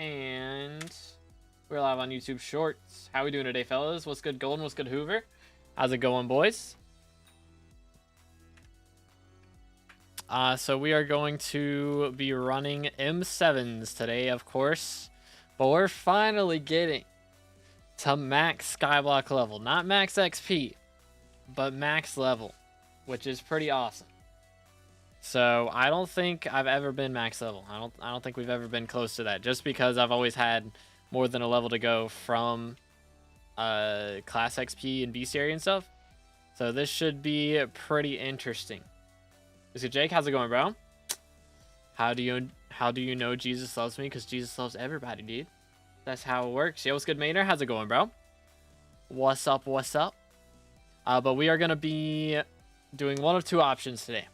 and we're live on YouTube Shorts. How we doing today, fellas? What's good, Golden? What's good, Hoover? How's it going, boys? So we are going to be running M7s today, of course, but we're finally getting to max skyblock level. Not max XP, but max level, which is pretty awesome. So I don't think I've ever been max level. I don't think we've ever been close to that, just because I've always had more than a level to go from class XP and bestiary and stuff. So this should be pretty interesting. So Jake, how's it going, bro? How do you know Jesus loves me? Because Jesus loves everybody, dude. That's how it works. Yo, what's good, Maynard? How's it going, bro? What's up? What's up? But we are gonna be doing one of two options today.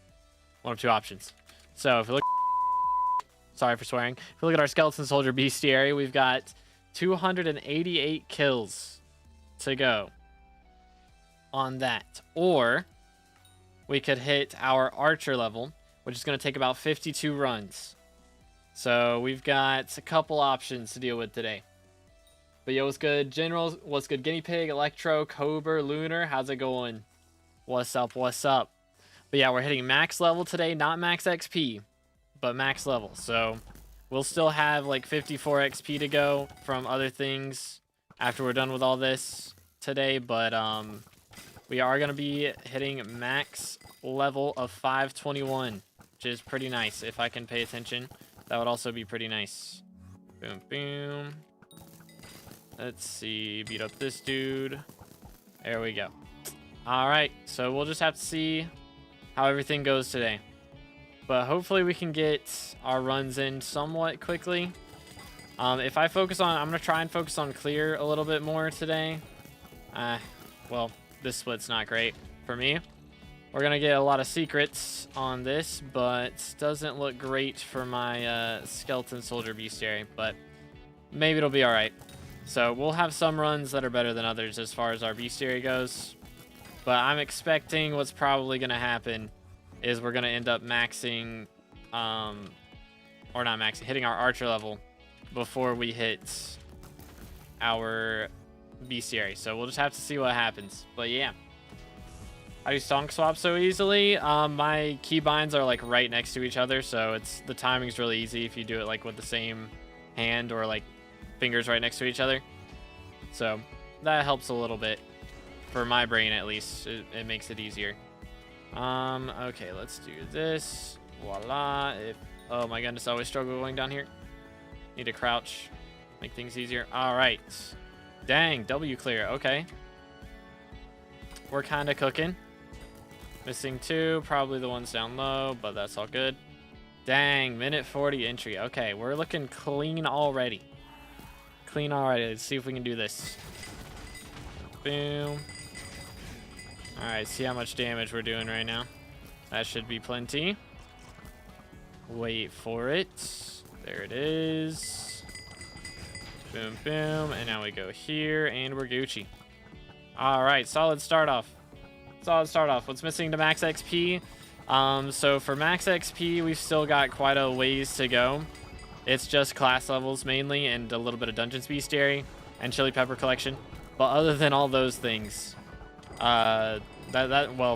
One of two options. So if you look, sorry for swearing. If you look at our skeleton soldier bestiary, we've got 288 kills to go on that. Or we could hit our archer level, which is going to take about 52 runs. So we've got a couple options to deal with today. But yo, what's good, Generals? What's good, Guinea Pig, Electro, Cobra, Lunar? How's it going? What's up? What's up? But yeah, we're hitting max level today, not max XP, but max level. So we'll still have like 54 XP to go from other things after we're done with all this today. But we are going to be hitting max level of 521, which is pretty nice. If I can pay attention, that would also be pretty nice. Boom, boom. Let's see. Beat up this dude. There we go. All right. So we'll just have to see how everything goes today. But hopefully we can get our runs in somewhat quickly. If I focus on, I'm going to try and focus on clear a little bit more today. Well, this split's not great for me. We're going to get a lot of secrets on this, but doesn't look great for my skeleton soldier bestiary, but maybe it'll be all right. So we'll have some runs that are better than others as far as our bestiary goes. But I'm expecting what's probably going to happen is we're going to end up maxing, or not maxing, hitting our archer level before we hit our bestiary. So we'll just have to see what happens. But yeah. I do song swap so easily. My keybinds are like right next to each other, so the timing's really easy if you do it like with the same hand or like fingers right next to each other. So that helps a little bit. For my brain, at least, it makes it easier. Okay, let's do this. Voila. Oh my goodness, I always struggle going down here. Need to crouch, make things easier. All right. Dang, W clear. Okay. We're kind of cooking. Missing two, probably the ones down low, but that's all good. Dang, minute 40 entry. Okay, we're looking clean already. Clean already. Let's see if we can do this. Boom. Alright, see how much damage we're doing right now. That should be plenty. Wait for it. There it is. Boom, boom. And now we go here, and we're Gucci. Alright, solid start off. Solid start off. What's missing to max XP? So for max XP, we've still got quite a ways to go. It's just class levels mainly, and a little bit of Dungeons Bestiary and Chili Pepper Collection. But other than all those things, well,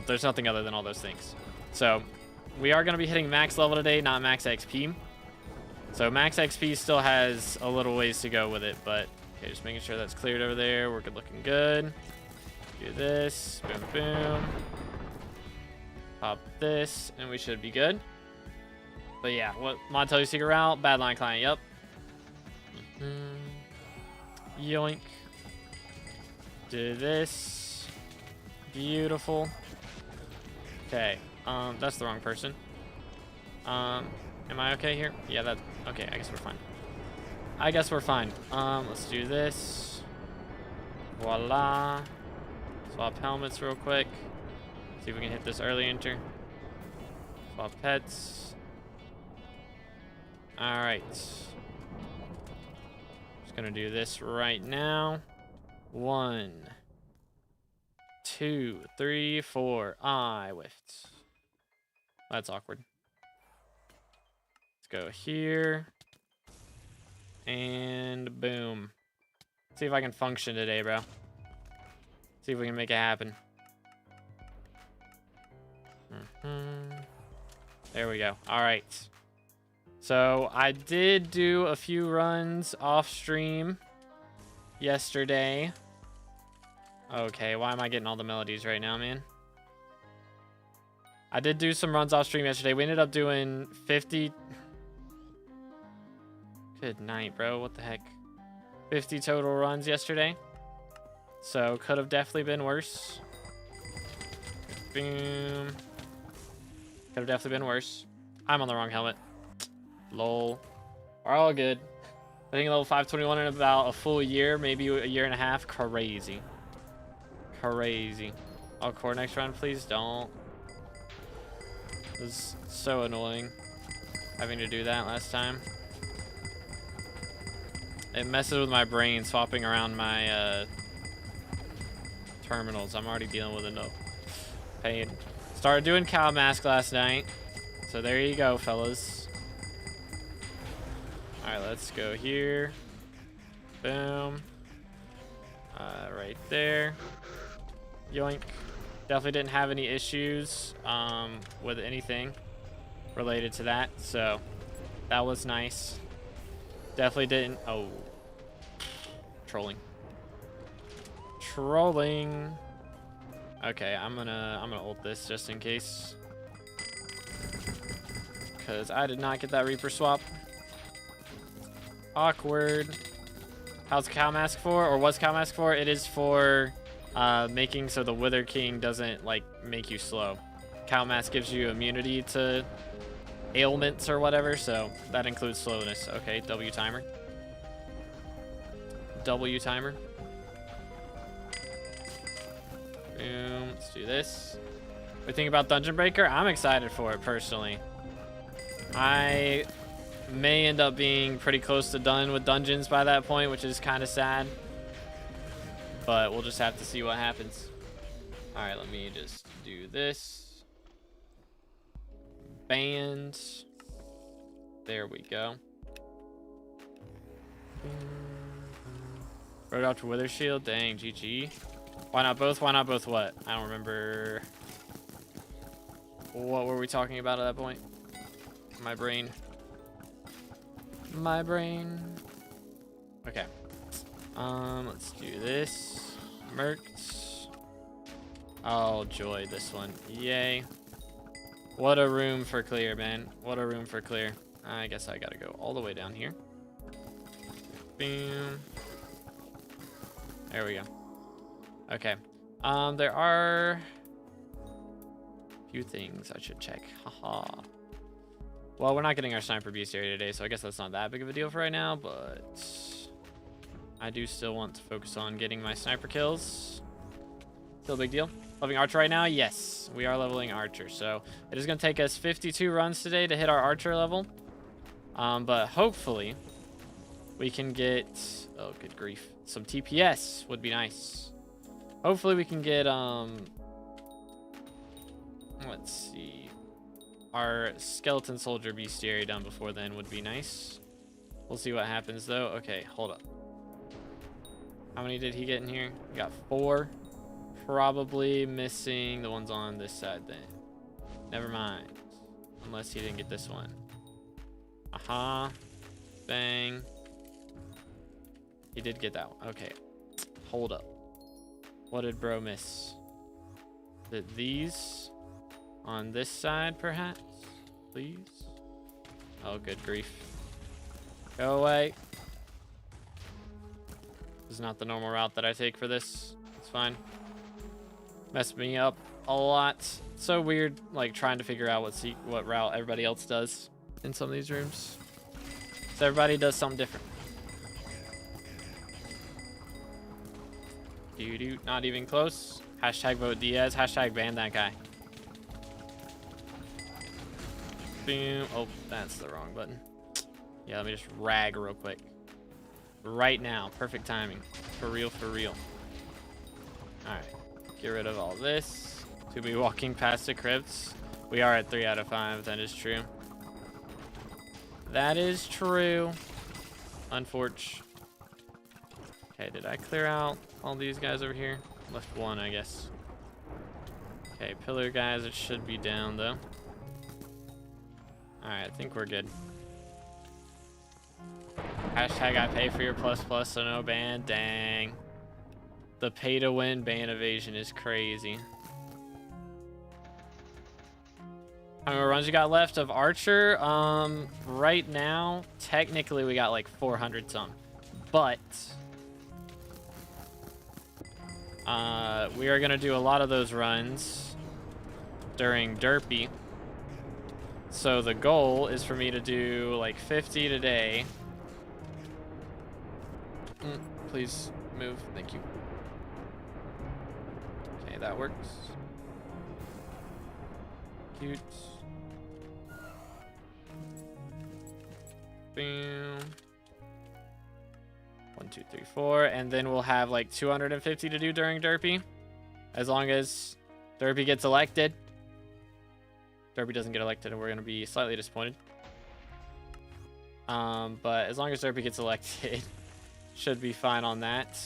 there's nothing other than all those things. So we are going to be hitting max level today, not max XP. So max XP still has a little ways to go with it, but okay, just making sure that's cleared over there. We're looking good. Do this, boom, boom. Pop this, and we should be good. But yeah, what mod tell you secret route? Bad line client, yep. Yoink. Do this. Beautiful. Okay, that's the wrong person. Am I okay here? Yeah, that, okay, I guess we're fine. I guess we're fine. Let's do this. Voila. Swap helmets real quick. See if we can hit this early enter. Swap pets. Alright. Just gonna do this right now. 1, 2, 3, 4. I whiffed. That's awkward. Let's go here. And See if I can function today, bro. See if we can make it happen. There we go. All right. So I did do a few runs off stream yesterday. Okay, why am I getting all the melodies right now, man? I did do some runs off stream yesterday. We ended up doing 50. Good night, bro. What the heck? 50 total runs yesterday. So could have definitely been worse. Boom. Could have definitely been worse. I'm on the wrong helmet. Lol. We're all good. I think level 521 in about a full year, maybe a year and a half. Crazy. Crazy. I'll core next round, please don't. It was so annoying having to do that last time. It messes with my brain swapping around my terminals. I'm already dealing with enough pain. Started doing cow mask last night. So there you go, fellas. All right, let's go here. Boom. Right there. Yoink. Definitely didn't have any issues with anything related to that. So that was nice. Definitely didn't. Oh. Trolling. Trolling. Okay, I'm gonna ult this just in case. Cause I did not get that Reaper swap. Awkward. How's Cow Mask for? Or what's Cow Mask for? It is for making so the Wither King doesn't like make you slow. Cow Mask gives you immunity to ailments or whatever, so that includes slowness. Okay, W timer. W timer. Boom. Let's do this. What do you think about Dungeon Breaker? I'm excited for it personally. I may end up being pretty close to done with dungeons by that point, which is kind of sad. But we'll just have to see what happens. All right, let me just do this. Band. There we go. Wrote out to Wither Shield. Dang, GG. Why not both? Why not both what? I don't remember. What were we talking about at that point? My brain. My brain. Okay. Let's do this. Mercs. Oh, joy, this one. Yay. What a room for clear, man. What a room for clear. I guess I gotta go all the way down here. Boom. There we go. Okay. There are a few things I should check. Haha. Well, we're not getting our sniper beast area today, so I guess that's not that big of a deal for right now, but I do still want to focus on getting my sniper kills. Still a big deal. Leveling Archer right now? Yes, we are leveling Archer. So it is going to take us 52 runs today to hit our Archer level. But hopefully we can get, oh, good grief, some TPS would be nice. Hopefully we can get, let's see, our Skeleton Soldier Bestiary done before then would be nice. We'll see what happens though. Okay, hold up. How many did he get in here? We got 4. Probably missing the ones on this side then. Never mind. Unless he didn't get this one. Aha. Bang. He did get that one. Okay. Hold up. What did bro miss? Did these on this side perhaps? Please? Oh, good grief. Go away. This is not the normal route that I take for this. It's fine. Messed me up a lot. So weird, like trying to figure out what route everybody else does in some of these rooms. So everybody does something different. Doo-doo, not even close. Hashtag vote Diaz. Hashtag ban that guy. Boom. Oh, that's the wrong button. Yeah, let me just rag real quick. Right now. Perfect timing. For real, for real. Alright. Get rid of all this. To be walking past the crypts. We are at 3 out of 5. That is true. That is true. Unfortunate. Okay, did I clear out all these guys over here? Left one, I guess. Okay, pillar guys, it should be down though. Alright, I think we're good. Hashtag I pay for your plus plus, so no ban. Dang. The pay to win ban evasion is crazy. How many runs you got left of Archer? Right now, technically we got like 400 some. But we are gonna do a lot of those runs during Derpy. So the goal is for me to do like 50 today. Please move, thank you. Okay, that works. Cute. Boom. 1, 2, 3, 4, and then we'll have like 250 to do during Derpy, as long as Derpy gets elected. Derpy doesn't get elected, and we're gonna be slightly disappointed. But as long as Derpy gets elected, should be fine on that.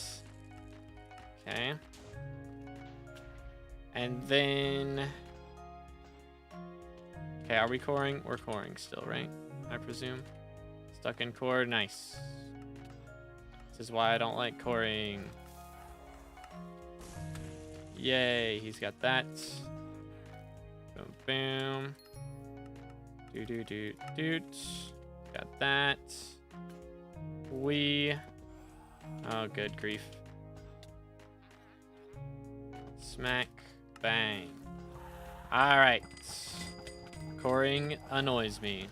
Okay. And then, okay, are we coring? We're coring still, right? I presume. Stuck in core, nice. This is why I don't like coring. Yay, he's got that. Boom, boom. Doot. Got that. Oh, good grief. Smack, bang. All right. Coring annoys me.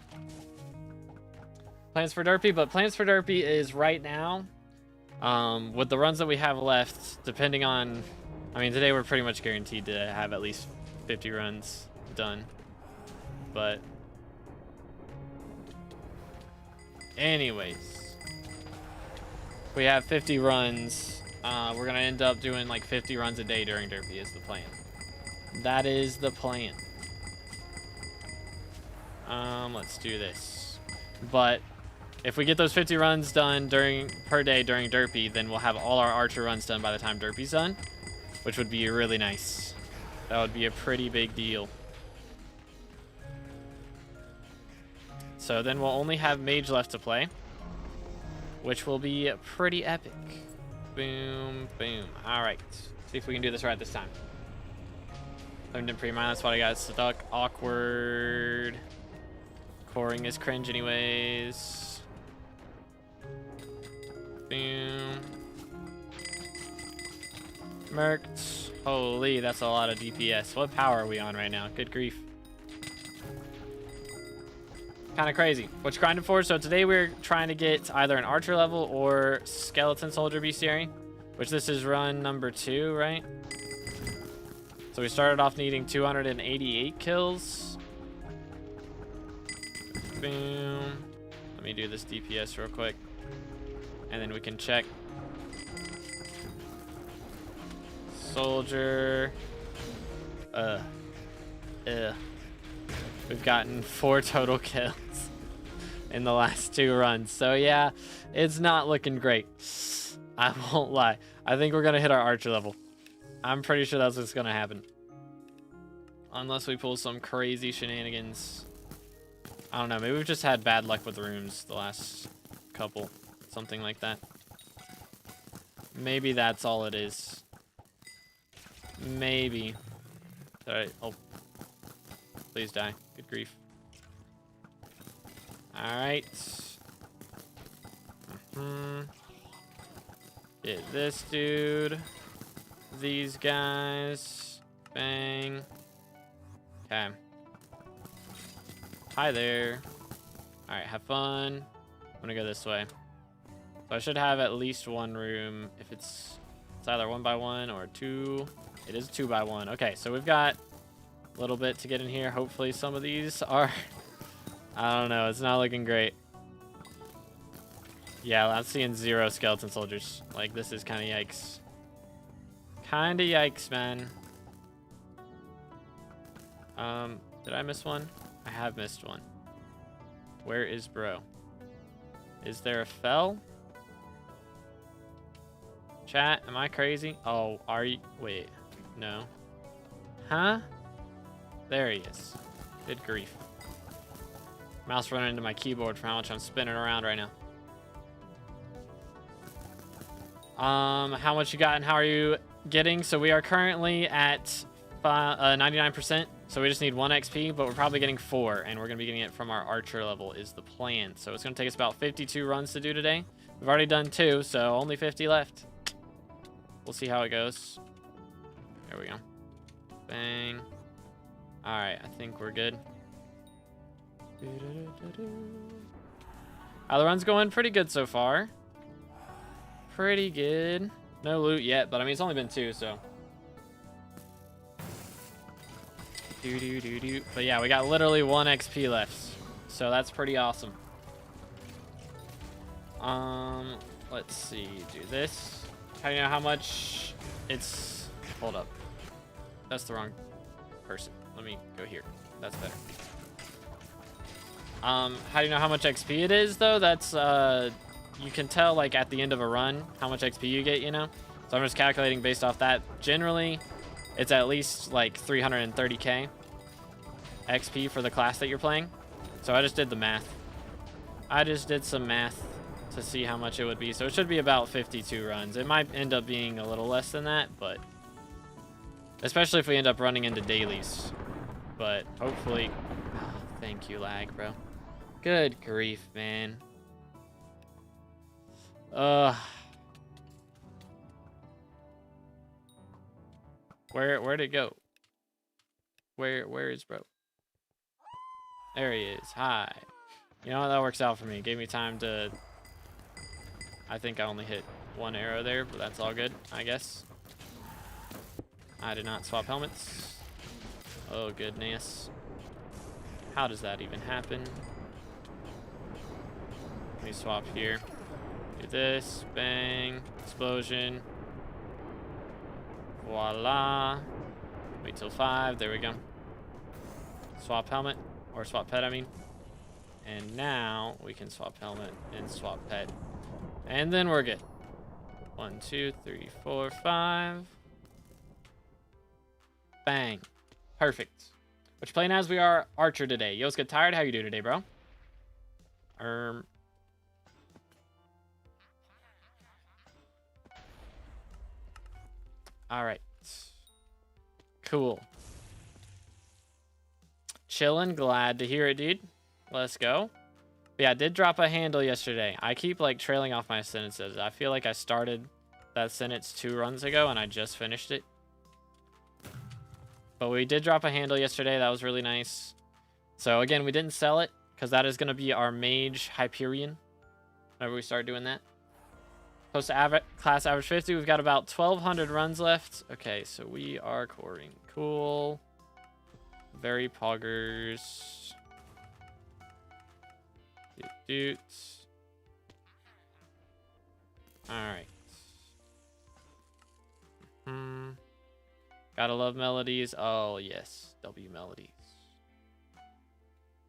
Plans for Derpy, but plans for Derpy is right now, with the runs that we have left, depending on, I mean, today we're pretty much guaranteed to have at least 50 runs done. But anyways, we have 50 runs. We're gonna end up doing like 50 runs a day during Derpy is the plan. That is the plan. Let's do this. But if we get those 50 runs done per day during Derpy, then we'll have all our Archer runs done by the time Derpy's done, which would be really nice. That would be a pretty big deal. So then we'll only have Mage left to play, which will be pretty epic. Boom, boom. All right, see if we can do this right this time. Learned in pre-mine, that's why I got stuck. Awkward. Coring is cringe anyways. Boom. Merked. Holy, that's a lot of DPS. What power are we on right now? Good grief. Kind of crazy. What you grinding for? So today we're trying to get either an Archer level or Skeleton Soldier bestiary, which this is run number 2, right? So we started off needing 288 kills. Boom. Let me do this DPS real quick, and then we can check. Soldier. We've gotten 4 total kills in the last 2 runs. So yeah, it's not looking great. I won't lie. I think we're gonna hit our Archer level. I'm pretty sure that's what's gonna happen. Unless we pull some crazy shenanigans. I don't know, maybe we've just had bad luck with rooms the last couple. Something like that. Maybe that's all it is. Maybe. Alright, oh. Please die. Good grief. Alright. Get this dude. These guys. Bang. Okay. Hi there. Alright, have fun. I'm gonna go this way. So I should have at least 1 room. If it's either 1 by 1 or 2. It is 2 by 1. Okay, so we've got a little bit to get in here. Hopefully some of these are, I don't know, it's not looking great. Yeah, I'm seeing 0 skeleton soldiers. Like, this is kind of yikes. Kind of yikes, man. Did I miss one? I have missed one. Where is bro? Is there a fell? Chat, am I crazy? Oh, are you? Wait, no. Huh? There he is. Good grief. Mouse running into my keyboard for how much I'm spinning around right now. How much you got and how are you getting? So we are currently at 99%. So we just need 1 XP, but we're probably getting 4, and we're going to be getting it from our archer level is the plan. So it's going to take us about 52 runs to do today. We've already done 2, so only 50 left. We'll see how it goes. There we go. Bang. All right, I think we're good. The run's going pretty good so far. Pretty good. No loot yet, but I mean, it's only been 2, so. But yeah, we got literally 1 XP left. So that's pretty awesome. Let's see. Do this. How do you know how much it's... Hold up. That's the wrong person. Let me go here. That's better. How do you know how much XP it is, though? That's, you can tell, like, at the end of a run how much XP you get, you know? So I'm just calculating based off that. Generally, it's at least, like, 330k XP for the class that you're playing. So I just did the math. I just did some math to see how much it would be. So it should be about 52 runs. It might end up being a little less than that, but... Especially if we end up running into dailies. But hopefully... Oh, thank you, lag, bro. Good grief, man. Where'd it go? Where is bro? There he is. Hi. You know what? That works out for me. It gave me time to... I think I only hit 1 arrow there, but that's all good, I guess. I did not swap helmets. Oh, goodness. How does that even happen? Let me swap here. Do this. Bang. Explosion. Voila. Wait till 5. There we go. Swap helmet. Or swap pet, I mean. And now we can swap helmet and swap pet. And then we're good. 1, 2, 3, 4, 5. Bang. Perfect. What you playing as? We are Archer today. Yo's get tired. How you doing today, bro? All right. Cool. Chillin'. Glad to hear it, dude. Let's go. But yeah, I did drop a handle yesterday. I keep like trailing off my sentences. I feel like I started that sentence 2 runs ago and I just finished it. But we did drop a handle yesterday. That was really nice. So again, we didn't sell it because that is going to be our mage Hyperion whenever we start doing that. Post class average 50. We've got about 1,200 runs left. Okay, so we are coring. Cool. Very poggers. Doot. Alright. Gotta love melodies. Oh, yes. W melodies.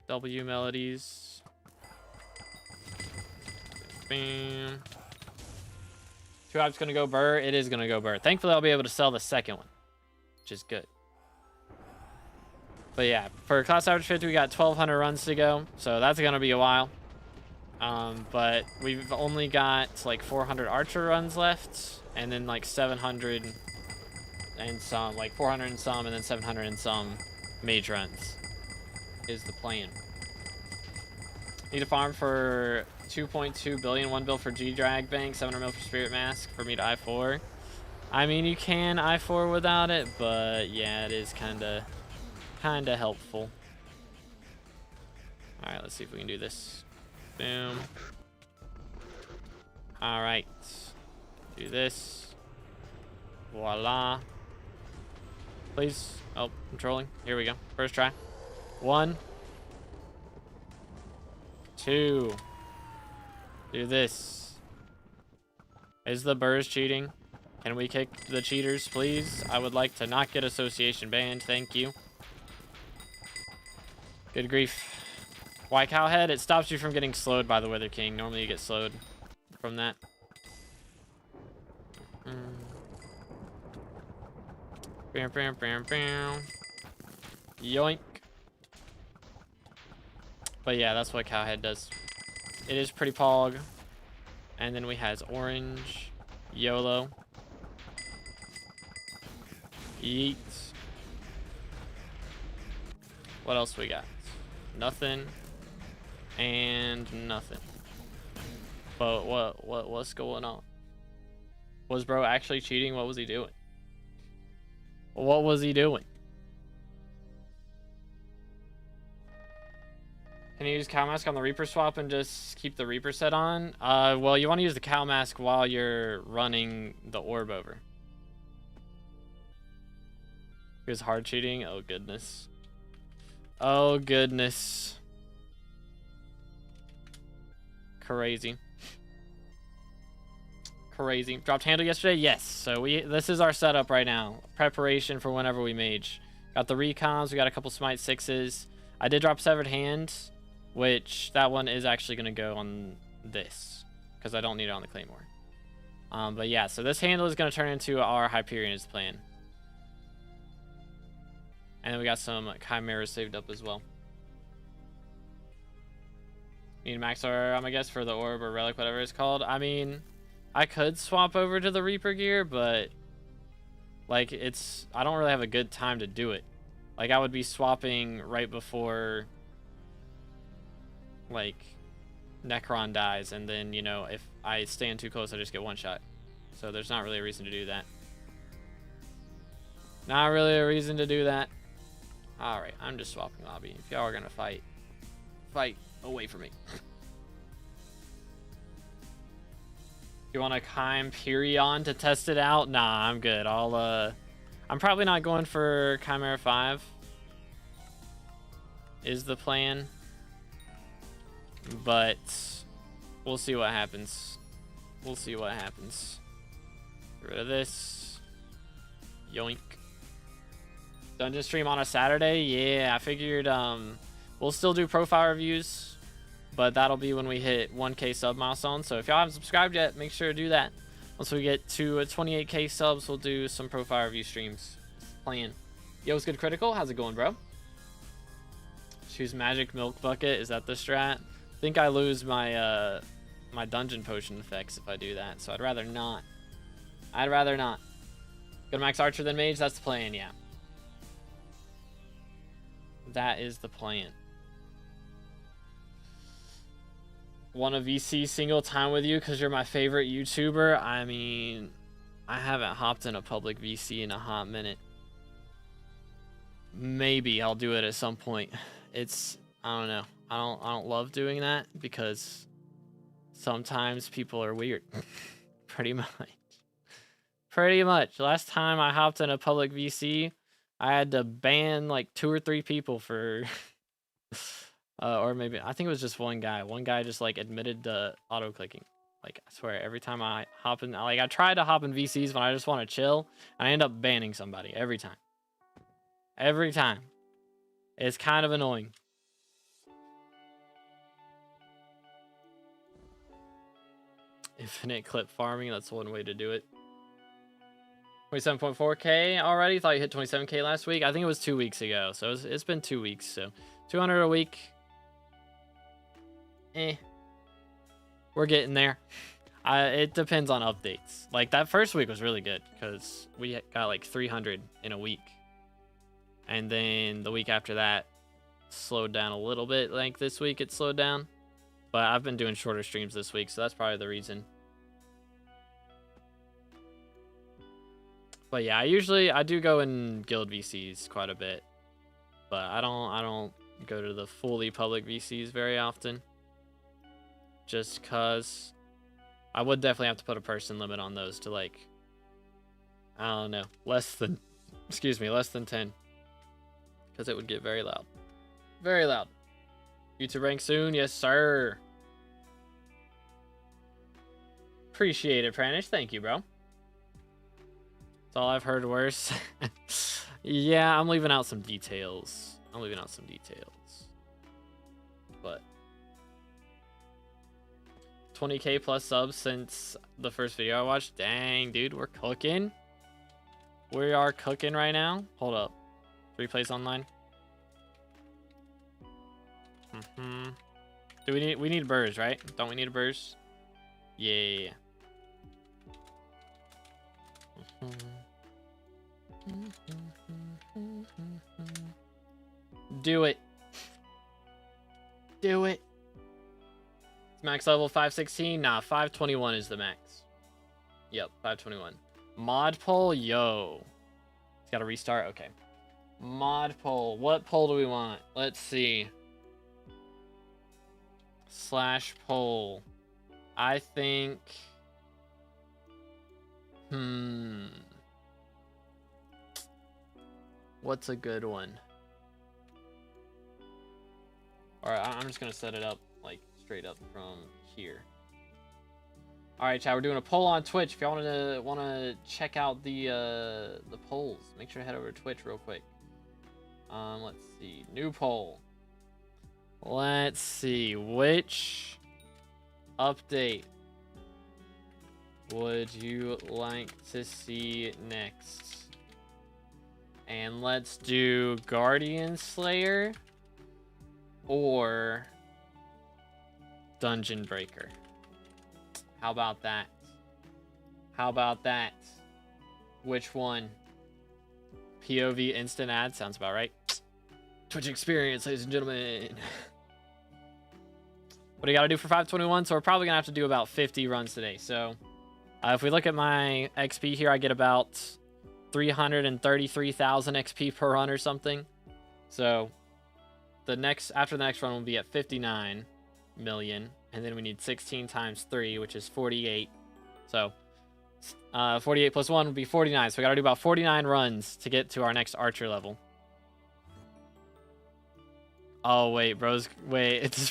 W melodies. Bam. 2 Hype's gonna go burr. It is gonna go burr. Thankfully, I'll be able to sell the second one, which is good. But yeah, for class average 50, we got 1,200 runs to go. So that's gonna be a while. But we've only got like 400 archer runs left, and then like 700 and some, like 400 and some, and then 700 and some mage runs is the plan. Need to farm for 2.2 billion, 1 bill for G-Drag Bank, 700 mil for Spirit Mask for me to I4. I mean, you can I4 without it, but yeah, it is kinda helpful. All right, let's see if we can do this. Boom. All right, do this. Voila. Please. Oh, I'm trolling. Here we go. First try. 1, 2. Do this. Is the burrs cheating? Can we kick the cheaters, please? I would like to not get association banned. Thank you. Good grief. Why Cowhead? It stops you from getting slowed by the Wither King. Normally you get slowed from that. Bam, bam, bam, bam. Yoink. But yeah, that's what Cowhead does. It is pretty pog. And then we has orange, YOLO, yeet. What else we got? Nothing and nothing. But what's going on? Was bro actually cheating? What was he doing? What was he doing? Can you use cow mask on the Reaper swap and just keep the Reaper set on? Well, you want to use the cow mask while you're running the orb over. He was hard cheating? Oh, goodness. Oh, goodness. Crazy. Crazy. Dropped handle yesterday? Yes. So this is our setup right now. Preparation for whenever we mage. Got the recons. We got a couple smite 6s. I did drop severed hand, which that one is actually going to go on this because I don't need it on the Claymore. But yeah, so this handle is going to turn into our Hyperion's plan. And then we got some chimeras saved up as well. Need max arm, I guess, for the orb or relic, whatever it's called. I mean, I could swap over to the Reaper gear, but like I don't really have a good time to do it. Like I would be swapping right before like Necron dies, and then, you know, if I stand too close I just get one shot. So there's not really a reason to do that. Not really a reason to do that. Alright, I'm just swapping lobby. If y'all are gonna fight away from me. You want a Hyperion to test it out? Nah, I'm good. I'm probably not going for Chimera 5 is the plan, but we'll see what happens. We'll see what happens. Get rid of this. Yoink. Dungeon stream on a Saturday? Yeah, I figured we'll still do profile reviews, but that'll be when we hit 1K sub milestone. So if y'all haven't subscribed yet, make sure to do that. Once we get to 28K subs, we'll do some profile review streams. Plan. Yo, what's good, Critical? How's it going, bro? Choose Magic Milk Bucket. Is that the strat? I think I lose my my dungeon potion effects if I do that, so I'd rather not. I'd rather not. Go to max archer than mage. That's the plan, yeah. That is the plan. Want a VC single time with you because you're my favorite YouTuber? I mean, I haven't hopped in a public VC in a hot minute. Maybe I'll do it at some point. I don't know. I don't love doing that because sometimes people are weird. Pretty much. Pretty much. Last time I hopped in a public VC, I had to ban like 2 or 3 people for or maybe I think it was just one guy. One guy just like admitted to auto clicking. Like I swear, every time I hop in, like I try to hop in VCs when I just want to chill, and I end up banning somebody every time. Every time. It's kind of annoying. Infinite clip farming, that's one way to do it. 27.4K already? Thought you hit 27K last week. I think it was 2 weeks ago. So it's been 2 weeks. So 200 a week. We're getting there. It depends on updates. Like that first week was really good because we got like 300 in a week. And then the week after that slowed down a little bit. Like this week it slowed down. But I've been doing shorter streams this week, so that's probably the reason. But yeah, I do go in guild VCs quite a bit, but I don't go to the fully public VCs very often. Just cause I would definitely have to put a person limit on those to like, I don't know, less than 10, because it would get very loud. Very loud. YouTube rank soon, yes sir. Appreciate it, Pranish. Thank you, bro. That's all I've heard worse. Yeah, I'm leaving out some details. But 20K plus subs since the first video I watched. Dang, dude, we're cooking. We are cooking right now. Hold up. Replays online. Do we need burrs, right? Don't we need a burrs? Yeah. Do it. Do it. Max level 516? Nah, 521 is the max. Yep, 521. Mod poll? Yo. It's got to restart? Okay. Mod poll. What poll do we want? Let's see. Slash poll. I think... What's a good one? Alright, I'm just going to set it up, like, straight up from here. Alright, chat, we're doing a poll on Twitch. If y'all want to check out the polls, make sure to head over to Twitch real quick. Let's see. New poll. Let's see. Which update would you like to see next? And let's do Guardian Slayer or Dungeon Breaker. How about that? How about that? Which one? POV instant ad sounds about right. Twitch experience, ladies and gentlemen. What do you got to do for 521? So we're probably gonna have to do about 50 runs today. So if we look at my XP here, I get about 333,000 XP per run or something. So after the next run will be at 59 million, and then we need 16 times 3, which is 48. So 48 plus 1 would be 49. So we got to do about 49 runs to get to our next archer level. Oh wait, does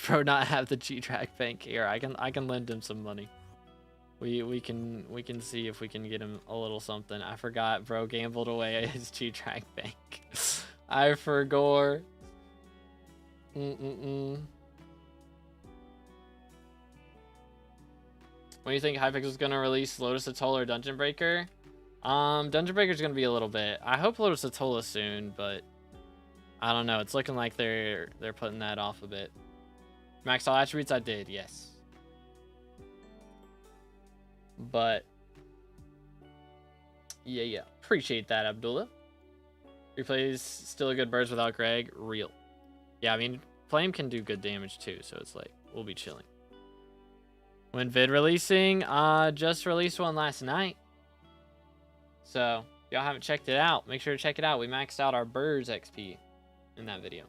bro not have the G-Track bank here? I can lend him some money. We can see if we can get him a little something. I forgot bro gambled away his G-Track bank. I forgot. When do you think Hypixel's gonna release Lotus Atoll or Dungeon Breaker? Dungeon Breaker's gonna be a little bit. I hope Lotus Atoll is soon, but I don't know. It's looking like they're putting that off a bit. Max all attributes, I did, yes. But yeah. Appreciate that, Abdullah. Replays still a good birds without Greg. Real. Yeah, I mean, Flame can do good damage too, so it's like we'll be chilling. When vid releasing, just released one last night. So if y'all haven't checked it out, make sure to check it out. We maxed out our birds XP in that video.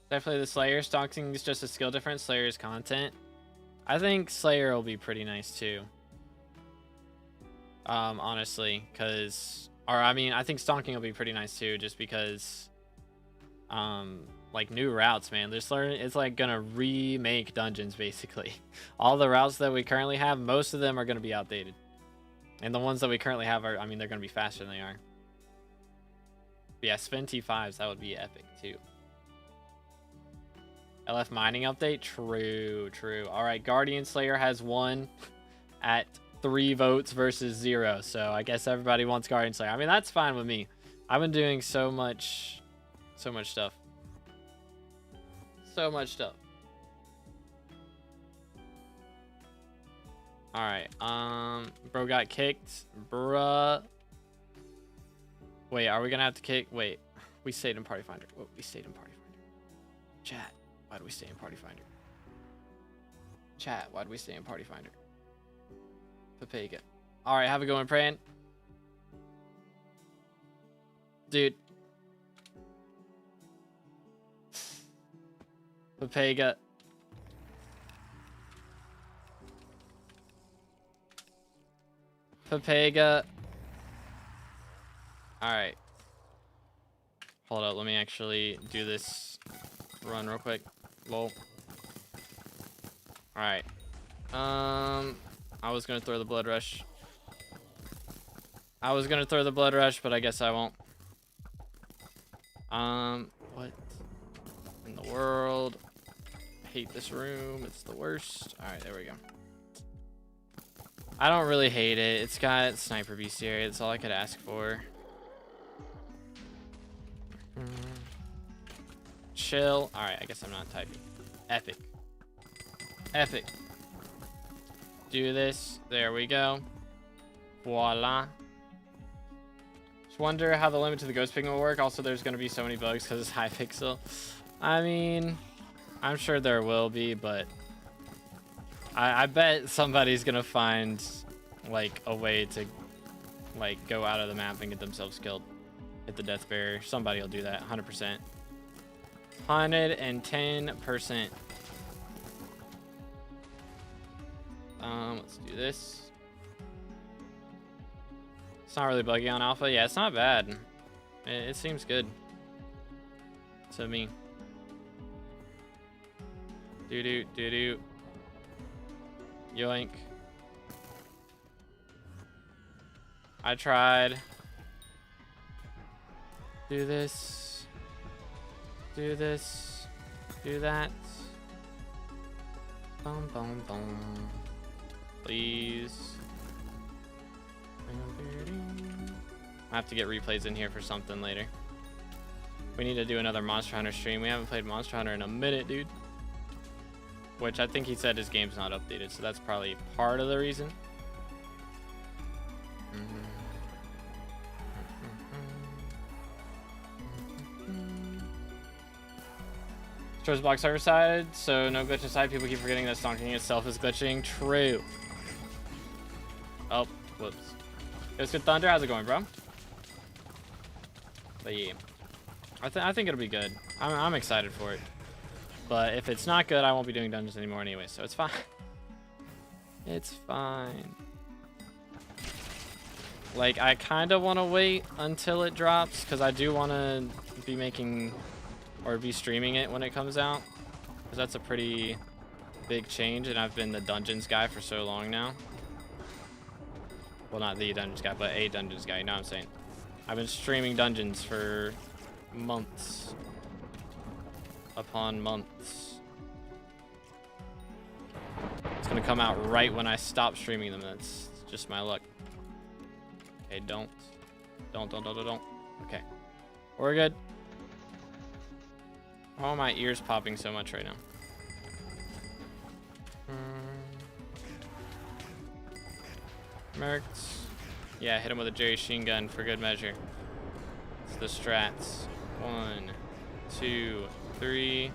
Definitely the Slayer. Stalking is just a skill difference. Slayer's content. I think Slayer will be pretty nice too. Honestly, I think stalking will be pretty nice too, just because, like new routes, man. It's like gonna remake dungeons basically. All the routes that we currently have, most of them are gonna be outdated, and the ones that we currently have are, they're gonna be faster than they are. But yeah, spin T5s, that would be epic too. LF mining update, true. All right, Guardian Slayer has won at 3 votes versus 0, so I guess everybody wants Guardian Slayer. That's fine with me. I've been doing so much stuff. So much stuff. All right, bro got kicked, bruh. Wait, are we gonna have to kick? Wait, we stayed in Party Finder. Oh, we stayed in Party Finder. Chat, why do we stay in Party Finder? Chat, why do we stay in Party Finder? Papega. All right, have a good one, Pran. Dude. Papega. Papega. All right. Hold up, let me actually do this run real quick. Lol. All right. I was gonna throw the blood rush. But I guess I won't. What? world. Hate this room. It's the worst. All right, there we go. I don't really hate it. It's got sniper bestiary. That's all I could ask for. Chill. All right, I guess I'm not typing. Epic. Epic. Do this. There we go. Voila. Just wonder how the limit to the ghost pigment will work. Also, there's going to be so many bugs because it's Hypixel. I mean, I'm sure there will be, but I bet somebody's going to find like a way to like go out of the map and get themselves killed. Hit the death barrier. Somebody will do that. 100%. 110%. Let's do this. It's not really buggy on alpha. Yeah, it's not bad. It seems good to me. Doo-doo. Yoink. I tried. Do this. Do this. Do that. Boom, boom, boom. Please. I have to get replays in here for something later. We need to do another Monster Hunter stream. We haven't played Monster Hunter in a minute, dude. Which I think he said his game's not updated, so that's probably part of the reason. Stores block server side, so no glitch inside. People keep forgetting that stonking itself is glitching. True. Oh, whoops. It's good Thunder. How's it going, bro? But yeah, I think it'll be good. I'm excited for it. But if it's not good, I won't be doing dungeons anymore anyway, so it's fine. It's fine. Like, I kind of want to wait until it drops because I do want to be making or be streaming it when it comes out, because that's a pretty big change, and I've been the dungeons guy for so long now. Well, not the dungeons guy, but a dungeons guy, you know what I'm saying? I've been streaming dungeons for months upon months. It's gonna come out right when I stop streaming them. That's just my luck. Okay, don't. Okay, we're good. Why are my ears popping so much right now? Mercs. Yeah, hit him with a Jerry Sheen gun for good measure. It's the strats. 1, 2, 3. Here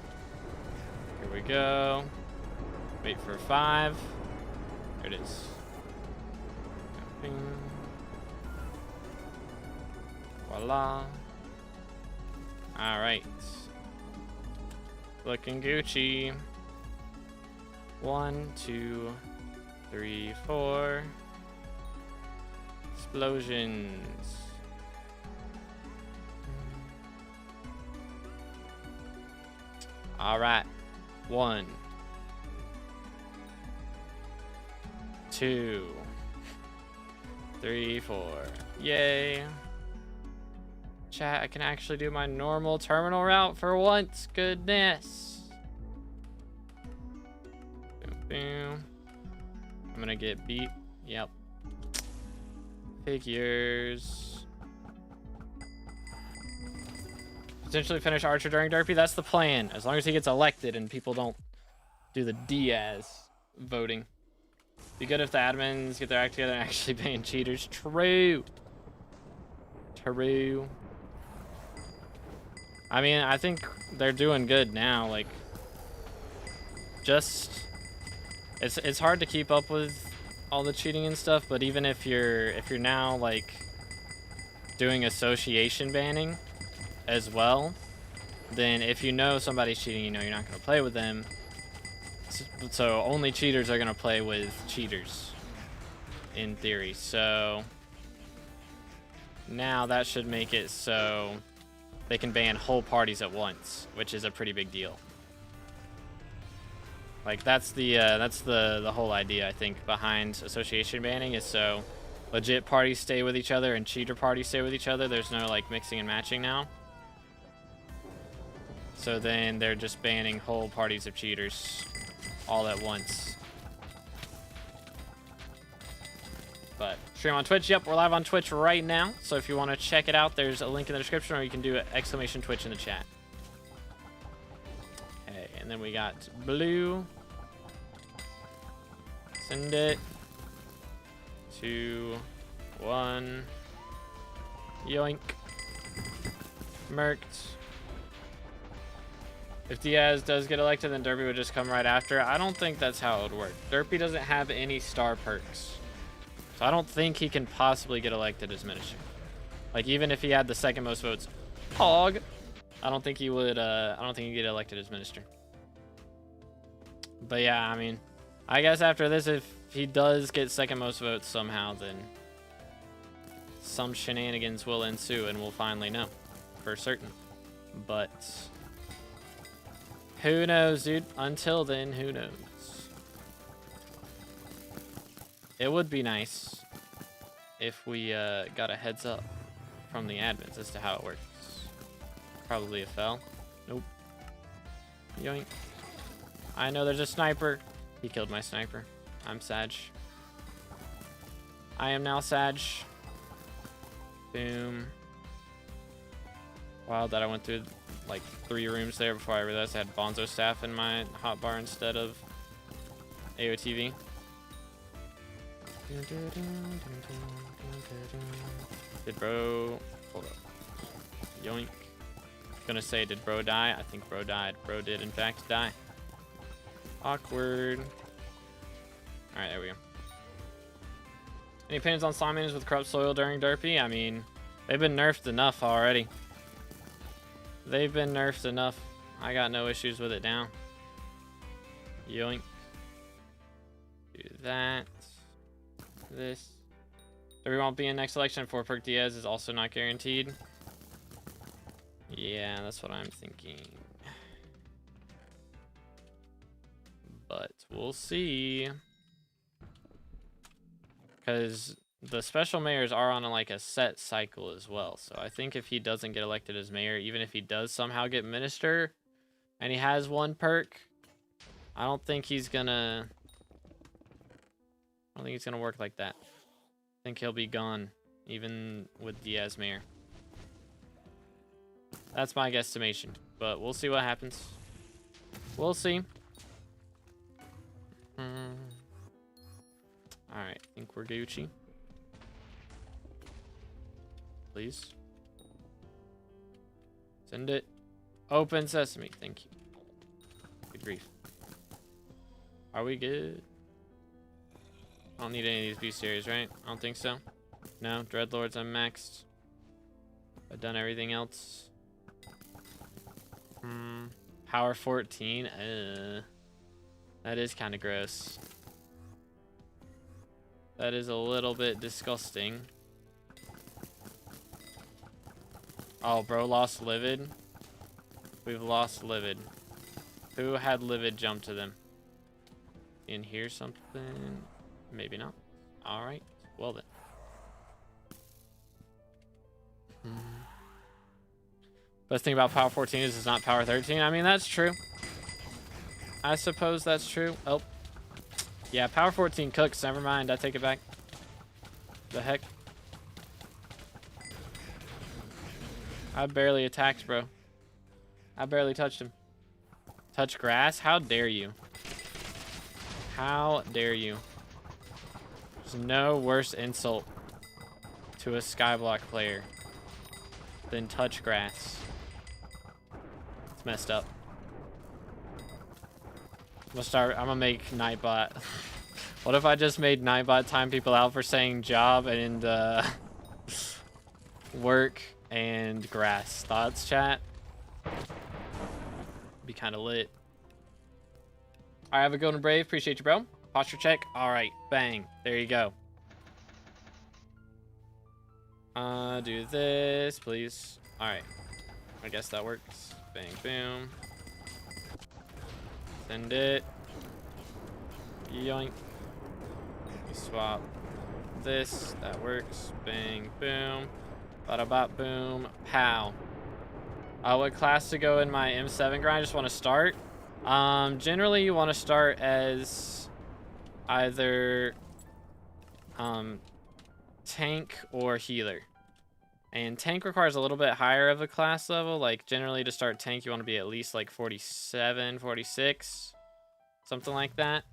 we go. Wait for 5. There it is. Bing. Voila. Alright. Looking Gucci. 1, 2, 3, 4. Explosions. All right. 1, 2, 3, 4. Yay. Chat, I can actually do my normal terminal route for once. Goodness. Boom, boom. I'm gonna get beat. Yep. Figures. Potentially finish Archer during Derpy. That's the plan. As long as he gets elected and people don't do the Diaz voting. Be good if the admins get their act together and actually ban cheaters. True. True. I mean, I think they're doing good now. Like, just it's hard to keep up with all the cheating and stuff, but even if you're now like doing association banning as well, then if you know somebody's cheating, you know you're not going to play with them. So only cheaters are going to play with cheaters in theory. So now that should make it so they can ban whole parties at once, which is a pretty big deal. Like, that's the whole idea, I think, behind association banning, is so legit parties stay with each other and cheater parties stay with each other. There's no like mixing and matching now. So then they're just banning whole parties of cheaters all at once. But stream on Twitch. Yep, we're live on Twitch right now. So if you want to check it out, there's a link in the description, or you can do exclamation Twitch in the chat. Okay, and then we got blue. Send it. 2, 1. Yoink. Merked. If Diaz does get elected, then Derpy would just come right after. I don't think that's how it would work. Derpy doesn't have any star perks. So I don't think he can possibly get elected as minister. Like, even if he had the second most votes, hog, I don't think he would, I don't think he'd get elected as minister. But yeah, I mean, I guess after this, if he does get second most votes somehow, then some shenanigans will ensue and we'll finally know for certain. But who knows, dude? Until then, who knows? It would be nice if we got a heads up from the admins as to how it works. Probably a fell. Nope. Yoink. I know there's a sniper. He killed my sniper. I'm Sag. I am now Sag. Boom. Wild that I went through like 3 rooms there before I realized I had Bonzo staff in my hotbar instead of AOTV. Did bro... Hold up. Yoink. Gonna say, did bro die? I think bro died. Bro did, in fact, die. Awkward. Alright, there we go. Any opinions on slime minions with corrupt soil during Derpy? I mean, they've been nerfed enough already. They've been nerfed enough. I got no issues with it now. Yoink. Do that. This. Derpy won't be in next election. 4 perk Diaz is also not guaranteed. Yeah, that's what I'm thinking. But we'll see. Because the special mayors are on like a set cycle as well. So I think if he doesn't get elected as mayor, even if he does somehow get minister and he has 1 perk, I don't think he's gonna work like that. I think he'll be gone even with Diaz mayor. That's my guesstimation, but we'll see what happens. We'll see. Alright, I think we're Gucci. Please. Send it. Open sesame. Thank you. Good grief. Are we good? I don't need any of these B series, right? I don't think so. No, Dreadlords, I'm maxed. I've done everything else. Power 14. That is kind of gross. That is a little bit disgusting. Oh, bro lost Livid. We've lost Livid. Who had Livid jump to them? In here something? Maybe not. Alright. Well then. Best thing about Power 14 is it's not Power 13. I mean, that's true. I suppose that's true. Oh. Yeah, Power 14 cooks. Never mind. I take it back. The heck? I barely attacked, bro. I barely touched him. Touch grass? How dare you? How dare you? There's no worse insult to a Skyblock player than touch grass. It's messed up. I'm gonna make Nightbot. What if I just made Nightbot time people out for saying job and work and grass? Thoughts, chat? Be kind of lit. Alright, have a golden brave. Appreciate you, bro. Posture check. Alright, bang. There you go. Do this, please. Alright. I guess that works. Bang, boom. Send it. Yoink. Swap this. That works. Bang, boom. Bada bop, boom. Pow. What class to go in my M7 grind? I just want to start. Generally you want to start as either tank or healer. And tank requires a little bit higher of a class level. Like generally to start tank you want to be at least like 47, 46, something like that.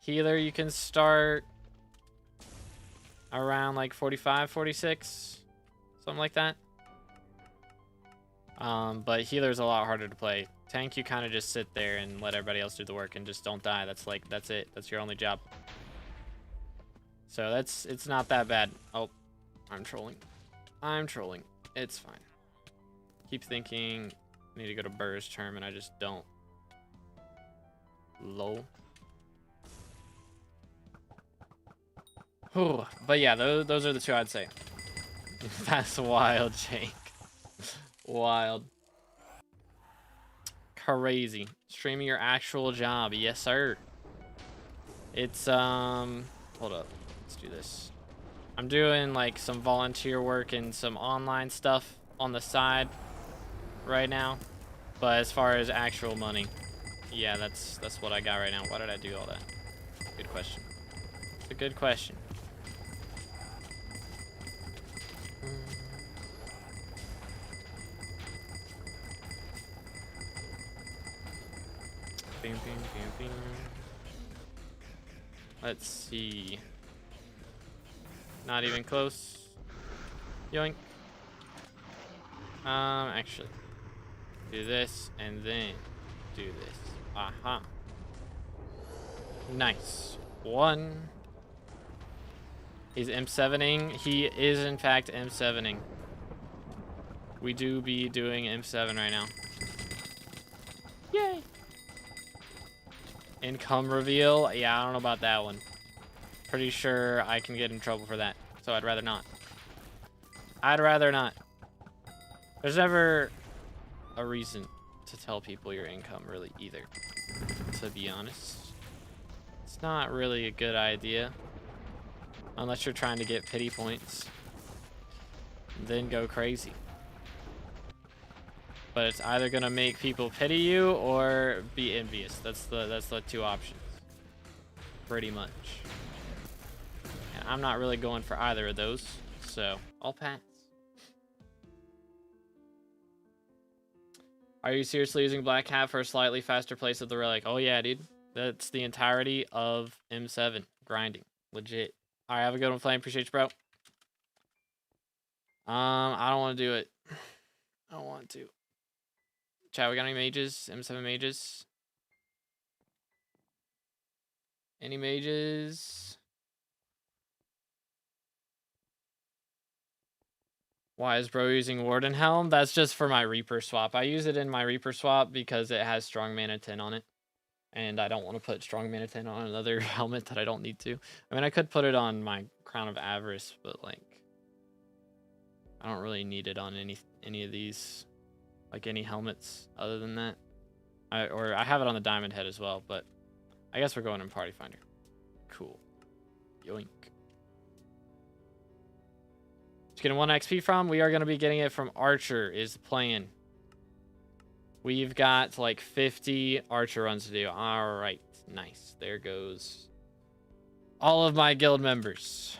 Healer you can start around like 45, 46, something like that. But healer's a lot harder to play. Tank, you kind of just sit there and let everybody else do the work and just don't die. That's it. That's your only job. So it's not that bad. Oh, I'm trolling. I'm trolling. It's fine. Keep thinking I need to go to Burr's term and I just don't. Lol. Whew. But yeah, those are the two I'd say. That's wild, Jake. Wild. Crazy. Streaming your actual job. Yes, sir. It's, hold up. Let's do this. I'm doing, like, some volunteer work and some online stuff on the side right now. But as far as actual money, yeah, that's what I got right now. Why did I do all that? Good question. It's a good question. Bing, bing, bing, bing. Let's see. Not even close. Yoink. Actually. Do this and then do this. Aha. Nice. One. He's M7ing. He is in fact M7ing. We do be doing M7 right now. Yay! Income reveal? Yeah, I don't know about that one. Pretty sure I can get in trouble for that. So I'd rather not. I'd rather not. There's never a reason to tell people your income really either, to be honest. It's not really a good idea. Unless you're trying to get pity points. Then go crazy. But it's either gonna make people pity you or be envious. That's the two options. Pretty much. And I'm not really going for either of those, so I'll pass. Are you seriously using Black Hat for a slightly faster place of the relic? Oh yeah, dude. That's the entirety of M7 grinding. Legit. Alright, have a good one, Flame. Appreciate you, bro. I don't want to do it. I don't want to. Chat, we got any mages? M7 mages? Any mages? Why is bro using Warden Helm? That's just for my Reaper swap. I use it in my Reaper swap because it has strong mana 10 on it. And I don't want to put strong mana 10 on another helmet that I don't need to. I mean, I could put it on my Crown of Avarice, but like, I don't really need it on any of these, like any helmets other than that. I have it on the Diamond Head as well, but I guess we're going in Party Finder. Cool. Yoink. Just getting 1 XP from. We are going to be getting it from Archer is the plan. We've got like 50 Archer runs to do. All right. Nice. There goes all of my guild members.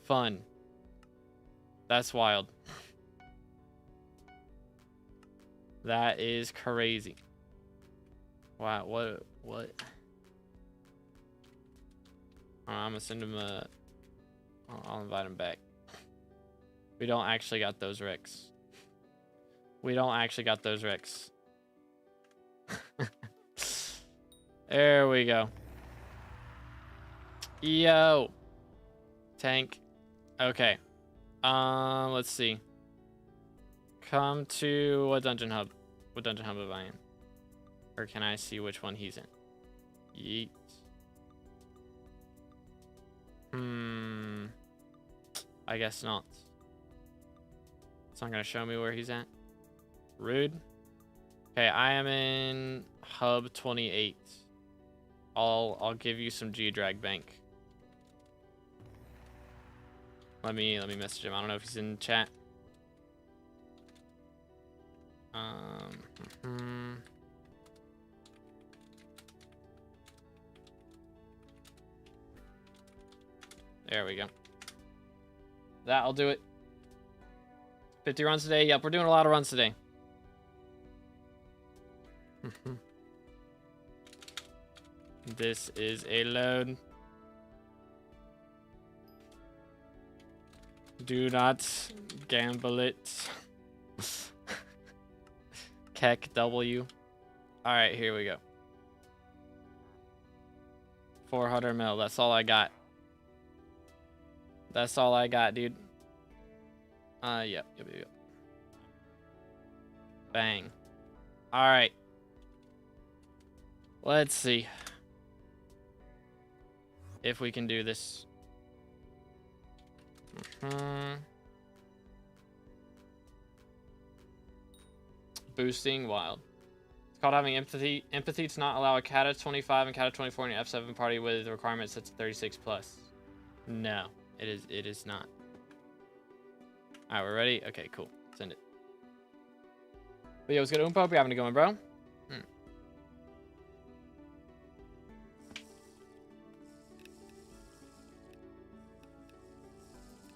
Fun. That's wild. That is crazy. Wow, what? I'm gonna send him a... I'll invite him back. We don't actually got those Rex. We don't actually got those Rex. There we go. Yo. Tank. Okay. Let's see. Come to what dungeon hub? What dungeon hub am I in? Or can I see which one he's in? Yeet. I guess not. It's not gonna show me where he's at. Rude. Okay, I am in hub 28. I'll give you some G-Drag bank. Let me message him. I don't know if he's in chat. There we go. That'll do it. 50 runs today. Yep, we're doing a lot of runs today. This is a load. Do not gamble it. Keck W. Alright, here we go. 400 mil. That's all I got. That's all I got, dude. Yep. Bang. Alright. Let's see if we can do this. Boosting wild. It's called having empathy. Empathy to not allow a cat of 25 and cat of 24 in your F7 party with the requirement set to 36 plus. No, it is not. Alright, we're ready? Okay, cool. Send it. But yo, what's good, Oompa? Hope you're having a good one, bro.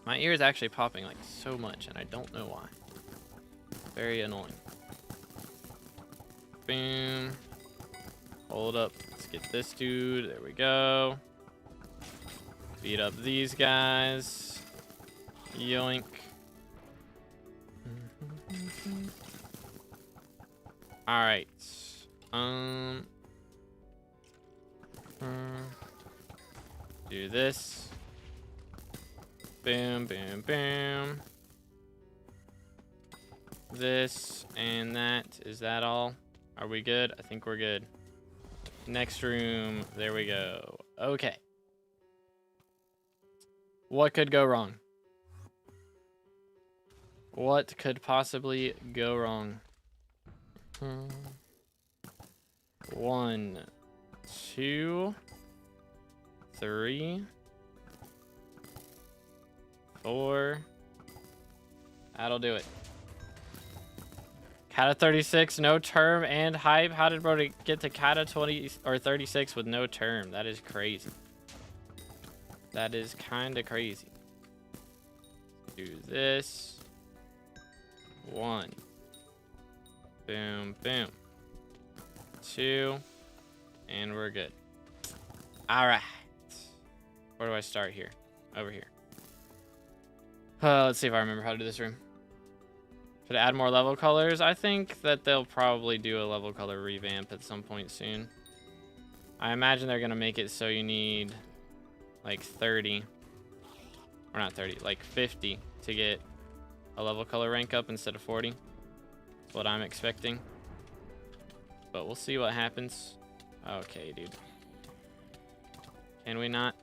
My ear is actually popping like so much, and I don't know why. Very annoying. Boom. Hold up. Let's get this dude. There we go. Beat up these guys. Yoink. Alright. Do this. Boom, boom, boom. This and that. Is that all? Are we good? I think we're good. Next room. There we go. Okay. What could go wrong? What could possibly go wrong? 1, 2, 3, 4. That'll do it. Cat of 36, no term and hype. How did bro get to cat of 20 or 36 with no term? That is crazy. That is kind of crazy. Do this. 1. Boom, boom. 2. And we're good. All right. Where do I start here? Over here. Let's see if I remember how to do this room. Should I add more level colors? I think that they'll probably do a level color revamp at some point soon. I imagine they're going to make it so you need like 30. Or not 30, like 50 to get a level color rank up instead of 40. That's what I'm expecting. But we'll see what happens. Okay, dude. Can we not?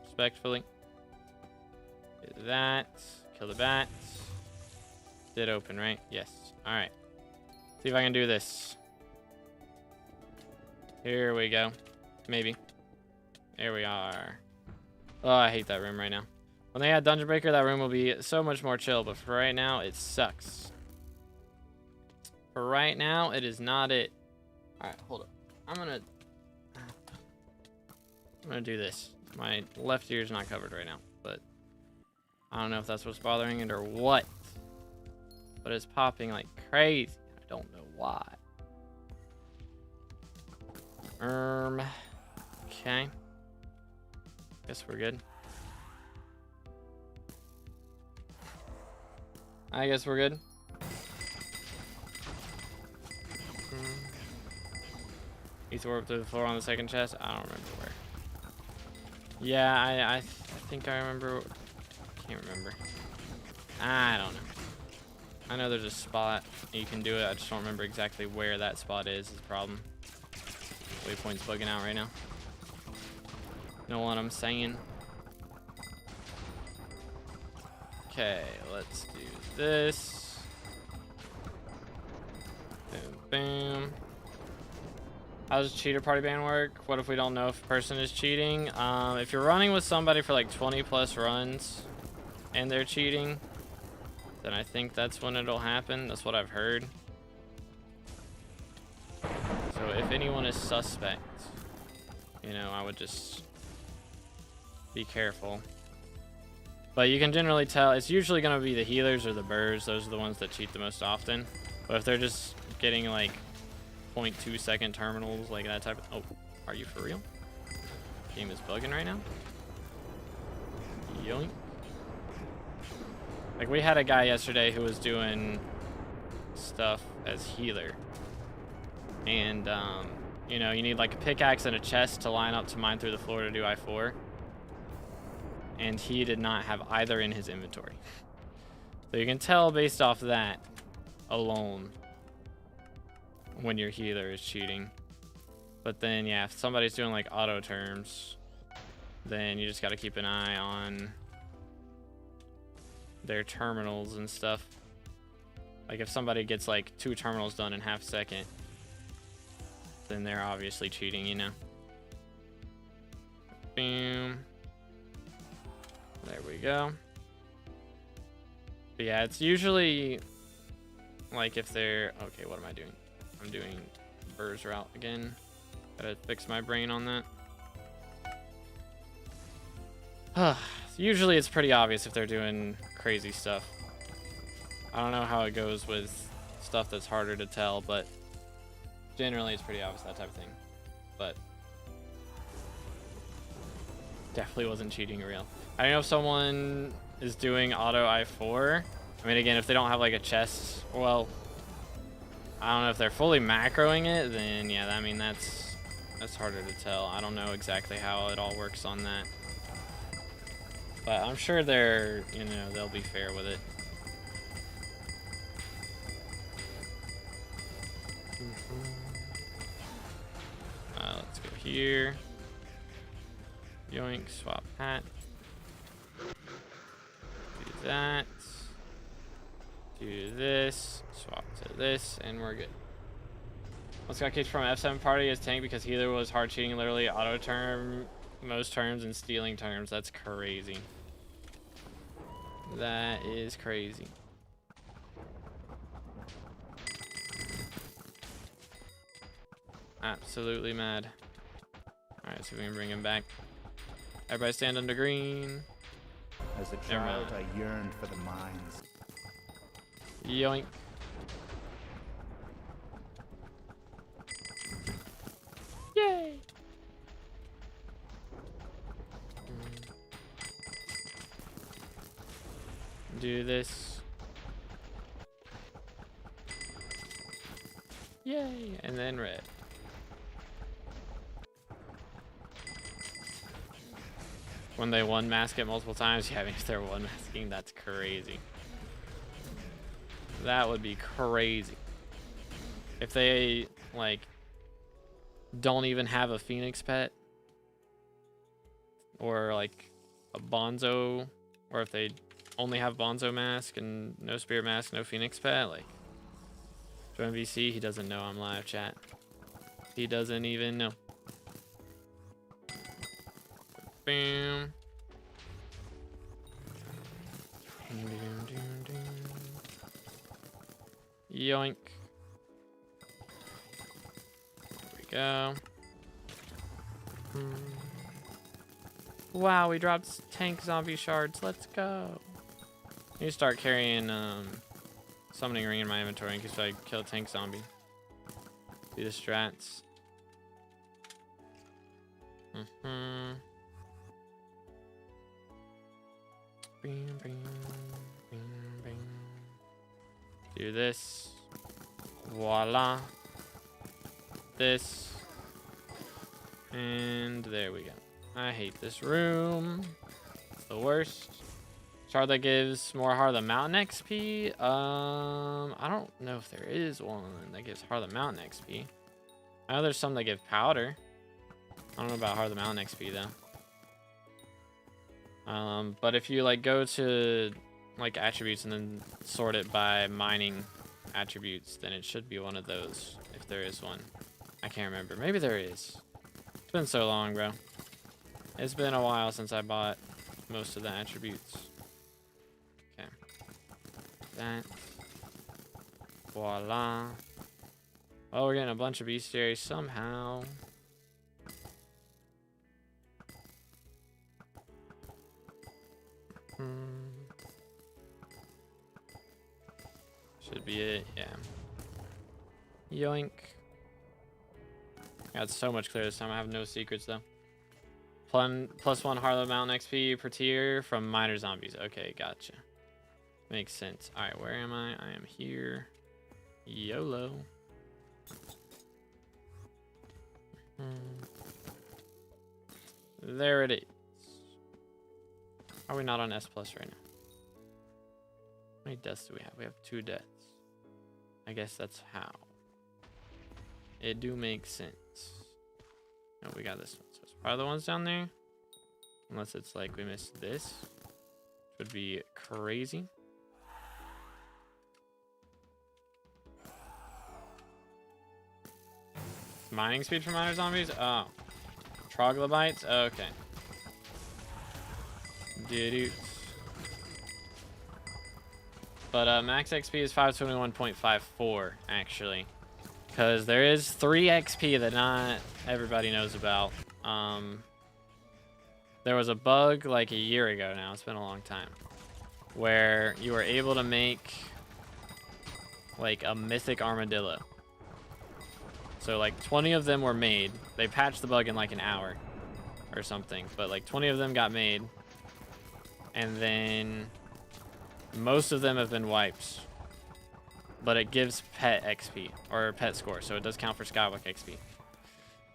Respectfully. Do that. Kill the bats. Did open, right? Yes. Alright. See if I can do this. Here we go. Maybe. There we are. Oh, I hate that room right now. When they add Dungeon Breaker, that room will be so much more chill, but for right now, it sucks. For right now, it is not it. Alright, hold up. I'm gonna do this. My left ear is not covered right now, but I don't know if that's what's bothering it or what. But it's popping like crazy. I don't know why. Okay. Guess we're good. I guess we're good. He's warped through the floor on the second chest. I don't remember where. Yeah, I think I remember. Can't remember. I don't know. I know there's a spot you can do it. I just don't remember exactly where that spot is the problem. Waypoint's bugging out right now. Know what I'm saying? Okay, let's do this. Boom, boom. How does cheater party ban work? What if we don't know if a person is cheating? If you're running with somebody for like 20 plus runs and they're cheating, then I think that's when it'll happen. That's what I've heard. So if anyone is suspect, you know, I would just be careful. But you can generally tell, it's usually going to be the healers or the burrs. Those are the ones that cheat the most often. But if they're just getting like 0.2 second terminals, like that type of... Oh, are you for real? Game is bugging right now. Yoink. Like we had a guy yesterday who was doing stuff as healer. And, you know, you need like a pickaxe and a chest to line up to mine through the floor to do I4. And he did not have either in his inventory. So you can tell based off that alone when your healer is cheating. But then, yeah, if somebody's doing like auto terms, then you just got to keep an eye on their terminals and stuff. Like if somebody gets like 2 terminals done in half a second, then they're obviously cheating, you know. Boom. There we go. But yeah, it's usually like if they're... Okay, what am I doing? I'm doing burrs route again. Gotta fix my brain on that. Usually it's pretty obvious if they're doing crazy stuff. I don't know how it goes with stuff that's harder to tell, but generally it's pretty obvious, that type of thing. But definitely wasn't cheating real. I don't know if someone is doing auto I4. I mean, again, if they don't have like a chest, well, I don't know if they're fully macroing it, then yeah, I mean, that's harder to tell. I don't know exactly how it all works on that. But I'm sure they're, you know, they'll be fair with it. Let's go here. Yoink, swap hat. Do that. Do this. Swap to this, and we're good. Once got kicked from F7 party as tank because healer was hard cheating, literally auto term most turns and stealing turns. That's crazy. That is crazy. Absolutely mad. Alright, so we can bring him back. Everybody stand under green. As a child, I yearned for the mines. Yoink. Yay! Do this. Yay! And then red. When they one mask it multiple times, yeah, I mean, if they're one masking, that's crazy. That would be crazy. If they, like, don't even have a Phoenix pet, or like a Bonzo, or if they only have Bonzo mask and no Spirit mask, no Phoenix pet, like, join VC, he doesn't know I'm live, chat. He doesn't even know. Bam. Yoink. There we go. Wow, we dropped tank zombie shards. Let's go. I need to start carrying summoning ring in my inventory in case I kill a tank zombie. See the strats. Bam, bam, bam, bam. Do this. Voila. This. And there we go. I hate this room. It's the worst. Shard that gives more Heart of the Mountain XP. I don't know if there is one that gives Heart of the Mountain XP. I know there's some that give powder. I don't know about Heart of the Mountain XP though. But if you like go to like attributes and then sort it by mining attributes, then it should be one of those if there is one. I can't remember. Maybe there is. It's been so long, bro. It's been a while since I bought most of the attributes. Okay. That. Voila. Oh, we're getting a bunch of bestiaries somehow. Should be it, yeah. Yoink. Got so much clear this time. I have no secrets though. +1 Harlow Mountain XP per tier from miner zombies. Okay, gotcha. Makes sense. Alright, where am I? I am here. YOLO. There it is. Are we not on S+ right now? How many deaths do we have? We have 2 deaths. I guess that's how. It do make sense. No, we got this one. So it's probably the ones down there. Unless it's like we missed this. Which would be crazy. Mining speed for miner zombies? Oh. Troglobites? Okay. Doo-doo. But max XP is 521.54 actually. Because there is 3 XP that not everybody knows about. There was a bug like a year ago now. It's been a long time. Where you were able to make like a mythic armadillo. So like 20 of them were made. They patched the bug in like an hour or something. But like 20 of them got made. And then most of them have been wiped. But it gives pet XP or pet score. So it does count for SkyBlock XP.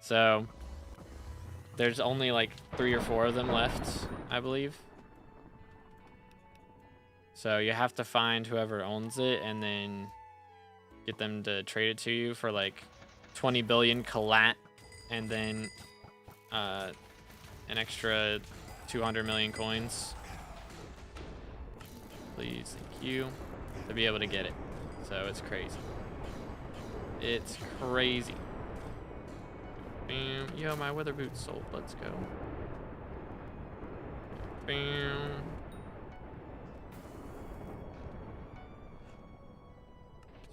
So there's only like 3 or 4 of them left, I believe. So you have to find whoever owns it and then get them to trade it to you for like 20 billion collat and then an extra 200 million coins. Please, thank you. To be able to get it. So it's crazy. It's crazy. Bam. Yo, my weather boots sold. Let's go. Bam.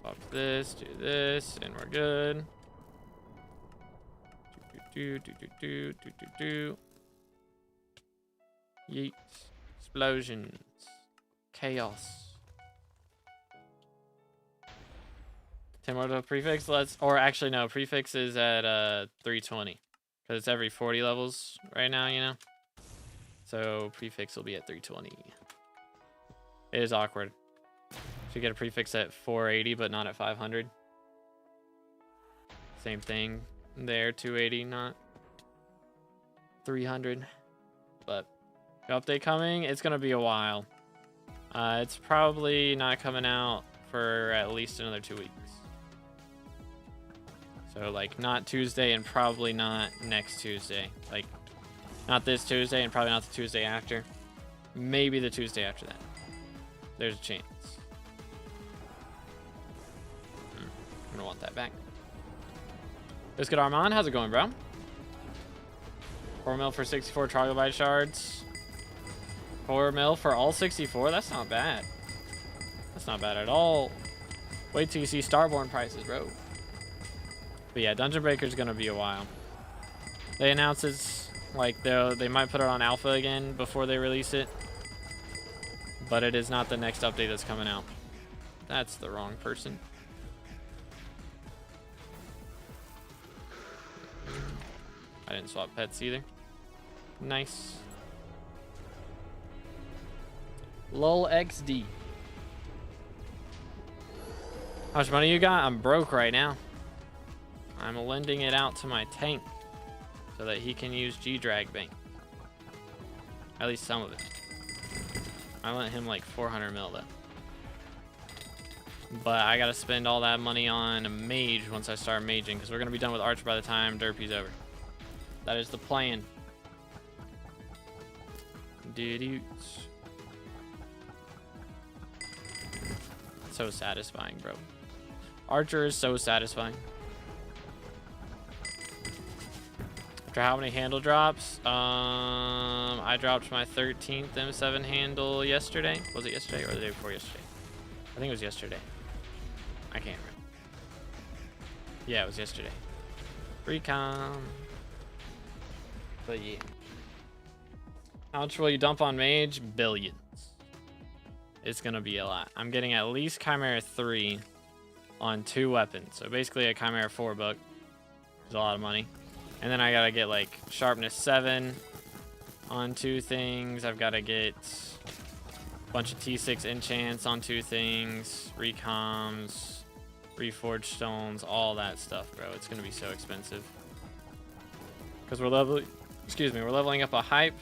Swap this, do this, and we're good. Do. Yeet. Explosions. Chaos. 10 more to prefix. Or actually no, prefix is at 320 because it's every 40 levels right now, you know. So prefix will be at 320. It is awkward. So you get a prefix at 480 but not at 500. Same thing there, 280 not 300. But update coming, it's gonna be a while. It's probably not coming out for at least another 2 weeks. So like not Tuesday and probably not next Tuesday. Like not this Tuesday and probably not the Tuesday after. Maybe the Tuesday after that. There's a chance. I'm gonna want that back. Biscuit Armand, how's it going, bro? 4 mil for 64 Troglodyte shards. 4 mil for all 64? That's not bad. That's not bad at all. Wait till you see Starborn prices, bro. But yeah, Dungeon Breaker's gonna be a while. They announced it's like they might put it on alpha again before they release it. But it is not the next update that's coming out. That's the wrong person. I didn't swap pets either. Nice. Lol XD. How much money you got? I'm broke right now. I'm lending it out to my tank so that he can use G-Drag Bank. At least some of it. I lent him like 400 mil though. But I gotta spend all that money on a mage once I start maging because we're gonna be done with Archer by the time Derpy's over. That is the plan. Dudes. So satisfying, bro. Archer is so satisfying. After how many handle drops? I dropped my 13th M7 handle yesterday. Was it yesterday or the day before yesterday? I think it was yesterday. I can't remember. Yeah, it was yesterday. Recon. But yeah. How much will you dump on mage? Billions. It's gonna be a lot. I'm getting at least Chimera 3 on 2 weapons. So basically a Chimera 4 book. It's a lot of money. And then I gotta get like sharpness 7 on 2 things. I've gotta get a bunch of T6 enchants on 2 things. Recoms, reforged stones, all that stuff, bro. It's gonna be so expensive. Because we're leveling up a hype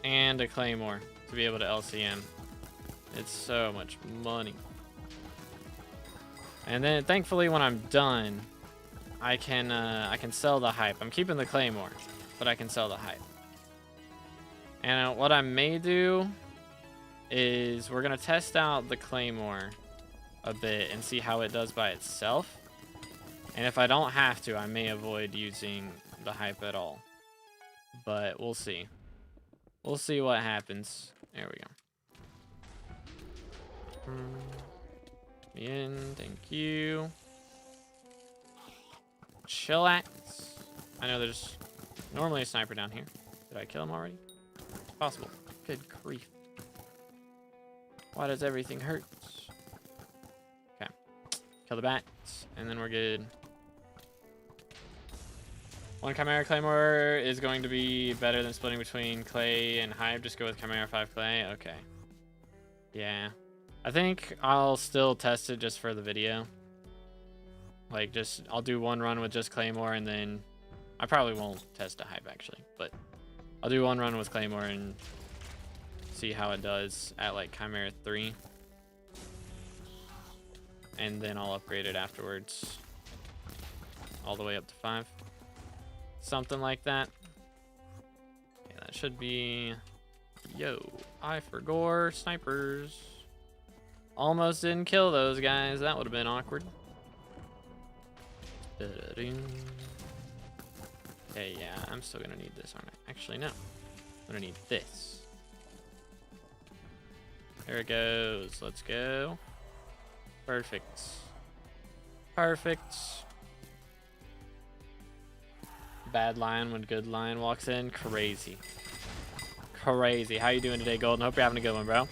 and a claymore to be able to LCM. It's so much money. And then thankfully when I'm done, I can sell the hype. I'm keeping the claymore, but I can sell the hype. And what I may do is we're gonna test out the claymore a bit and see how it does by itself. And if I don't have to, I may avoid using the hype at all. But we'll see. We'll see what happens. There we go. In, thank you. Chillax. I know there's normally a sniper down here. Did I kill him already? Possible. Good grief. Why does everything hurt? Okay. Kill the bats, and then we're good. 1 Chimera Claymore is going to be better than splitting between clay and hype. Just go with Chimera 5 clay. Okay. Yeah. I think I'll still test it just for the video. Like, I'll do 1 run with just claymore, and then I probably won't test a hype actually, but I'll do 1 run with claymore and see how it does at like Chimera 3. And then I'll upgrade it afterwards. All the way up to 5. Something like that. Yeah, that should be... Yo, eye for gore, snipers. Almost didn't kill those guys. That would have been awkward. Okay, yeah, I'm still gonna need this, aren't I? Actually, no. I'm gonna need this. There it goes. Let's go. Perfect. Perfect. Bad lion when good lion walks in. Crazy. Crazy. How you doing today, Golden? Hope you're having a good one, bro.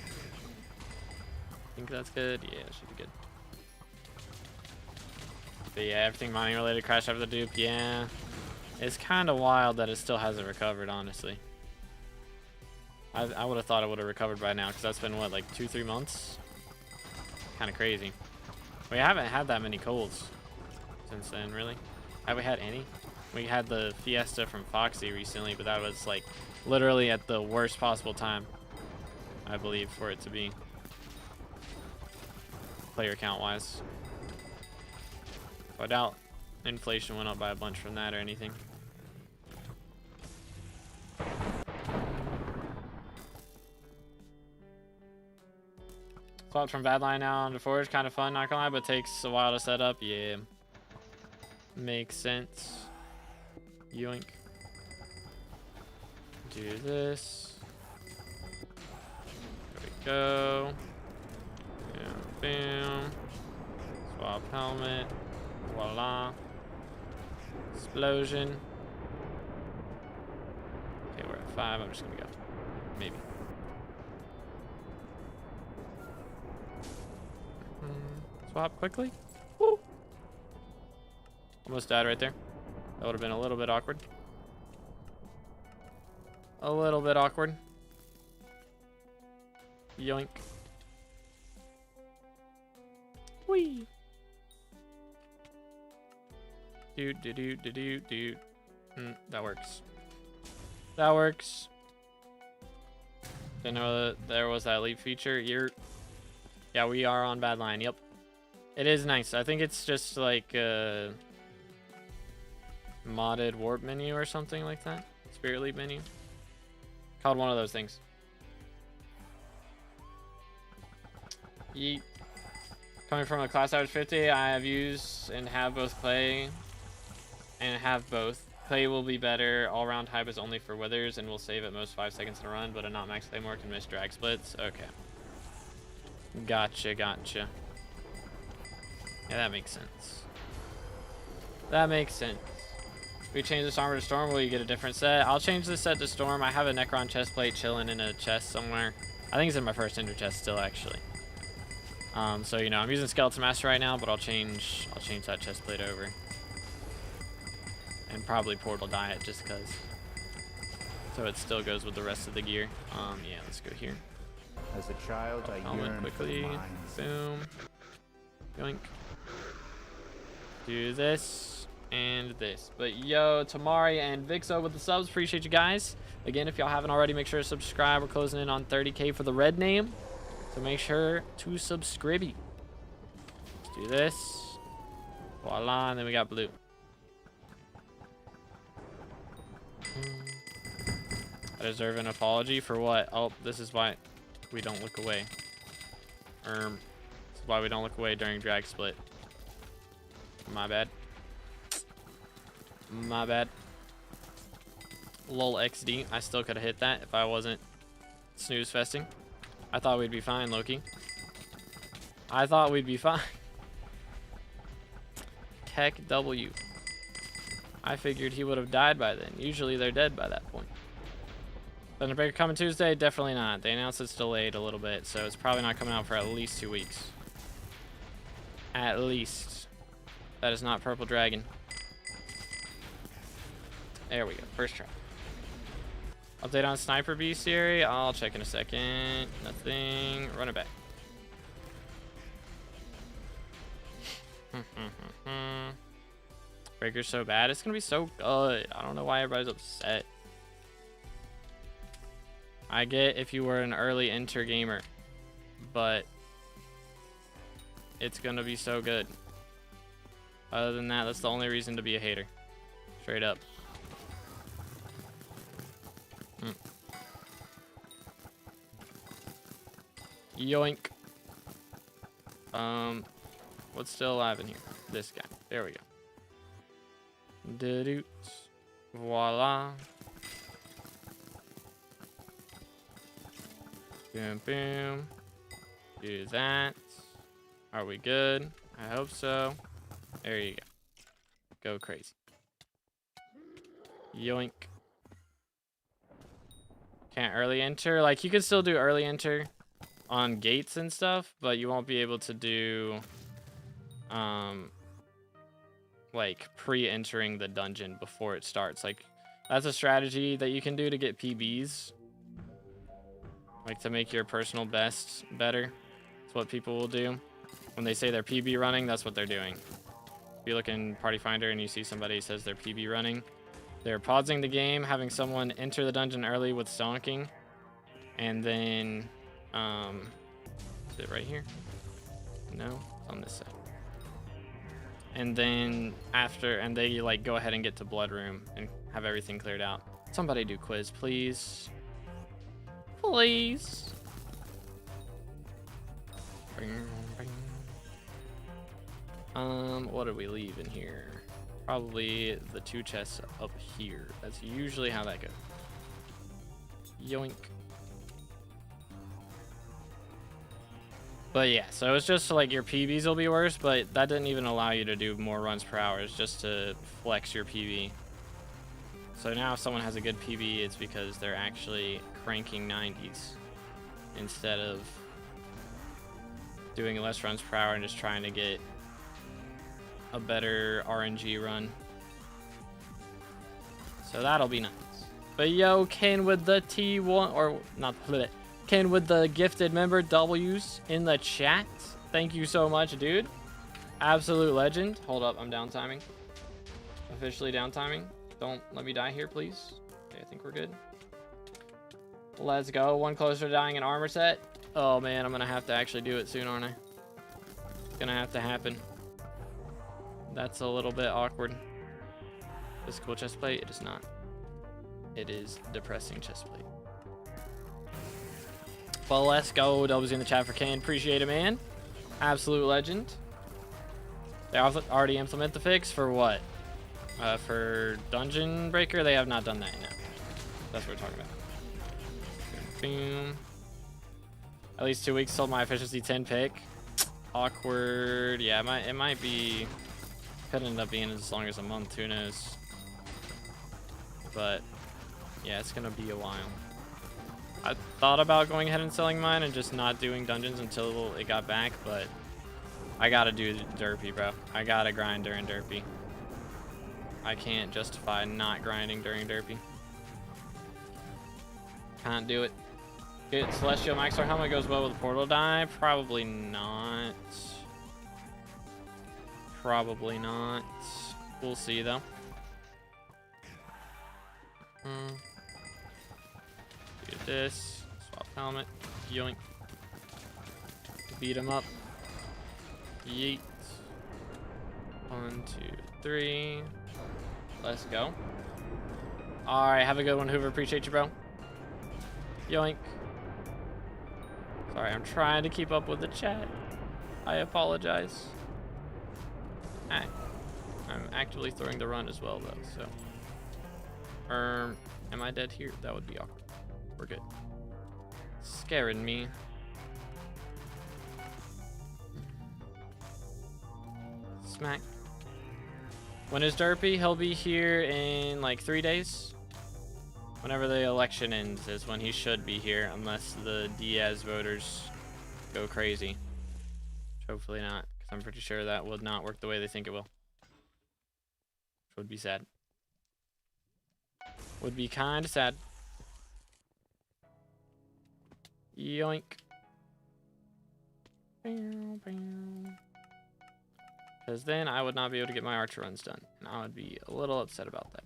Think that's good? Yeah, it should be good. But yeah, everything mining related crashed after the dupe. Yeah. It's kind of wild that it still hasn't recovered, honestly. I would have thought it would have recovered by now, because that's been, what, like 2-3 months? Kind of crazy. We haven't had that many colds since then, really. Have we had any? We had the Fiesta from Foxy recently, but that was, like, literally at the worst possible time, I believe, for it to be. Player count-wise. So I doubt inflation went up by a bunch from that or anything. Swapped from Badline now onto Forge. Kind of fun, not gonna lie, but takes a while to set up. Yeah. Makes sense. Yoink. Do this. There we go. Boom, boom. Swap helmet. Voila. Explosion. Okay, we're at 5. I'm just gonna go. Maybe. Swap quickly. Woo. Almost died right there. That would have been a little bit awkward. A little bit awkward. Yoink. Whee. Do. That works. That works. Didn't know that there was that leap feature. Yeah, we are on bad line. Yep. It is nice. I think it's just like a modded warp menu or something like that. Spirit leap menu. Called one of those things. Yeet. Coming from a class average 50, I have used and have both clay and have both. Clay will be better. All-round hype is only for withers and will save at most 5 seconds in a run, but a not max claymore can miss drag splits. Okay. Gotcha. Yeah, that makes sense. That makes sense. We change this armor to Storm, will you get a different set? I'll change this set to Storm. I have a Necron chest plate chilling in a chest somewhere. I think it's in my first Ender chest still, actually. So, you know, I'm using Skeleton Master right now, but I'll change that chest plate over. And probably Portal Diet, just because. So it still goes with the rest of the gear. Yeah, let's go here. As a child, I yearned quickly. for the mines. Boom. Yoink. Do this and this. But yo, Tamari and Vixo with the subs. Appreciate you guys. Again, if y'all haven't already, make sure to subscribe. We're closing in on 30K for the red name. So make sure to subscribe. Let's do this. Voila, and then we got blue. I deserve an apology for what? Oh, this is why we don't look away. This is why we don't look away during drag split. My bad. My bad. Lol XD. I still could have hit that if I wasn't snooze festing. I thought we'd be fine, Loki. I thought we'd be fine. Keck W. I figured he would have died by then. Usually they're dead by that point. Thunderbreaker coming Tuesday? Definitely not. They announced it's delayed a little bit, so it's probably not coming out for at least 2 weeks. At least. That is not Purple Dragon. There we go. First try. Update on Sniper Bestiary? I'll check in a second. Nothing. Run it back. Breaker's so bad. It's going to be so good. I don't know why everybody's upset. I get if you were an early enter gamer, but it's going to be so good. Other than that, that's the only reason to be a hater. Straight up. Yoink. What's still alive in here? This guy. There we go. Da-doots. Voila. Boom, boom. Do that. Are we good? I hope so. There you go. Go crazy. Yoink. Can't early enter. Like, you can still do early enter on gates and stuff, but you won't be able to do like pre-entering the dungeon before it starts. Like, that's a strategy that you can do to get PBs, like to make your personal best better. It's what people will do when they say they're PB running. That's what they're doing. If you look in Party Finder and you see somebody says they're PB running, they're pausing the game, having someone enter the dungeon early with stonking, and then is it right here? No, it's on this side. And then after, and they like go ahead and get to Blood Room and have everything cleared out. Somebody do quiz, please. Please. What did we leave in here? Probably the 2 chests up here. That's usually how that goes. Yoink. But yeah, so it's just like your PBs will be worse, but that didn't even allow you to do more runs per hour. It's just to flex your PB. So now if someone has a good PB, it's because they're actually cranking 90s instead of doing less runs per hour and just trying to get a better RNG run. So that'll be nice. But yo, Ken with the T1, or not Ken with the gifted member W's in the chat. Thank you so much, dude. Absolute legend. Hold up, I'm down timing. Officially down timing. Don't let me die here, please. Okay, I think we're good. Let's go. One closer to dying an armor set. Oh man, I'm gonna have to actually do it soon, aren't I? It's gonna have to happen. That's a little bit awkward. This is cool chestplate. It is not. It is depressing chestplate. But let's go. W's in the chat for Ken. Appreciate it, man. Absolute legend. They already implement the fix for what? For Dungeon Breaker? They have not done that yet. That's what we're talking about. Boom. At least 2 weeks till my efficiency 10 pick. Awkward. Yeah, it might be Could end up being as long as a month, who knows. But yeah, it's gonna be a while. I thought about going ahead and selling mine and just not doing dungeons until it got back, but I gotta do derpy, bro. I gotta grind during derpy. I can't justify not grinding during derpy. Can't do it. Get Celestial Maxar Helmet goes well with Portal Die? Probably not. Probably not. We'll see though. Do this. Swap helmet. Yoink. Beat him up. Yeet. 1, 2, 3. Let's go. Alright, have a good one, Hoover. Appreciate you, bro. Yoink. Sorry, I'm trying to keep up with the chat. I apologize. I'm actively throwing the run as well, though, so. Am I dead here? That would be awkward. We're good. Scaring me. Smack. When is Derpy? He'll be here in like 3 days. Whenever the election ends is when he should be here, unless the Diaz voters go crazy. Which hopefully not, because I'm pretty sure that would not work the way they think it will. Which would be sad. Would be kind of sad. Yoink. Because then I would not be able to get my archer runs done. And I would be a little upset about that.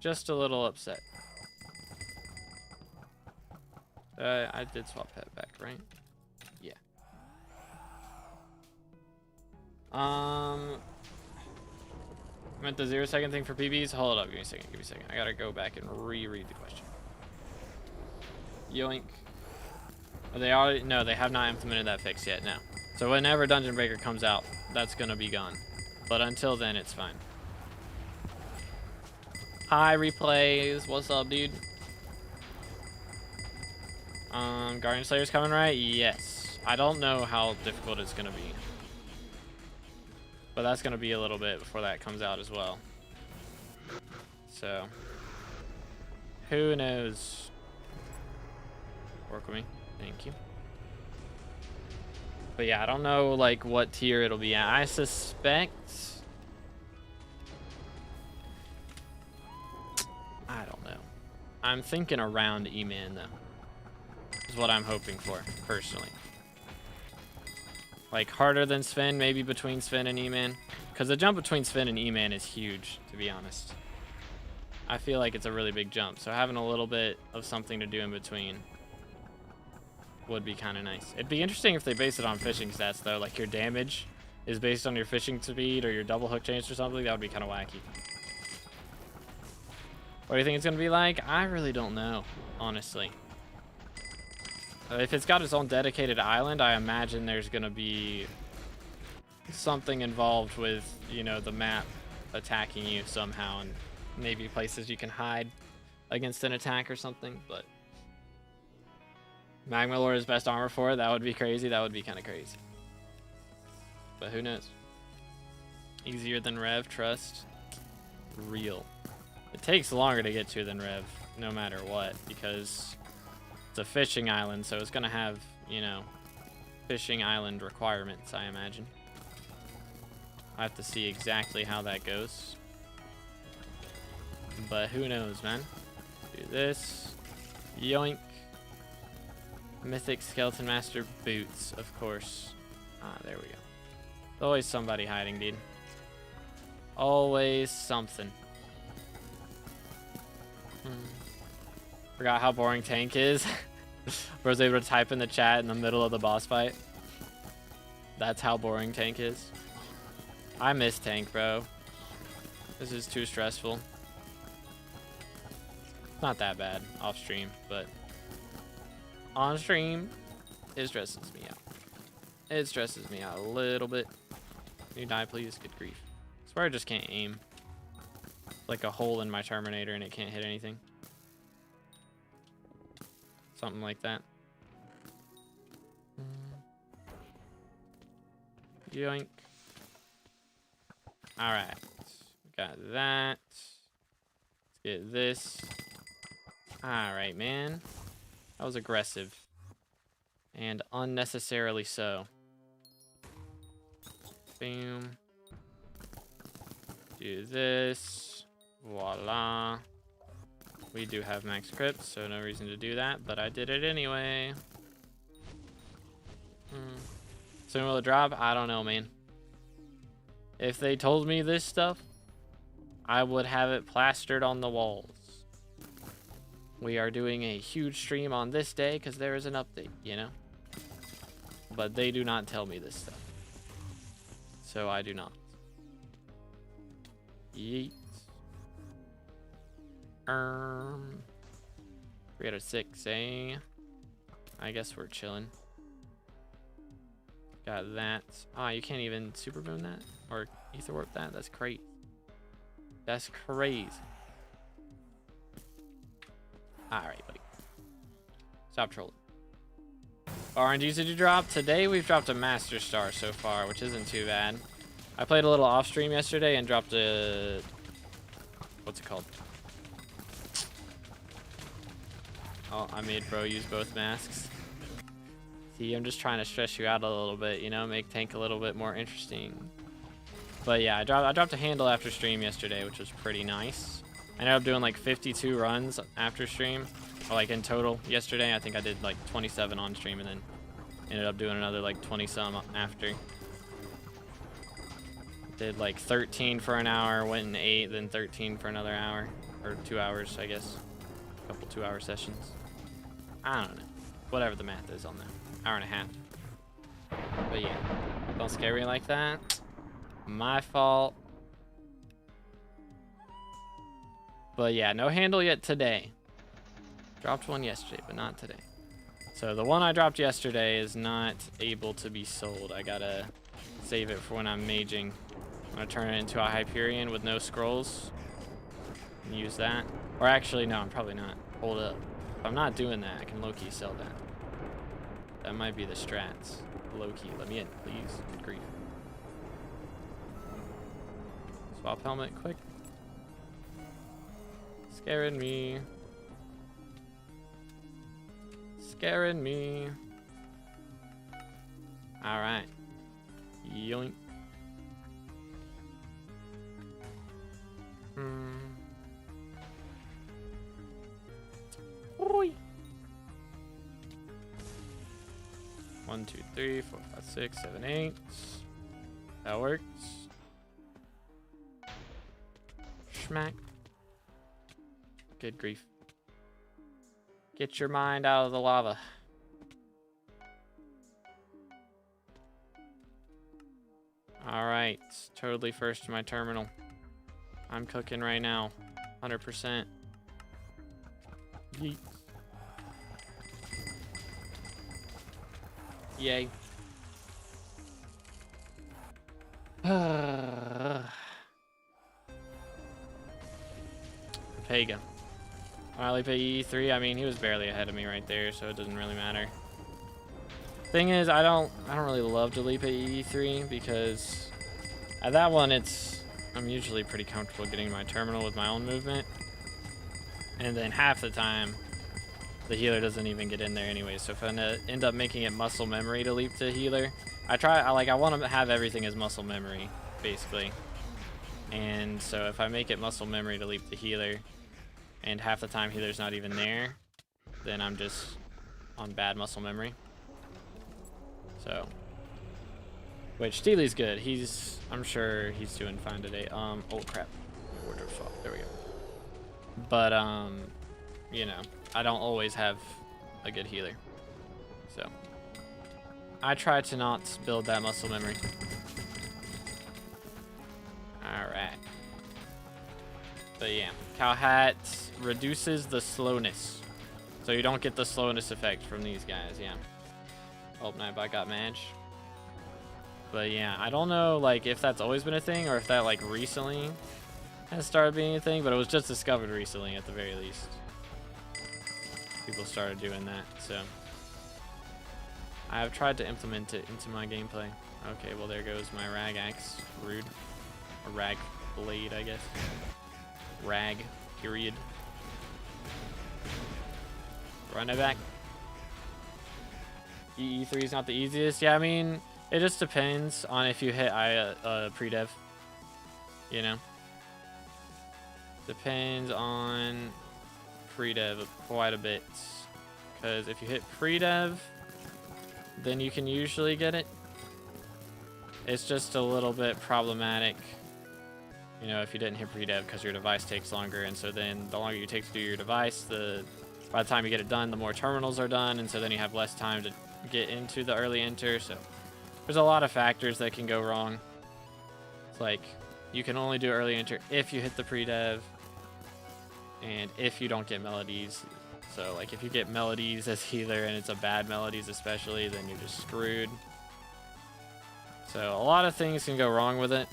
Just a little upset. I did swap pet back, right? Yeah. I meant the 0-second thing for PBs. Hold up, give me a second, give me a second. I gotta go back and reread the question. Yoink. Oh, they already, no, they have not implemented that fix yet, no. So whenever Dungeon Breaker comes out, that's gonna be gone. But until then, it's fine. Hi, replays. What's up, dude? Guardian Slayer's coming, right? Yes. I don't know how difficult it's gonna be. But that's gonna be a little bit before that comes out as well. So, who knows? Work with me. Thank you. But yeah, I don't know like what tier it'll be at. I suspect, I don't know. I'm thinking around E-Man though. Is what I'm hoping for, personally. Like harder than Sven, maybe between Sven and E-Man. Because the jump between Sven and E-Man is huge, to be honest. I feel like it's a really big jump. So having a little bit of something to do in between would be kind of nice. It'd be interesting if they base it on fishing stats though. Like your damage is based on your fishing speed or your double hook chance or something. That would be kind of wacky. What do you think it's going to be like? I really don't know, honestly. If it's got its own dedicated island, I imagine there's going to be something involved with, you know, the map attacking you somehow, and maybe places you can hide against an attack or something. But Magma Lord is best armor for it. That would be crazy. That would be kind of crazy. But who knows? Easier than Rev, trust. Real. It takes longer to get to than Rev, no matter what, because it's a fishing island, so it's going to have, you know, fishing island requirements, I imagine. I have to see exactly how that goes. But who knows, man? Do this. Yoink. Mythic Skeleton Master boots, of course. Ah, there we go. There's always somebody hiding, dude. Always something. Forgot how boring Tank is. I was able to type in the chat in the middle of the boss fight. That's how boring Tank is. I miss Tank, bro. This is too stressful. Not that bad off stream, but on stream, it stresses me out. It stresses me out a little bit. Can you die, please? Good grief. I swear I just can't aim. Like a hole in my Terminator and it can't hit anything. Something like that. Yoink. All right. Got that. Let's get this. All right, man. That was aggressive. And unnecessarily so. Boom. Do this. Voila. We do have max crypt, so no reason to do that, but I did it anyway. Soon will it drop? I don't know, man. If they told me this stuff, I would have it plastered on the walls. We are doing a huge stream on this day because there is an update, you know? But they do not tell me this stuff. So I do not. Yeet. 3 out of 6, eh? I guess we're chilling. Got that. Ah, you can't even super boom that? Or ether warp that? That's crazy. That's crazy. Alright, buddy. Stop trolling. RNGs did you drop? Today we've dropped a Master Star so far, which isn't too bad. I played a little off stream yesterday and dropped a... What's it called? Oh, I made bro use both masks. See, I'm just trying to stress you out a little bit, you know, make tank a little bit more interesting. But yeah, I dropped a handle after stream yesterday, which was pretty nice. I ended up doing like 52 runs after stream, or like in total yesterday. I think I did like 27 on stream and then ended up doing another like 20 some after. Did like 13 for an hour, went in 8, then 13 for another hour, or 2 hours, I guess. A couple 2-hour sessions. I don't know. Whatever the math is on that. Hour and a half. But yeah, don't scare me like that. My fault. But yeah, no handle yet today. Dropped one yesterday, but not today. So the one I dropped yesterday is not able to be sold. I gotta save it for when I'm maging. I'm gonna turn it into a Hyperion with no scrolls. And use that. Or actually, no, I'm probably not. Hold up. If I'm not doing that, I can low-key sell that. That might be the strats. Low-key, let me in, please. Good grief. Swap helmet quick. Scaring me. Scaring me. Alright. Yoink. Oi. 1, 2, 3, 4, 5, 6, 7, 8. That works. Schmack. Good grief. Get your mind out of the lava. Alright. Totally first to my terminal. I'm cooking right now. 100%. Yeet. Yay. Pega. Finally pay E3. I mean, he was barely ahead of me right there, so it doesn't really matter. Thing is, I don't really love to leap at E3 because at that one I'm usually pretty comfortable getting my terminal with my own movement. And then half the time the healer doesn't even get in there anyway. So if I end up making it muscle memory to leap to healer, I want to have everything as muscle memory, basically. And so if I make it muscle memory to leap to healer, and half the time healer's not even there, then I'm just on bad muscle memory. So, which Steely's good. I'm sure he's doing fine today. Oh crap, wardrobe swap. There we go. But you know, I don't always have a good healer, so I try to not build that muscle memory. All right. But yeah, Cow Hat reduces the slowness, so you don't get the slowness effect from these guys. Yeah. Oh, Nightbot got Madge. But yeah, I don't know like if that's always been a thing or if that like recently has started being a thing, but it was just discovered recently at the very least. People started doing that, so I have tried to implement it into my gameplay. Okay, well there goes my rag axe. Rude. A rag blade, I guess. Rag, period. Run it back. E3 is not the easiest. Yeah, I mean, it just depends on if you hit pre-dev. You know? Depends on pre-dev quite a bit. Because if you hit pre-dev, then you can usually get it. It's just a little bit problematic, you know, if you didn't hit pre-dev because your device takes longer. And so then the longer you take to do your device, by the time you get it done, the more terminals are done. And so then you have less time to get into the early enter. So there's a lot of factors that can go wrong. It's like you can only do early enter if you hit the pre-dev and if you don't get melodies. So like if you get melodies as healer and it's a bad melodies especially, then you're just screwed. So a lot of things can go wrong with it.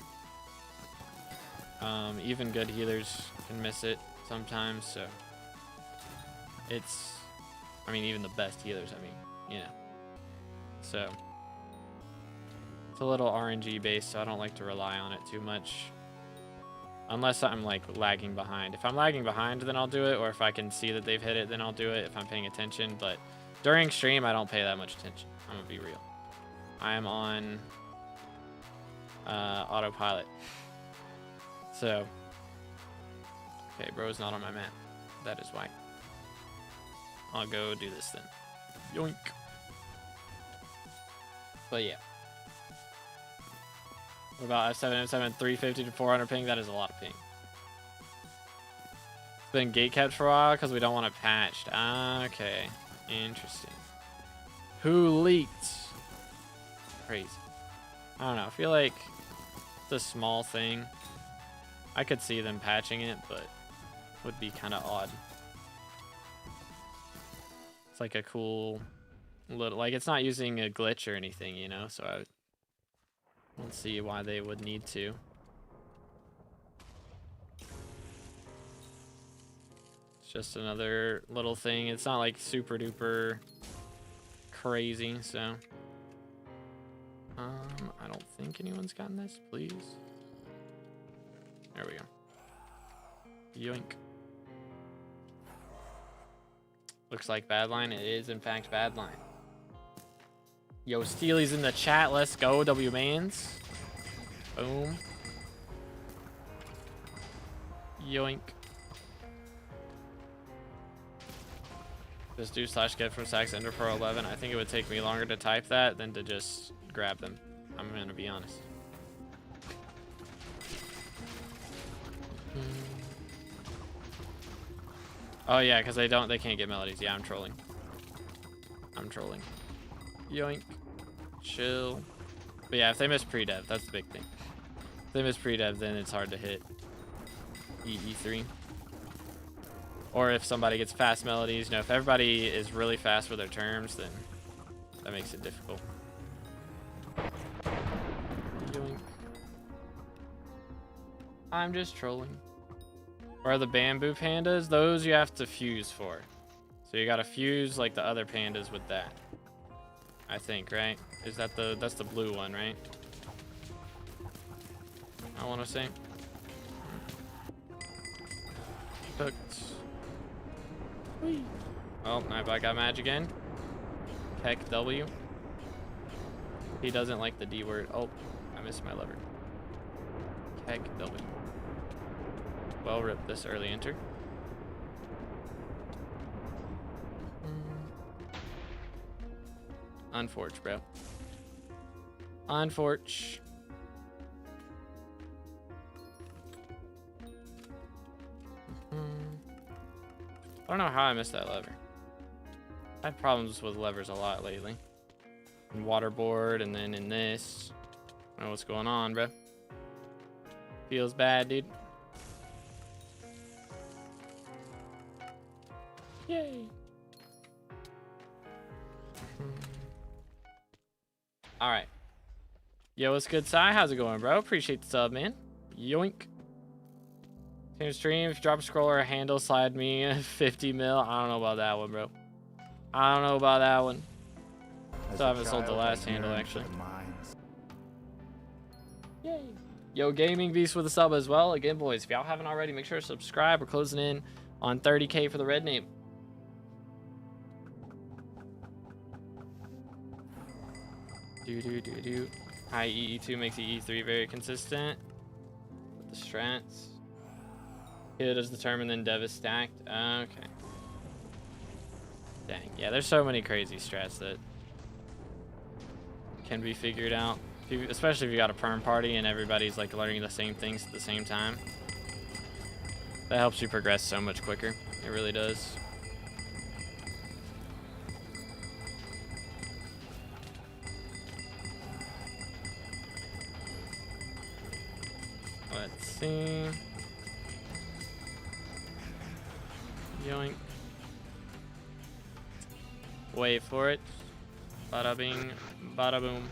Even good healers can miss it sometimes. So it's, I mean, even the best healers, I mean, you know. So it's a little RNG based, so I don't like to rely on it too much. Unless I'm like lagging behind. If I'm lagging behind, then I'll do it. Or if I can see that they've hit it, then I'll do it if I'm paying attention. But during stream, I don't pay that much attention. I'm gonna be real. I am on autopilot. So, okay, bro's not on my map. That is why. I'll go do this then. Yoink. But yeah. What about F7, M7, 350 to 400 ping? That is a lot of ping. It's been gate kept for a while because we don't want it patched. Okay, interesting. Who leaked? Crazy. I don't know. I feel like it's a small thing. I could see them patching it, but would be kind of odd. It's like a cool little, like it's not using a glitch or anything, you know, so I don't see why they would need to. It's just another little thing. It's not like super duper crazy, so I don't think anyone's gotten this, please. There we go. Yoink. Looks like bad line. It is in fact bad line. Yo, Steely's in the chat. Let's go, W-Mans. Boom. Yoink. Just do /get from Saks Ender Pro 11. I think it would take me longer to type that than to just grab them. I'm gonna be honest. Oh yeah, because they can't get melodies. Yeah, I'm trolling. I'm trolling. Yoink. Chill. But yeah, if they miss pre-dev, that's the big thing. If they miss pre-dev, then it's hard to hit E3. Or if somebody gets fast melodies, you know, if everybody is really fast with their terms, then that makes it difficult. Yoink. I'm just trolling. Or the bamboo pandas, those you have to fuse for. So you gotta fuse like the other pandas with that. I think, right? Is that that's the blue one, right? I wanna say. Cooked. Whee. Oh, my bot got match again. Heck W. He doesn't like the D word. Oh, I missed my lever. Heck W. Well, rip this early enter. Unforge, bro. Unforge. I don't know how I missed that lever. I have problems with levers a lot lately. In waterboard and then in this. I don't know what's going on, bro. Feels bad, dude. Yay. All right. Yo, what's good, Sai? How's it going, bro? Appreciate the sub, man. Yoink. Same stream. If you drop a scroll or a handle, slide me 50 mil. I don't know about that one, bro. I don't know about that one. Still haven't sold the last handle, actually. Yay. Yo, Gaming Beast with a sub as well. Again, boys, if y'all haven't already, make sure to subscribe. We're closing in on 30K for the red name. High EE2 makes EE3 very consistent with the strats. Hit is determined, then Dev is stacked. Okay. Dang. Yeah, there's so many crazy strats that can be figured out. Especially if you got a perm party and everybody's like learning the same things at the same time. That helps you progress so much quicker. It really does. Let's see. Yoink. Wait for it. Bada bing, bada boom.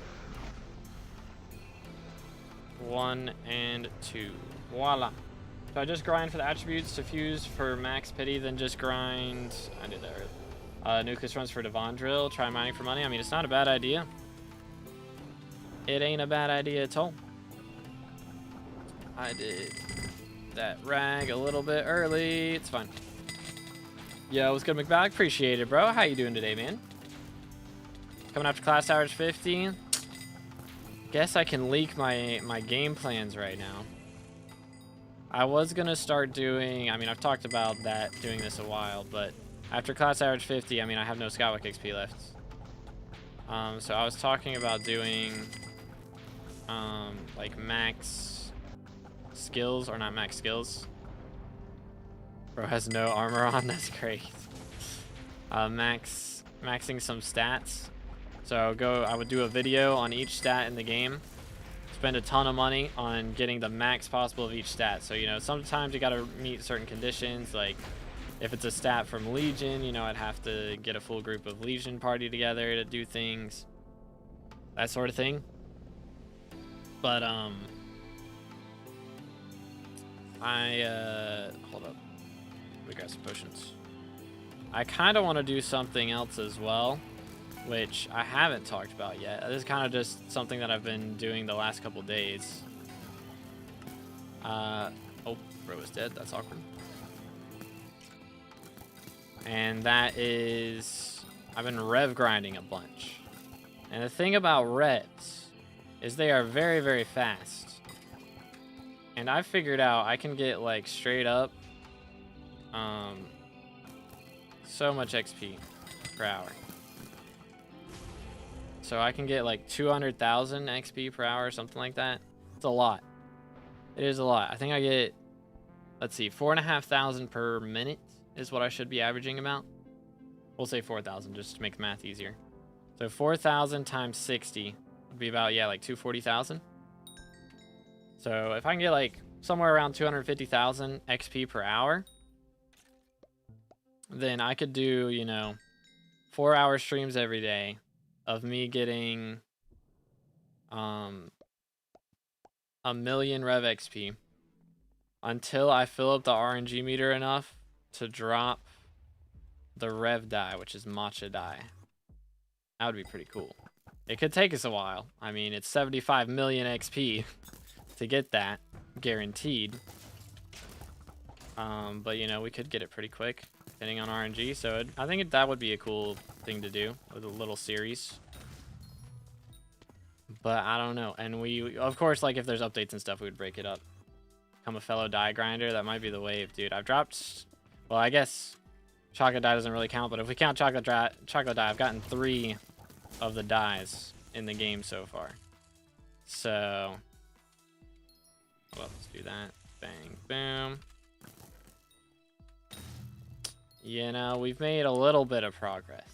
1 and 2. Voila. So I just grind for the attributes to fuse for max pity, then just grind. I did that earlier. Nucleus runs for Devon drill. Try mining for money. I mean, it's not a bad idea. It ain't a bad idea at all. I did that rag a little bit early. It's fine. Yo, what's good, McBack? Appreciate it, bro. How you doing today, man? Coming after class average 50. Guess I can leak my game plans right now. I was gonna start doing, I mean, I've talked about that, doing this a while, but after class average 50, I mean, I have no Skywalk XP left. So I was talking about doing, like max skills, or not max skills. Bro has no armor on, that's great. Maxing some stats. So I would do a video on each stat in the game. Spend a ton of money on getting the max possible of each stat. So, you know, sometimes you gotta meet certain conditions, like if it's a stat from Legion, you know, I'd have to get a full group of Legion party together to do things. That sort of thing. But, hold up. We got some potions. I kind of want to do something else as well, which I haven't talked about yet. This is kind of just something that I've been doing the last couple days. Oh, bro is dead. That's awkward. And that is, I've been rev grinding a bunch. And the thing about revs is they are very, very fast. And I figured out I can get like straight up so much XP per hour. So I can get like 200,000 XP per hour or something like that. It's a lot. It is a lot. I think I get, let's see, 4,500 per minute is what I should be averaging about. We'll say 4,000 just to make the math easier. So 4,000 times 60 would be about, yeah, like 240,000. So if I can get like somewhere around 250,000 XP per hour, then I could do, you know, 4-hour streams every day of me getting 1 million rev XP until I fill up the RNG meter enough to drop the rev die, which is matcha die. That would be pretty cool. It could take us a while. I mean, it's 75 million XP to get that, guaranteed. But, you know, we could get it pretty quick, depending on RNG. So I think that would be a cool thing to do with a little series. But I don't know. And we, of course, like if there's updates and stuff, we would break it up. Become a fellow die grinder. That might be the wave, dude. I've dropped, well, I guess chocolate die doesn't really count, but if we count chocolate die, I've gotten 3 of the dies in the game so far. So, well, let's do that. Bang, boom. You know, we've made a little bit of progress.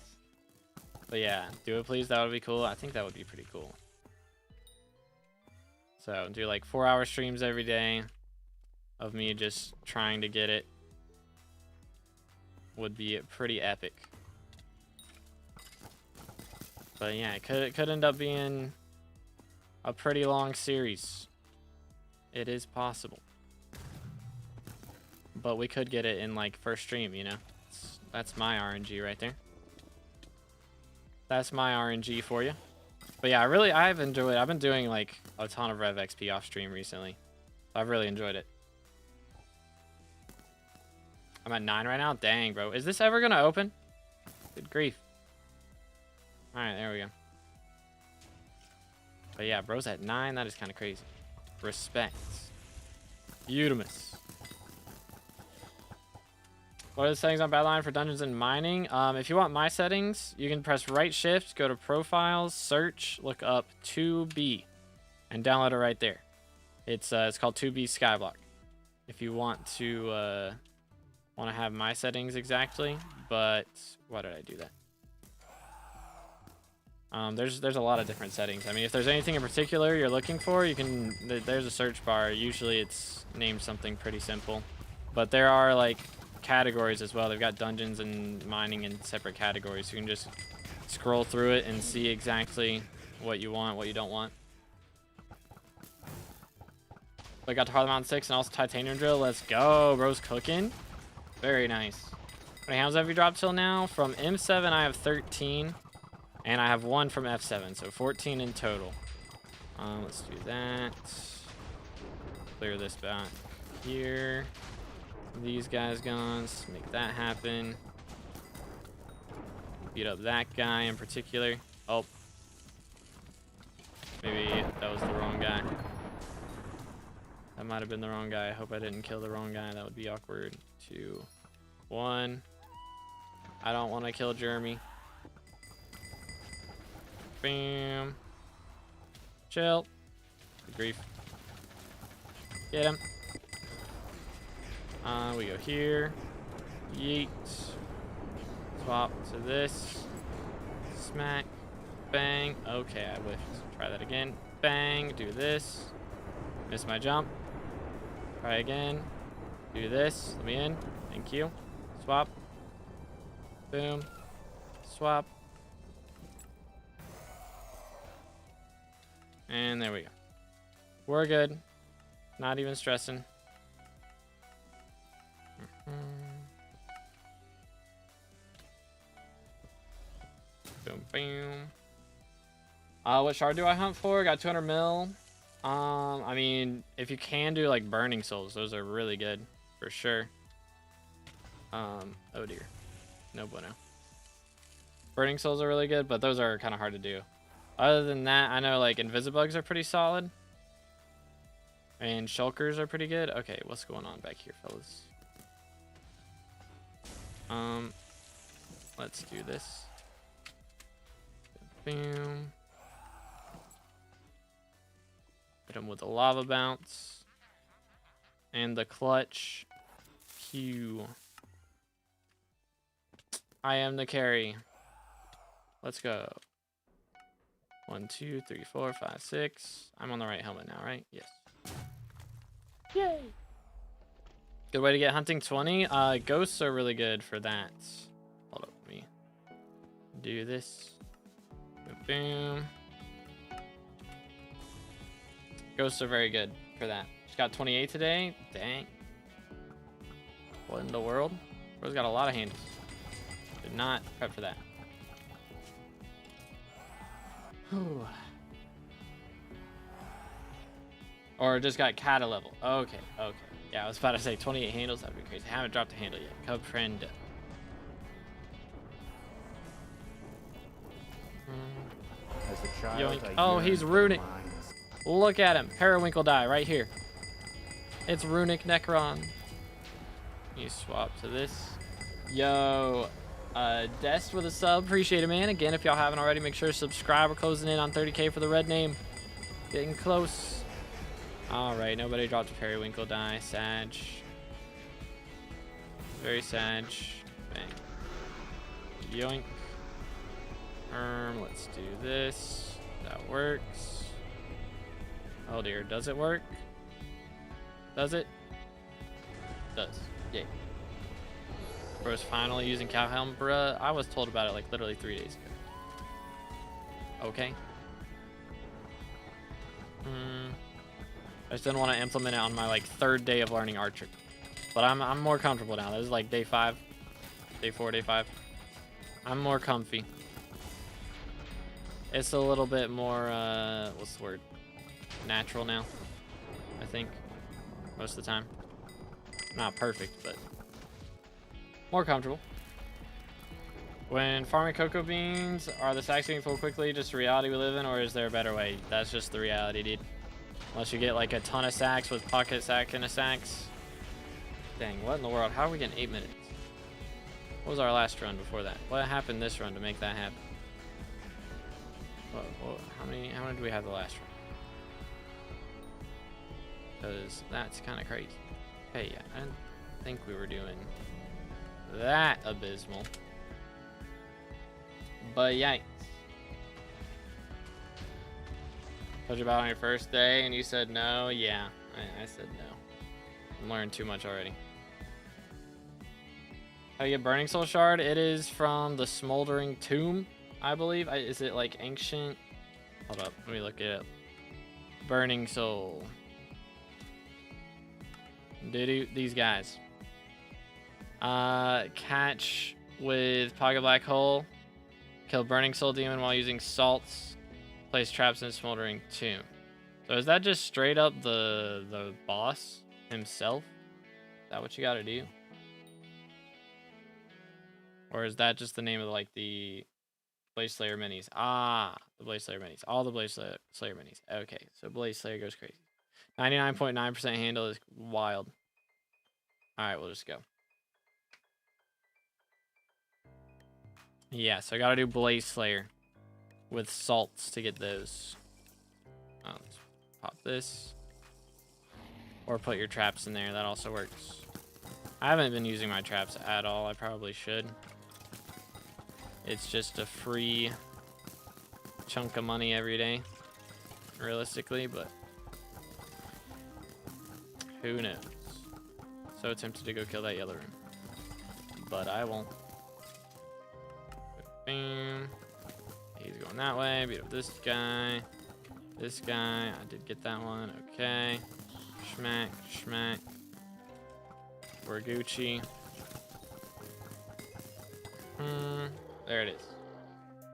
But yeah, do it please. That would be cool. I think that would be pretty cool. So do like 4-hour streams every day of me just trying to get it. Would be pretty epic. But yeah, it could end up being a pretty long series. It is possible. But we could get it in like first stream, you know? That's my RNG right there. That's my RNG for you. But yeah, I've enjoyed it. I've been doing like a ton of Rev XP off stream recently. I've really enjoyed it. I'm at 9 right now. Dang, bro. Is this ever going to open? Good grief. All right, there we go. But yeah, bro's at 9. That is kind of crazy. Respect. Udamus. What are the settings on Badline for dungeons and mining? If you want my settings, you can press right shift, go to profiles, search, look up 2B, and download it right there. It's called 2B SkyBlock. If you want to have my settings exactly, but why did I do that? There's a lot of different settings. I mean, if there's anything in particular you're looking for, you can. There's a search bar. Usually it's named something pretty simple, but there are like categories as well. They've got dungeons and mining in separate categories. You can just scroll through it and see exactly what you want, what you don't want. I got to Harlem Mountain 6 and also Titanium Drill. Let's go, bro's cooking. Very nice. How many hounds have you dropped till now? From M7 I have 13, and I have 1 from F7, so 14 in total. Let's do that. Clear this back here. These guys gone. Let's make that happen. Beat up that guy in particular. Oh. Maybe that was the wrong guy. That might have been the wrong guy. I hope I didn't kill the wrong guy. That would be awkward. 2, 1. I don't want to kill Jeremy. Bam. Chill. Good grief. Get him. We go here. Yeet. Swap to this. Smack. Bang. Okay, I whiffed. Try that again. Bang. Do this. Miss my jump. Try again. Do this. Let me in. Thank you. Swap. Boom. Swap. And there we go. We're good. Not even stressing. Boom, boom. What shard do I hunt for? Got 200 mil. I mean, if you can do like burning souls, those are really good for sure. Oh dear. No bueno. Burning souls are really good, but those are kind of hard to do. Other than that, I know like invisibugs are pretty solid. And shulkers are pretty good. Okay, what's going on back here, fellas? Let's do this. Boom. Hit him with the lava bounce. And the clutch. Q. I am the carry. Let's go. 1, 2, 3, 4, 5, 6. I'm on the right helmet now, right? Yes. Yay! Good way to get hunting 20. Ghosts are really good for that. Hold up, let me do this. Boom. Ghosts are very good for that. Just got 28 today. Dang. What in the world? Bro's got a lot of handles. Did not prep for that. Whew. Or just got cat level. Okay, okay. Yeah, I was about to say 28 handles. That'd be crazy. I haven't dropped a handle yet. Comprende. As a child, Yoink. Oh, he's runic. Look at him. Periwinkle die right here. It's runic Necron. You swap to this. Yo, Dest with a sub. Appreciate it, man. Again, if y'all haven't already, make sure to subscribe. We're closing in on 30K for the red name. Getting close. All right, nobody dropped a periwinkle die. Sag. Very sag. Bang. Yoink. Let's do this. That works. Oh dear, does it work? Does it? Does. Yay. Bro's finally using cow helm, bruh. I was told about it like literally 3 days ago. Okay. I just didn't want to implement it on my like 3rd day of learning archery. But I'm more comfortable now. This is like day 5. Day 4, day 5. I'm more comfy. It's a little bit more, what's the word? Natural now, I think, most of the time. Not perfect, but more comfortable. When farming cocoa beans, are the sacks getting full quickly just the reality we live in, or is there a better way? That's just the reality, dude. Unless you get like a ton of sacks with pocket sack and a sacks. Dang, what in the world? How are we getting 8 minutes? What was our last run before that? What happened this run to make that happen? How many did we have the last run? Because that's kind of crazy. Hey, yeah, I didn't think we were doing that abysmal. But yikes. Told you about on your first day and you said no? Yeah, I said no. I'm learning too much already. How do you get Burning Soul Shard? It is from the Smoldering Tomb, I believe. Is it like ancient? Hold up, let me look it up. Burning Soul. These guys. Catch with Pocket Black Hole. Kill Burning Soul Demon while using salts. Place traps in a Smoldering Tomb. So is that just straight up the boss himself? Is that what you gotta do? Or is that just the name of like the Blaze Slayer minis? Ah, the Blaze Slayer minis. All the Blaze Slayer minis. Okay, so Blaze Slayer goes crazy. 99.9% handle is wild. Alright, we'll just go. Yeah, so I gotta do Blaze Slayer with salts to get those. Let's pop this. Or put your traps in there, that also works. I haven't been using my traps at all, I probably should. It's just a free chunk of money every day, realistically, but who knows? So tempted to go kill that yellow room, but I won't. Bam. He's going that way. Beat up this guy. This guy. I did get that one. Okay. Schmack. Schmack. We're Gucci. There it is.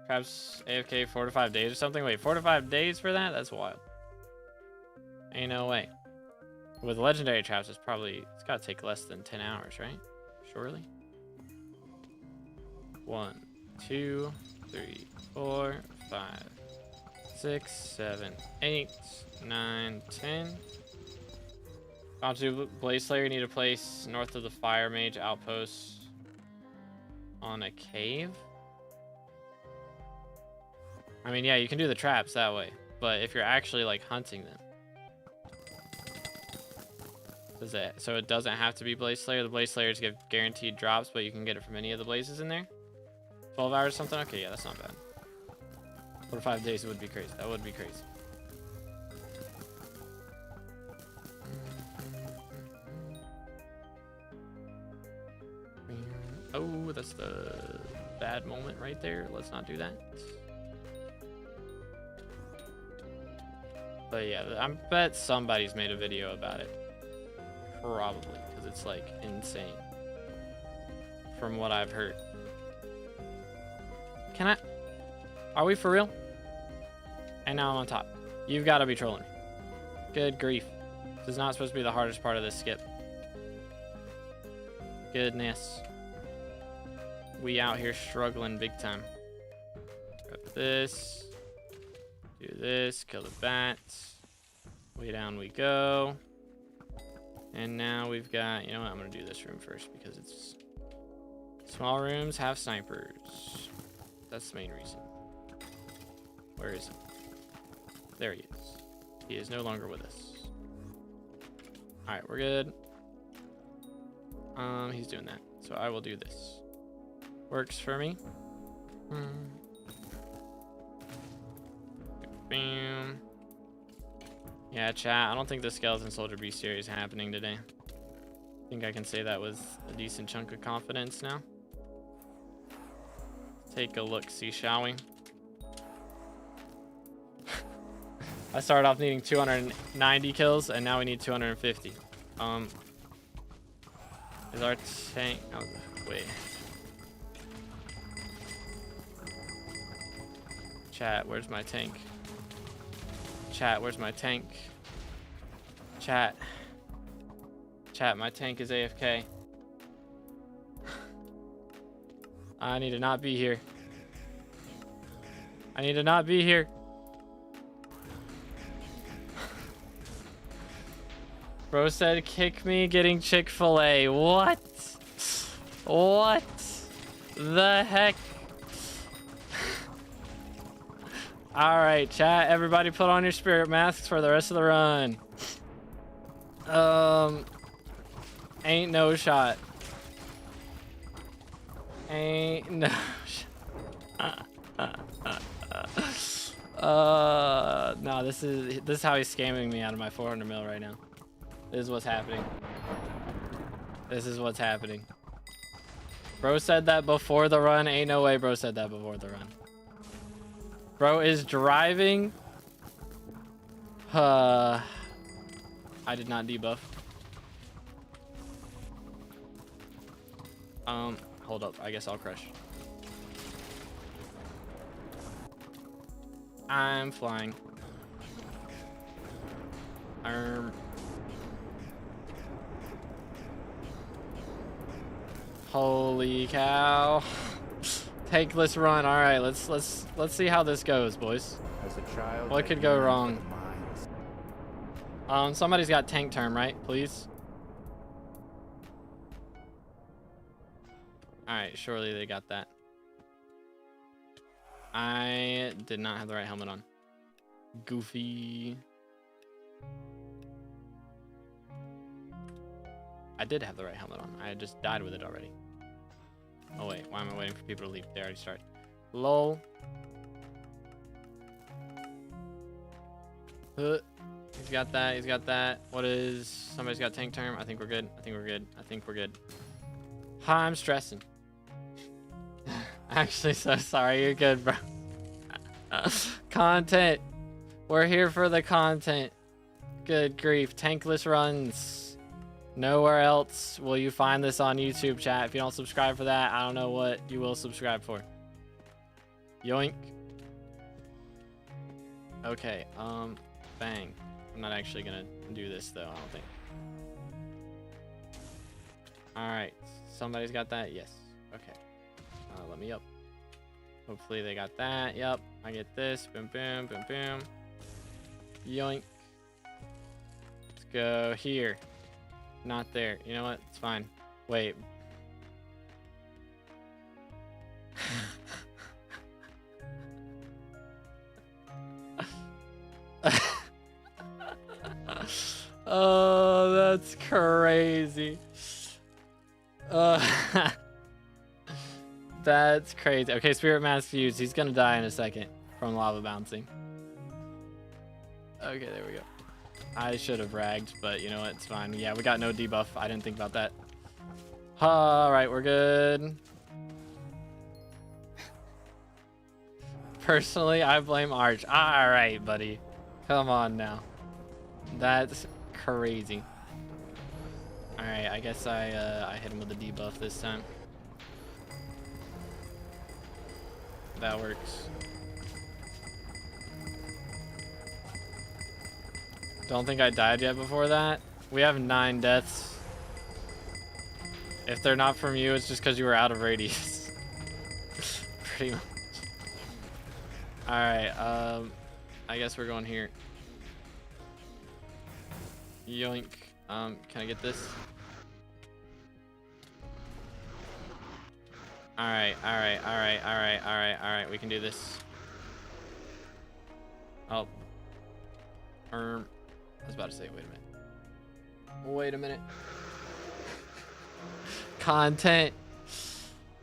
Perhaps AFK 4 to 5 days or something. Wait, 4 to 5 days for that? That's wild. Ain't no way. With legendary traps, it's gotta take less than 10 hours, right? Surely. 1, 2, 3, 4, 5, 6, 7, 8, 9, 10. Onto Blaze Slayer, you need to place north of the Fire Mage outpost on a cave. I mean, yeah, you can do the traps that way, but if you're actually like hunting them, so it doesn't have to be Blaze Slayer. The Blaze Slayers give guaranteed drops, but you can get it from any of the blazes in there. 12 hours or something? Okay, yeah, that's not bad. 4 to 5 days would be crazy. That would be crazy. Oh, that's the bad moment right there. Let's not do that. But yeah, I bet somebody's made a video about it. Probably, because it's like insane. From what I've heard. Are we for real? And now I'm on top. You've got to be trolling. Good grief. This is not supposed to be the hardest part of this skip. Goodness. We out here struggling big time. Grab this. Do this. Kill the bats. Way down we go. And now we've got... You know what? I'm going to do this room first because it's... Small rooms have snipers. That's the main reason. Where is he? There he is. He is no longer with us. Alright, we're good. He's doing that. So I will do this. Works for me. Bam. Yeah, chat. I don't think the Skeleton Soldier Bestiary is happening today. I think I can say that with a decent chunk of confidence now. Take a look, see, shall we? I started off needing 290 kills, and now we need 250. Is our tank... Oh, wait. Chat, where's my tank? Chat, where's my tank? Chat. Chat, my tank is AFK. I need to not be here. I need to not be here. Bro said, kick me getting Chick-fil-A. What? What the heck? Alright, chat. Everybody put on your spirit masks for the rest of the run. Ain't no shot. Ain't no shot. No, this is how he's scamming me out of my 400 mil right now. This is what's happening. This is what's happening. Bro said that before the run. Ain't no way bro said that before the run. Bro is driving. I did not debuff. Hold up. I guess I'll crush. I'm flying. Holy cow. Tankless run. All right, let's see how this goes, boys. As a child, What could go wrong? Somebody's got tank term, right? Please. All right, surely they got that. I did not have the right helmet on. Goofy. I did have the right helmet on. I just died with it already. Oh wait, why am I waiting for people to leave? They already started. Lol. He's got that. He's got that. What is... Somebody's got tank term. I think we're good. I think we're good. I think we're good. I'm stressing. Actually, so sorry. You're good, bro. Content. We're here for the content. Good grief. Tankless runs. Nowhere else will you find this on YouTube, chat. If you don't subscribe for that, I don't know what you will subscribe for. Yoink. Okay, bang. I'm not actually gonna do this though, I don't think. Alright, somebody's got that? Yes. Okay. Let me up. Hopefully they got that. Yep, I get this. Boom, boom, boom, boom. Yoink. Let's go here. Not there. You know what? It's fine. Wait. Oh, that's crazy. That's crazy. Okay, Spirit Mask used. He's gonna die in a second from lava bouncing. Okay, there we go. I should have ragged, but you know what? It's fine. Yeah, we got no debuff. I didn't think about that. All right, we're good. Personally, I blame Arch. All right, buddy. Come on now. That's crazy. All right, I guess I hit him with a debuff this time. That works. Don't think I died yet before that. We have 9 deaths. If they're not from you, it's just because you were out of radius. Pretty much. Alright, I guess we're going here. Yoink. Can I get this? Alright, alright, alright, alright, alright, alright. We can do this. Oh. I was about to say, wait a minute. Wait a minute. Content.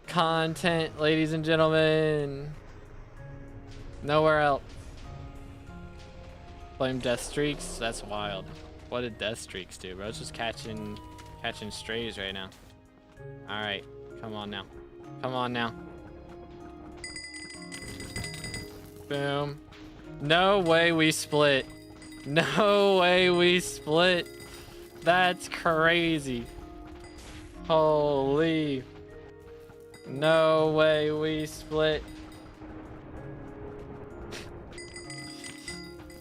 Content, ladies and gentlemen. Nowhere else. Blame death streaks? That's wild. What did death streaks do, bro? It's just catching strays right now. Alright, come on now. Come on now. Boom. No way we split. No way we split. That's crazy. Holy. No way we split.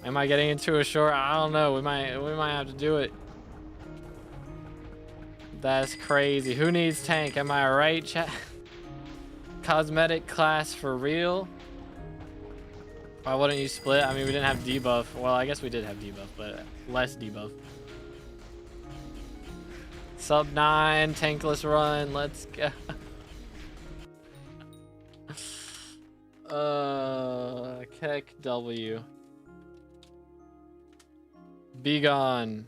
Am I getting into a short? I don't know. We might have to do it. That's crazy. Who needs tank? Am I right, chat? Cosmetic class for real? Why wouldn't you split? I mean, we didn't have debuff. Well, I guess we did have debuff, but less debuff. Sub 9, tankless run. Let's go. Keck W. Be gone.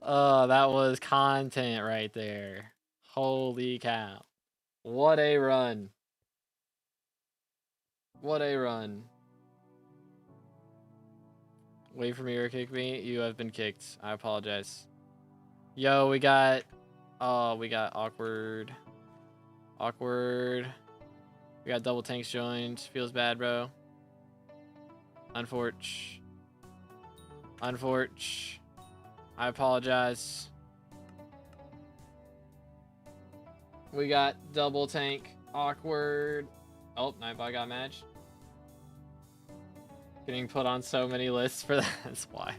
That was content right there. Holy cow. What a run. What a run. Wait for me or kick me. You have been kicked. I apologize. Yo, we got... Oh, we got awkward. Awkward. We got double tanks joined. Feels bad, bro. Unforge. Unforge. I apologize. We got double tank. Awkward. Oh, Nightbot got matched. Getting put on so many lists for that. That's why.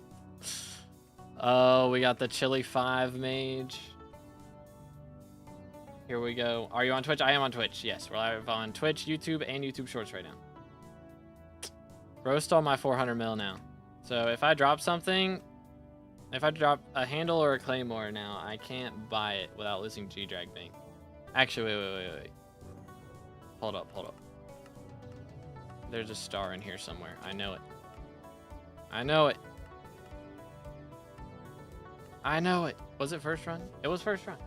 Oh, we got the Chili 5 mage. Here we go. Are you on Twitch? I am on Twitch. Yes, we're live on Twitch, YouTube, and YouTube Shorts right now. Bro stole my 400 mil now. So if I drop something, if I drop a handle or a claymore now, I can't buy it without losing G-Drag Bank. Actually, wait. Hold up. There's a star in here somewhere. I know it. Was it first run? It was first run.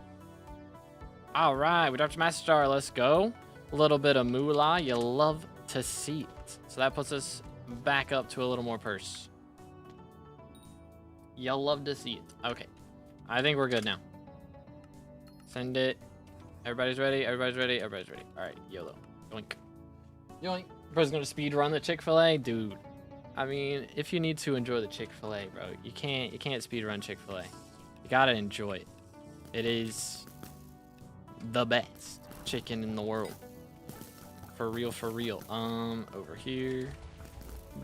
All right, we dropped a Master Star. Let's go. A little bit of moolah. You love to see it. So that puts us back up to a little more purse. You love to see it. Okay. I think we're good now. Send it. Everybody's ready. All right, YOLO. Yoink. Yoink. Bro's gonna speed run the Chick-fil-A, dude. I mean, if you need to enjoy the Chick-fil-A, bro, you can't speed run Chick-fil-A. You gotta enjoy it. It is the best chicken in the world. For real. Over here.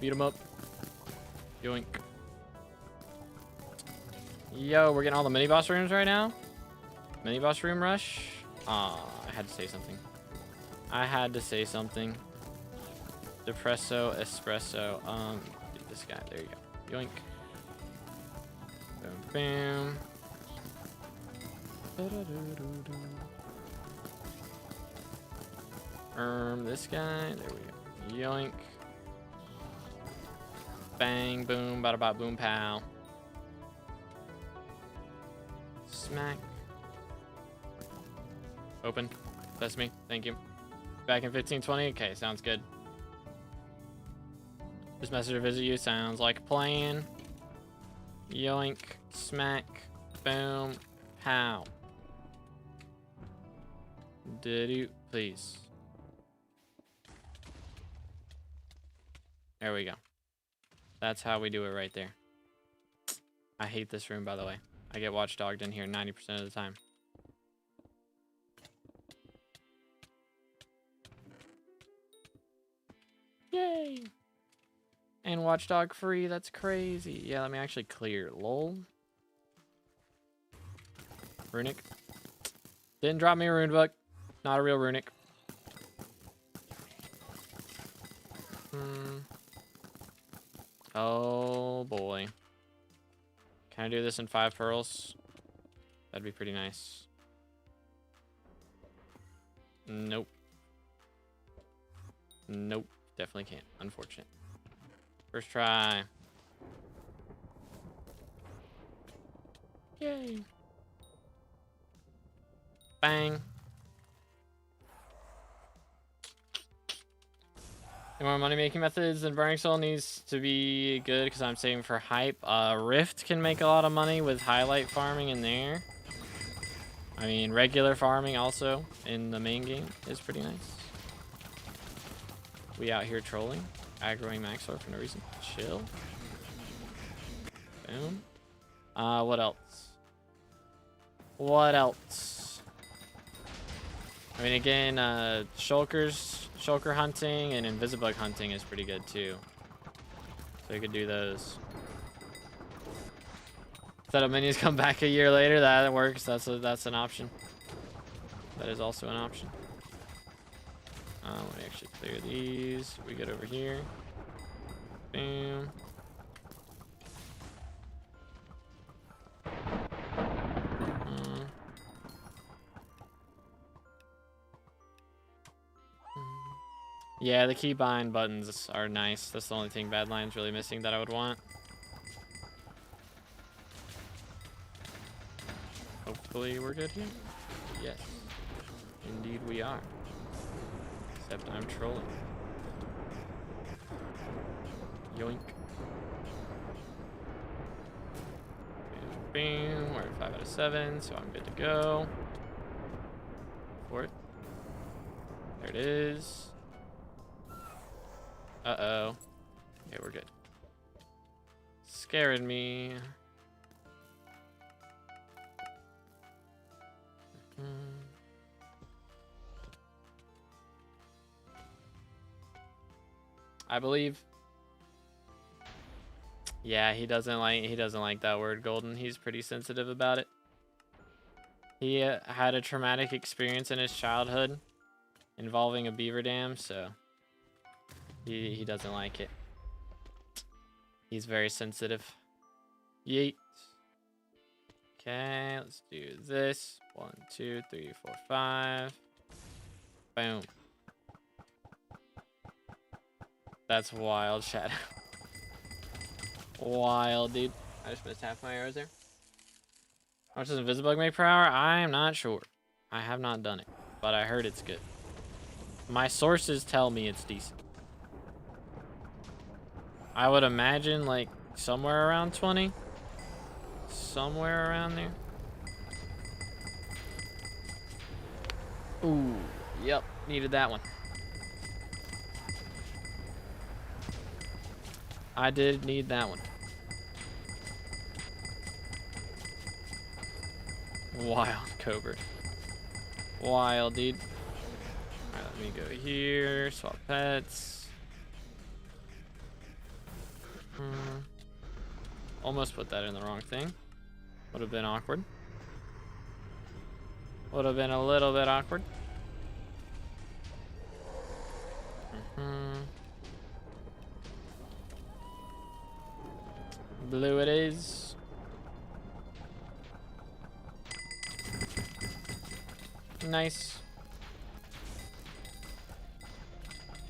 Beat him up. Yoink. Yo, we're getting all the mini boss rooms right now. Mini boss room rush. I had to say something. Depresso, espresso. This guy. There you go. Yoink. Boom, boom. This guy. There we go. Yoink. Bang, boom, bada bada boom, pow. Smack. Open. That's me. Thank you. Back in 1520. Okay, sounds good. Just message or visit you. Sounds like a plan. Yoink. Smack. Boom. Pow. Did you please? There we go. That's how we do it right there. I hate this room, by the way. I get watchdogged in here 90% of the time. Yay! And watchdog free, that's crazy. Yeah, let me actually clear. Lol. Runic. Didn't drop me a rune book. Not a real runic. Oh boy. Can I do this in 5 pearls? That'd be pretty nice. Nope. Nope. Definitely can't. Unfortunate. First try. Yay. Bang. And more money making methods, and Burning Soul needs to be good because I'm saving for hype. Rift can make a lot of money with highlight farming in there. I mean, regular farming also in the main game is pretty nice. We out here trolling, aggroing Maxor for no reason. Chill. Boom. What else? What else? I mean, again, Shulker's shulker hunting and invisibug hunting is pretty good too. So we could do those. Setup menus come back a year later. That works. That's an option. That is also an option. Let me actually clear these. We get over here. Boom. Yeah, the keybind buttons are nice. That's the only thing Badline's really missing that I would want. Hopefully we're good here. Yes. Indeed we are. Except I'm trolling. Yoink. Boom. We're at 5 out of 7, so I'm good to go. Fourth. There it is. Uh-oh. Okay, we're good. Scaring me. I believe. Yeah, he doesn't like that word golden. He's pretty sensitive about it. He had a traumatic experience in his childhood involving a beaver dam, so he doesn't like it. He's very sensitive. Yeet. Okay, let's do this. 1, 2, 3, 4, 5. Boom. That's wild, Shadow. Wild, dude. I just missed half my arrows there. How much does Invisibug make per hour? I'm not sure. I have not done it, but I heard it's good. My sources tell me it's decent. I would imagine like somewhere around 20. Somewhere around there. Ooh, yep, needed that one. I did need that one. Wild Cobra. Wild, dude. Alright, let me go here. Swap pets. Almost put that in the wrong thing. Would have been awkward. Would have been a little bit awkward. Blue it is. Nice.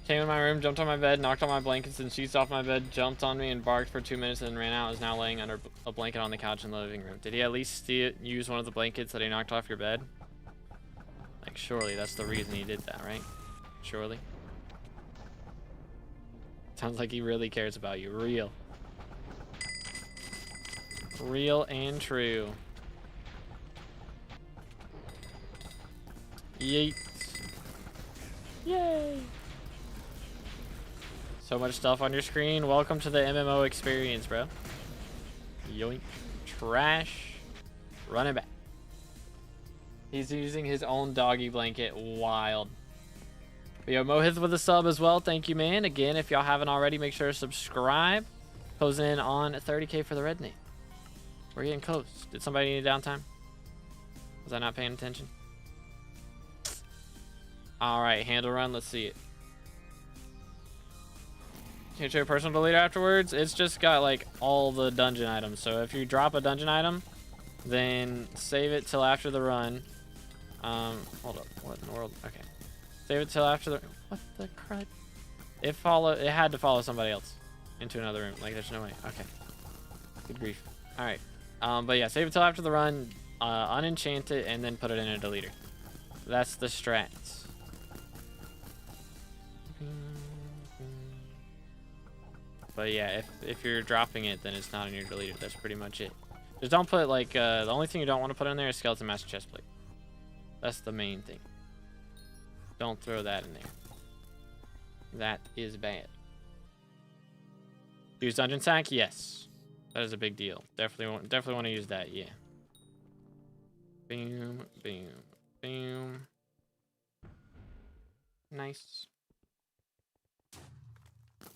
Came in my room, jumped on my bed, knocked on my blankets and sheets off my bed, jumped on me and barked for 2 minutes and then ran out. Is now laying under a blanket on the couch in the living room. Did he at least use one of the blankets that he knocked off your bed? Like, surely that's the reason he did that, right? Surely. Sounds like he really cares about you. Real. Real and true. Yeet. Yay. So much stuff on your screen. Welcome to the MMO experience, bro. Yoink. Trash. Running back. He's using his own doggy blanket. Wild. We have Mohith with a sub as well. Thank you, man. Again, if y'all haven't already, make sure to subscribe. Closing in on 30K for the red name. We're getting close. Did somebody need downtime? Was I not paying attention? Alright, handle run. Let's see it. Can you show your personal deleter afterwards? It's just got like all the dungeon items. So if you drop a dungeon item, then save it till after the run. Hold up. What in the world? Okay. Save it till after the... What the crud? It had to follow somebody else into another room. Like, there's no way. Okay. Good grief. Alright. But yeah, save it till after the run, unenchant it, and then put it in a deleter. That's the strats. But yeah, if you're dropping it, then it's not in your deleter. That's pretty much it. Just don't put, like, the only thing you don't want to put in there is Skeleton Master Chestplate. That's the main thing. Don't throw that in there. That is bad. Use Dungeon Sack? Yes. That is a big deal. Definitely want to use that, yeah. Boom, boom, boom. Nice.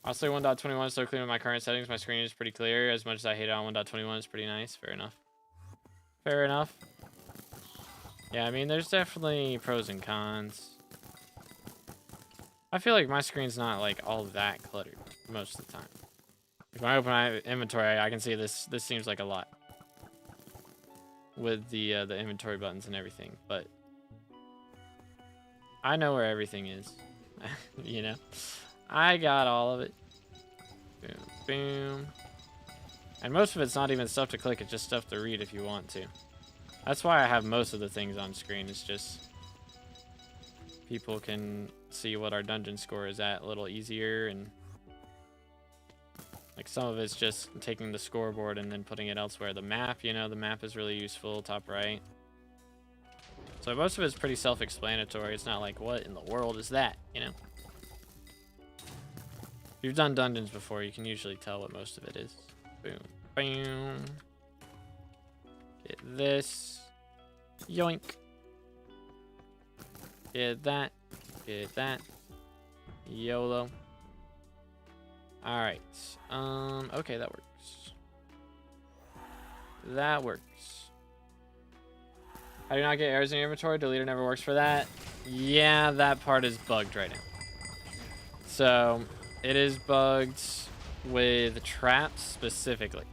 Honestly, 1.21 is so clean with my current settings. My screen is pretty clear. As much as I hate it on 1.21, it's pretty nice. Fair enough. Fair enough. Yeah, I mean, there's definitely pros and cons. I feel like my screen's not like all that cluttered most of the time. Like when I open my inventory, I can see this. This seems like a lot with the inventory buttons and everything, but I know where everything is. You know, I got all of it. Boom, boom. And most of it's not even stuff to click, it's just stuff to read if you want to. That's why I have most of the things on screen. It's just people can see what our dungeon score is at a little easier, and like some of it's just taking the scoreboard and then putting it elsewhere. The map, you know, the map is really useful, top right. So most of it's pretty self-explanatory. It's not like, what in the world is that, you know? If you've done dungeons before, you can usually tell what most of it is. Boom, boom. Get this. Yoink. Get that. Get that. YOLO. Alright. Okay, that works. That works. How do you not get errors in your inventory? Deleter never works for that. Yeah, that part is bugged right now. So, it is bugged with traps specifically.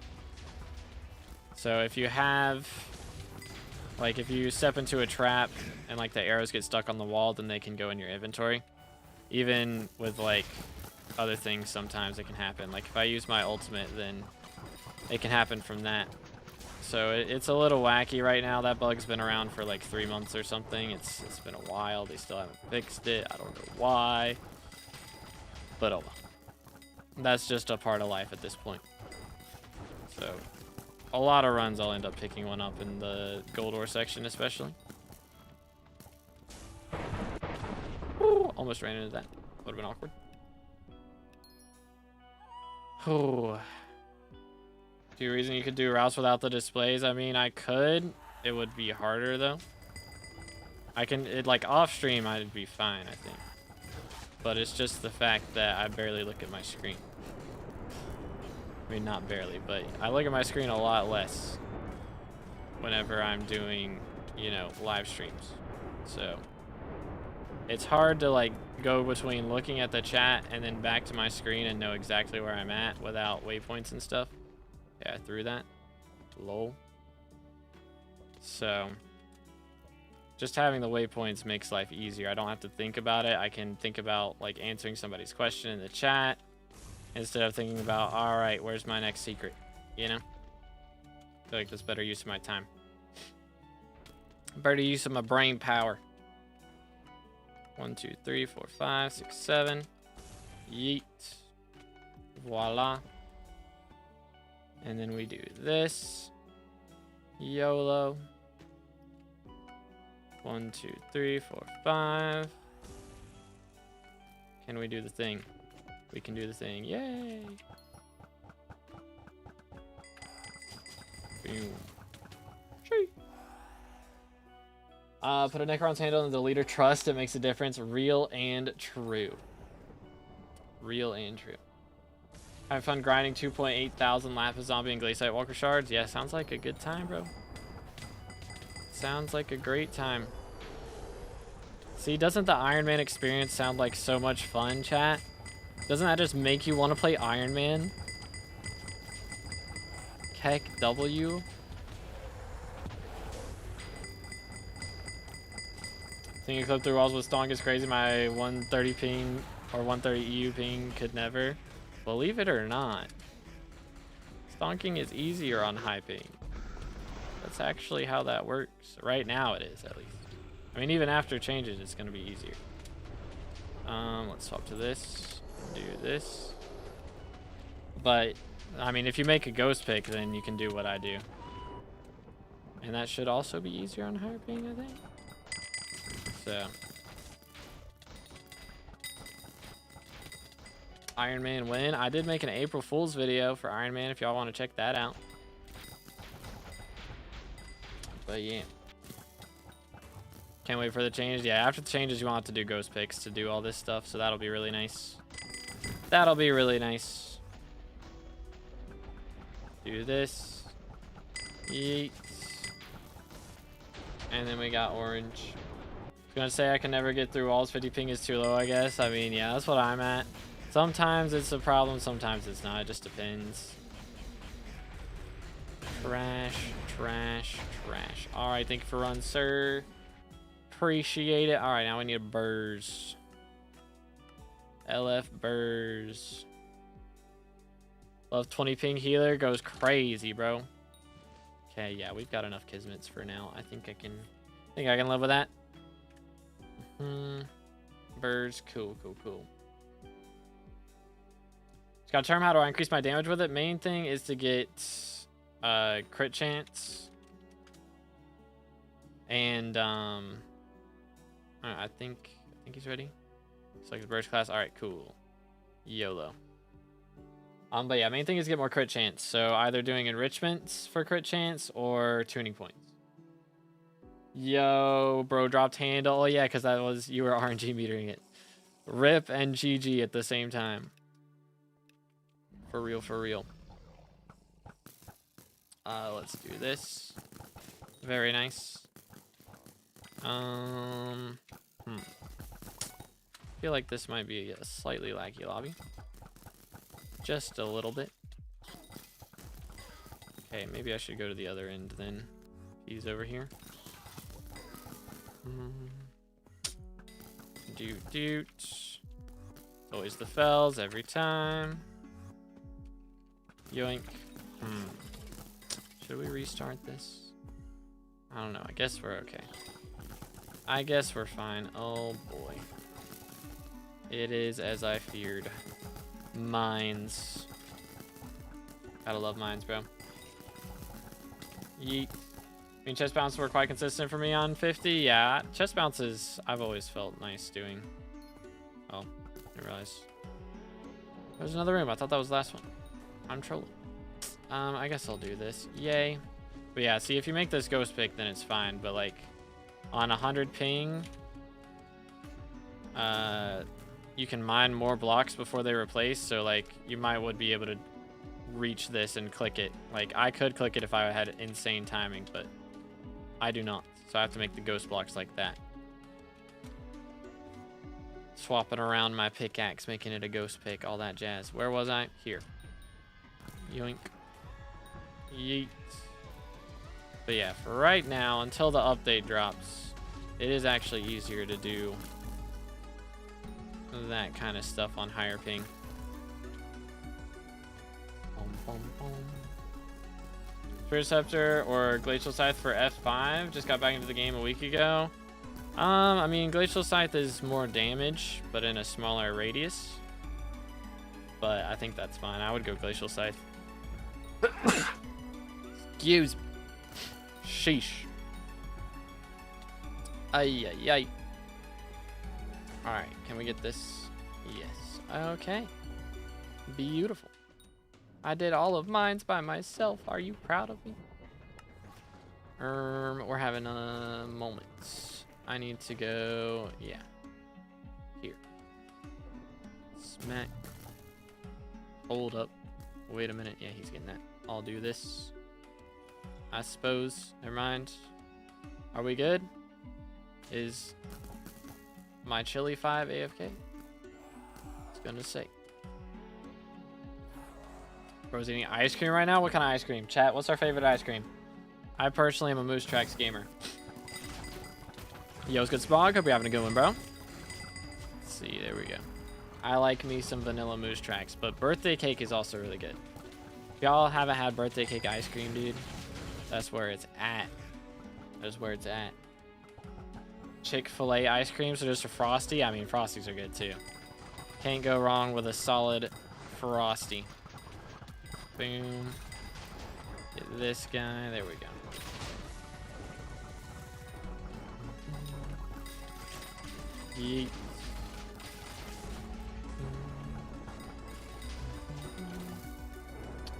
So if you have, like if you step into a trap and like the arrows get stuck on the wall, then they can go in your inventory. Even with like other things, sometimes it can happen. Like if I use my ultimate, then it can happen from that. So it's a little wacky right now. That bug's been around for like 3 months or something. It's been a while. They still haven't fixed it. I don't know why. But oh well. That's just a part of life at this point. So a lot of runs I'll end up picking one up in the gold ore section especially. Ooh, almost ran into that. Would have been awkward. Oh. Do you reason you could do routes without the displays? I mean, I could. It would be harder though. I can, like off stream, I'd be fine, I think. But it's just the fact that I barely look at my screen. I mean, not barely, but I look at my screen a lot less whenever I'm doing, you know, live streams. So it's hard to like go between looking at the chat and then back to my screen and know exactly where I'm at without waypoints and stuff. Yeah, I threw that. Lol. So just having the waypoints makes life easier. I don't have to think about it. I can think about like answering somebody's question in the chat instead of thinking about, all right, where's my next secret? You know? I feel like that's better use of my time. Better use of my brain power. 1, 2, 3, 4, 5, 6, 7. Yeet. Voila. And then we do this. YOLO. 1, 2, 3, 4, 5. Can we do the thing? We can do the thing. Yay! Boom. Shee. Put a Necron's handle in the leader trust. It makes a difference. Real and true. Real and true. Having fun grinding 2.8 thousand Lapis Zombie and Glaciate Walker shards? Yeah, sounds like a good time, bro. Sounds like a great time. See, doesn't the Iron Man experience sound like so much fun, chat? Doesn't that just make you want to play Iron Man? Heck W. Think a clip through walls with Stonk is crazy. My 130 ping or 130 EU ping could never. Believe it or not, stonking is easier on high ping. That's actually how that works. Right now it is, at least. I mean, even after changes, it's going to be easier. Let's swap to this. Do this. But, I mean, if you make a ghost pick, then you can do what I do. And that should also be easier on higher ping, I think. So. Iron Man win. I did make an April Fool's video for Iron Man if y'all want to check that out. But yeah. Can't wait for the change. Yeah, after the changes, you won't have to do ghost picks to do all this stuff, so that'll be really nice. That'll be really nice. Do this. Yeet. And then we got orange. I'm gonna say I can never get through walls. 50 ping is too low, I guess. I mean, yeah, that's what I'm at. Sometimes it's a problem, sometimes it's not. It just depends. Trash, trash, trash. All right, thank you for run, sir. Appreciate it. All right, now we need a burrs. LF burrs. Love 20 ping healer goes crazy, bro. Okay, yeah, we've got enough kismets for now. I think I can live with that. Burrs, cool, cool, cool. It's got a term. How do I increase my damage with it? Main thing is to get crit chance. And I think he's ready. Select the burst class. All right, cool. YOLO. But yeah, main thing is get more crit chance. So either doing enrichments for crit chance or tuning points. Yo, bro, dropped handle. Oh yeah, because that was, you were RNG metering it. RIP and GG at the same time. For real, for real. Let's do this. Very nice. I feel like this might be a slightly laggy lobby. Just a little bit. Okay, maybe I should go to the other end then. He's over here. Doot doot. Always the fells every time. Yoink. Should we restart this? I don't know. I guess we're okay. I guess we're fine. Oh boy. It is as I feared. Mines. Gotta love mines, bro. Yeet. I mean, chest bounces were quite consistent for me on 50. Yeah, chest bounces I've always felt nice doing. Oh, I didn't realize. There's another room. I thought that was the last one. I'm trolling. I guess I'll do this. Yay. But yeah, see, if you make this ghost pick, then it's fine. But like, on 100 ping, you can mine more blocks before they replace. So like, you would be able to reach this and click it. Like, I could click it if I had insane timing, but I do not. So I have to make the ghost blocks like that. Swapping around my pickaxe, making it a ghost pick, all that jazz. Where was I? Here. Yoink. Yeet. But yeah, for right now, until the update drops, it is actually easier to do that kind of stuff on higher ping. Spirit Scepter or Glacial Scythe for F5. Just got back into the game a week ago. I mean, Glacial Scythe is more damage, but in a smaller radius. But I think that's fine. I would go Glacial Scythe. Excuse me. Sheesh. Ay, ay, ay. Alright, can we get this? Yes. Okay. Beautiful. I did all of mines by myself. Are you proud of me? We're having a moment. I need to go, yeah. Here. Smack. Hold up. Wait a minute. Yeah, he's getting that. I'll do this. I suppose. Never mind. Are we good? Is my Chili 5 AFK? I was gonna say. Bro's eating ice cream right now? What kind of ice cream? Chat, what's our favorite ice cream? I personally am a Moose Tracks gamer. Yo, it's good Spog. Hope you're having a good one, bro. Let's see, there we go. I like me some vanilla Moose Tracks, but birthday cake is also really good. If y'all haven't had birthday cake ice cream, dude, that's where it's at. That's where it's at. Chick-fil-A ice cream, so just a Frosty. I mean, Frosties are good too. Can't go wrong with a solid Frosty. Boom. Get this guy. There we go. Yeet.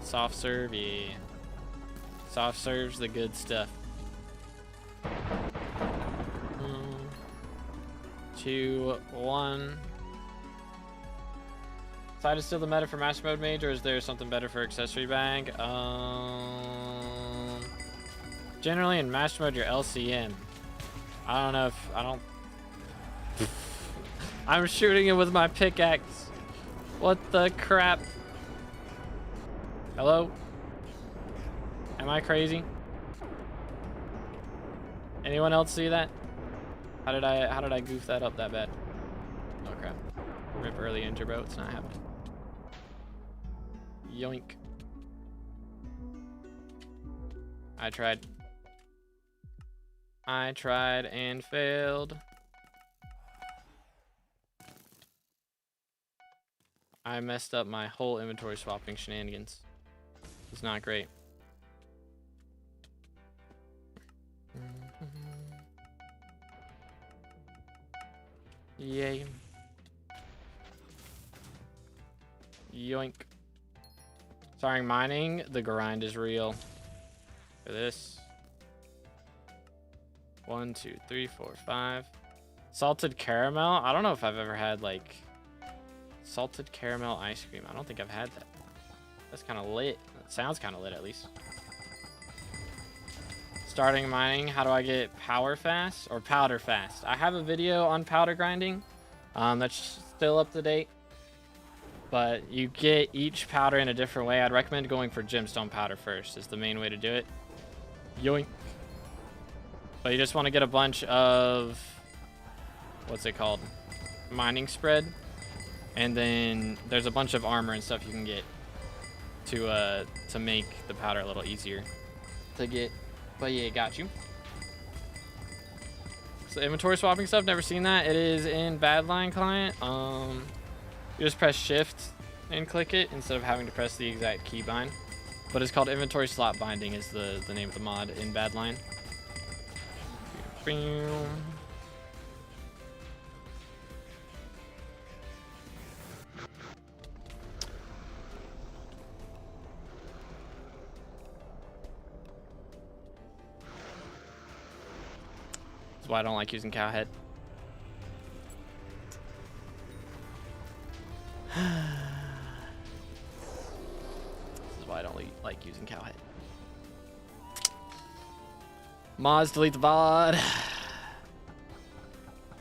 Soft serve, yeah. Soft serve's the good stuff. 2, 1. Side is still the meta for Master Mode Mage, or is there something better for accessory bag? Generally in Master Mode, you're LCM. I don't know if I don't. I'm shooting it with my pickaxe. What the crap? Hello? Am I crazy? Anyone else see that? How did I goof that up that bad? Oh crap. Rip early injury, bro. It's not happening. Yoink. I tried. I tried and failed. I messed up my whole inventory swapping shenanigans. It's not great. Yay. Yoink. Sorry, mining. The grind is real. For this. 1, 2, 3, 4, 5. Salted caramel. I don't know if I've ever had like salted caramel ice cream. I don't think I've had that. That's kind of lit. That sounds kind of lit at least. Starting mining. How do I get power fast or powder fast? I have a video on powder grinding. That's still up to date. But you get each powder in a different way. I'd recommend going for gemstone powder first. Is the main way to do it. Yoink. But you just want to get a bunch of, what's it called? Mining spread. And then there's a bunch of armor and stuff you can get to make the powder a little easier to get. But yeah, got you. So inventory swapping stuff, never seen that. It is in Badline client. You just press shift and click it instead of having to press the exact keybind. But it's called inventory slot binding is the name of the mod in Badline. That's why I don't like using cowhead. This is why I don't like using cowhead. Mods, delete the VOD.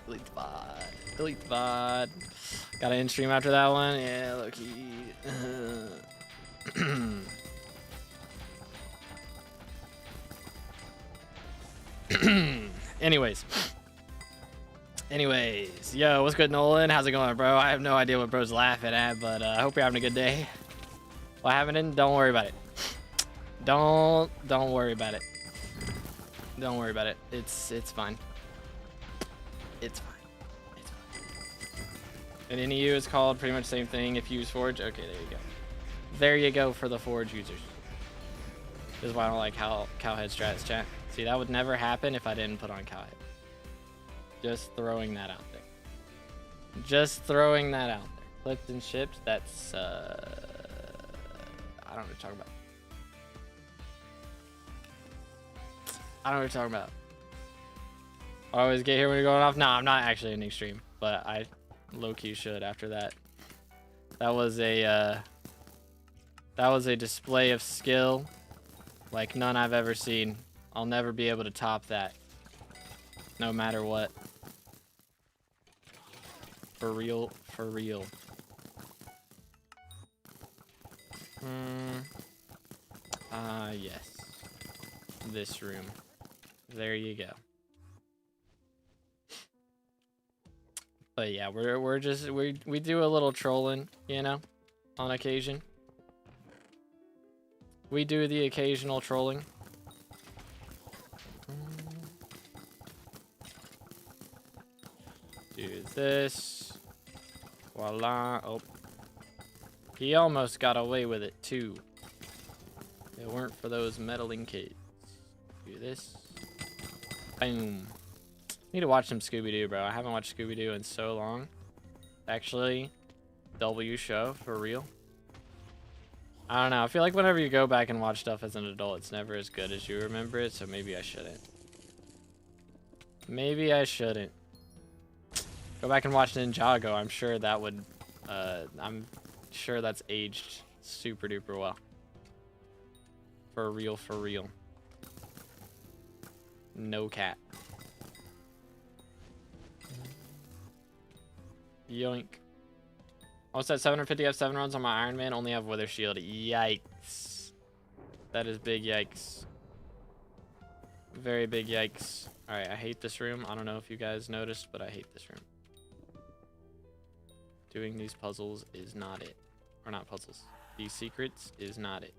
Delete the VOD. Delete the VOD. Gotta end stream after that one. Yeah, low-key. Anyways, yo, what's good, Nolan? How's it going, bro? I have no idea what bro's laughing at, but I hope you're having a good day. What happened? Don't worry about it. Don't worry about it. Don't worry about it. It's fine. It's fine. It's fine. And NEU is called pretty much the same thing if you use Forge. Okay, there you go. There you go for the Forge users. This is why I don't like cowhead strats, chat. See, that would never happen if I didn't put on cowhead. Just throwing that out there. Just throwing that out there. Clipped and shipped, that's, I don't know what you're talking about. I don't know what you're talking about. I always get here when you're going off. No, I'm not actually ending stream, but I low-key should after that. That was a display of skill like none I've ever seen. I'll never be able to top that. No matter what. For real, for real. Yes. This room. There you go. But yeah, we do a little trolling, you know, on occasion. We do the occasional trolling. Do this. Voila. Oh. He almost got away with it too. If it weren't for those meddling kids. Do this. Boom. Need to watch some Scooby-Doo, bro. I haven't watched Scooby-Doo in so long. Actually, W show, for real. I don't know. I feel like whenever you go back and watch stuff as an adult, it's never as good as you remember it, so maybe I shouldn't. Maybe I shouldn't. Go back and watch Ninjago. I'm sure that would, I'm sure that's aged super duper well. For real, for real. No cat. Yoink. Almost at 750, I have 7 runs on my Iron Man, only have Wither Shield. Yikes. That is big yikes. Very big yikes. Alright, I hate this room. I don't know if you guys noticed, but I hate this room. Doing these puzzles is not it. Or not puzzles. These secrets is not it.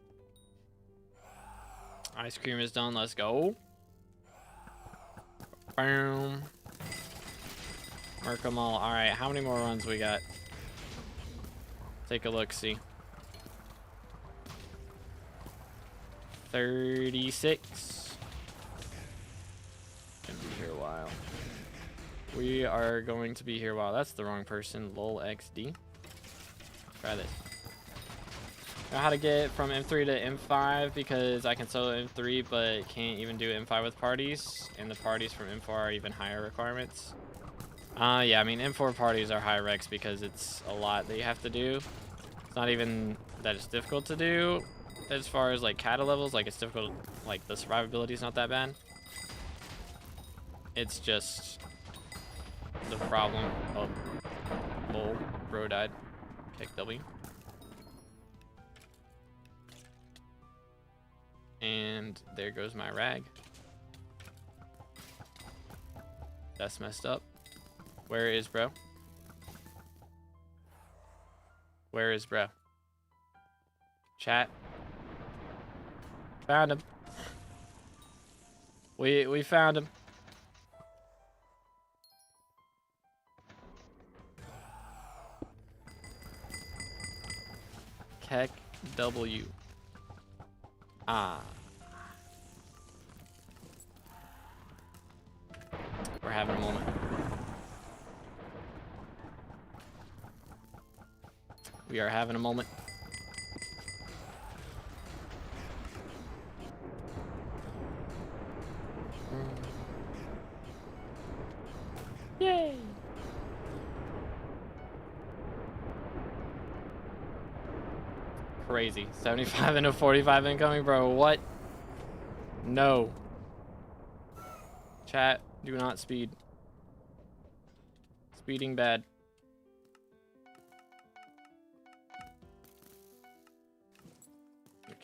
Ice cream is done. Let's go. Boom. Mark them all. Alright, how many more runs we got? Take a look, see. 36. Gonna be here a while. We are going to be here a while. That's the wrong person. Lol XD. Try this. I know how to get from M3 to M5 because I can solo M3 but can't even do M5 with parties. And the parties from M4 are even higher requirements. Yeah, I mean, M4 parties are high recs because it's a lot that you have to do. It's not even that it's difficult to do as far as like kata levels. Like, it's difficult, like the survivability is not that bad. It's just the problem of lol, bro died. Kick W. And there goes my rag. That's messed up. Where is bro? Where is bro? Chat. Found him. We found him. Keck W. Ah. We're having a moment. We are having a moment. Yay! Crazy. 75 into 45 incoming, bro. What? No. Chat, do not speed. Speeding bad.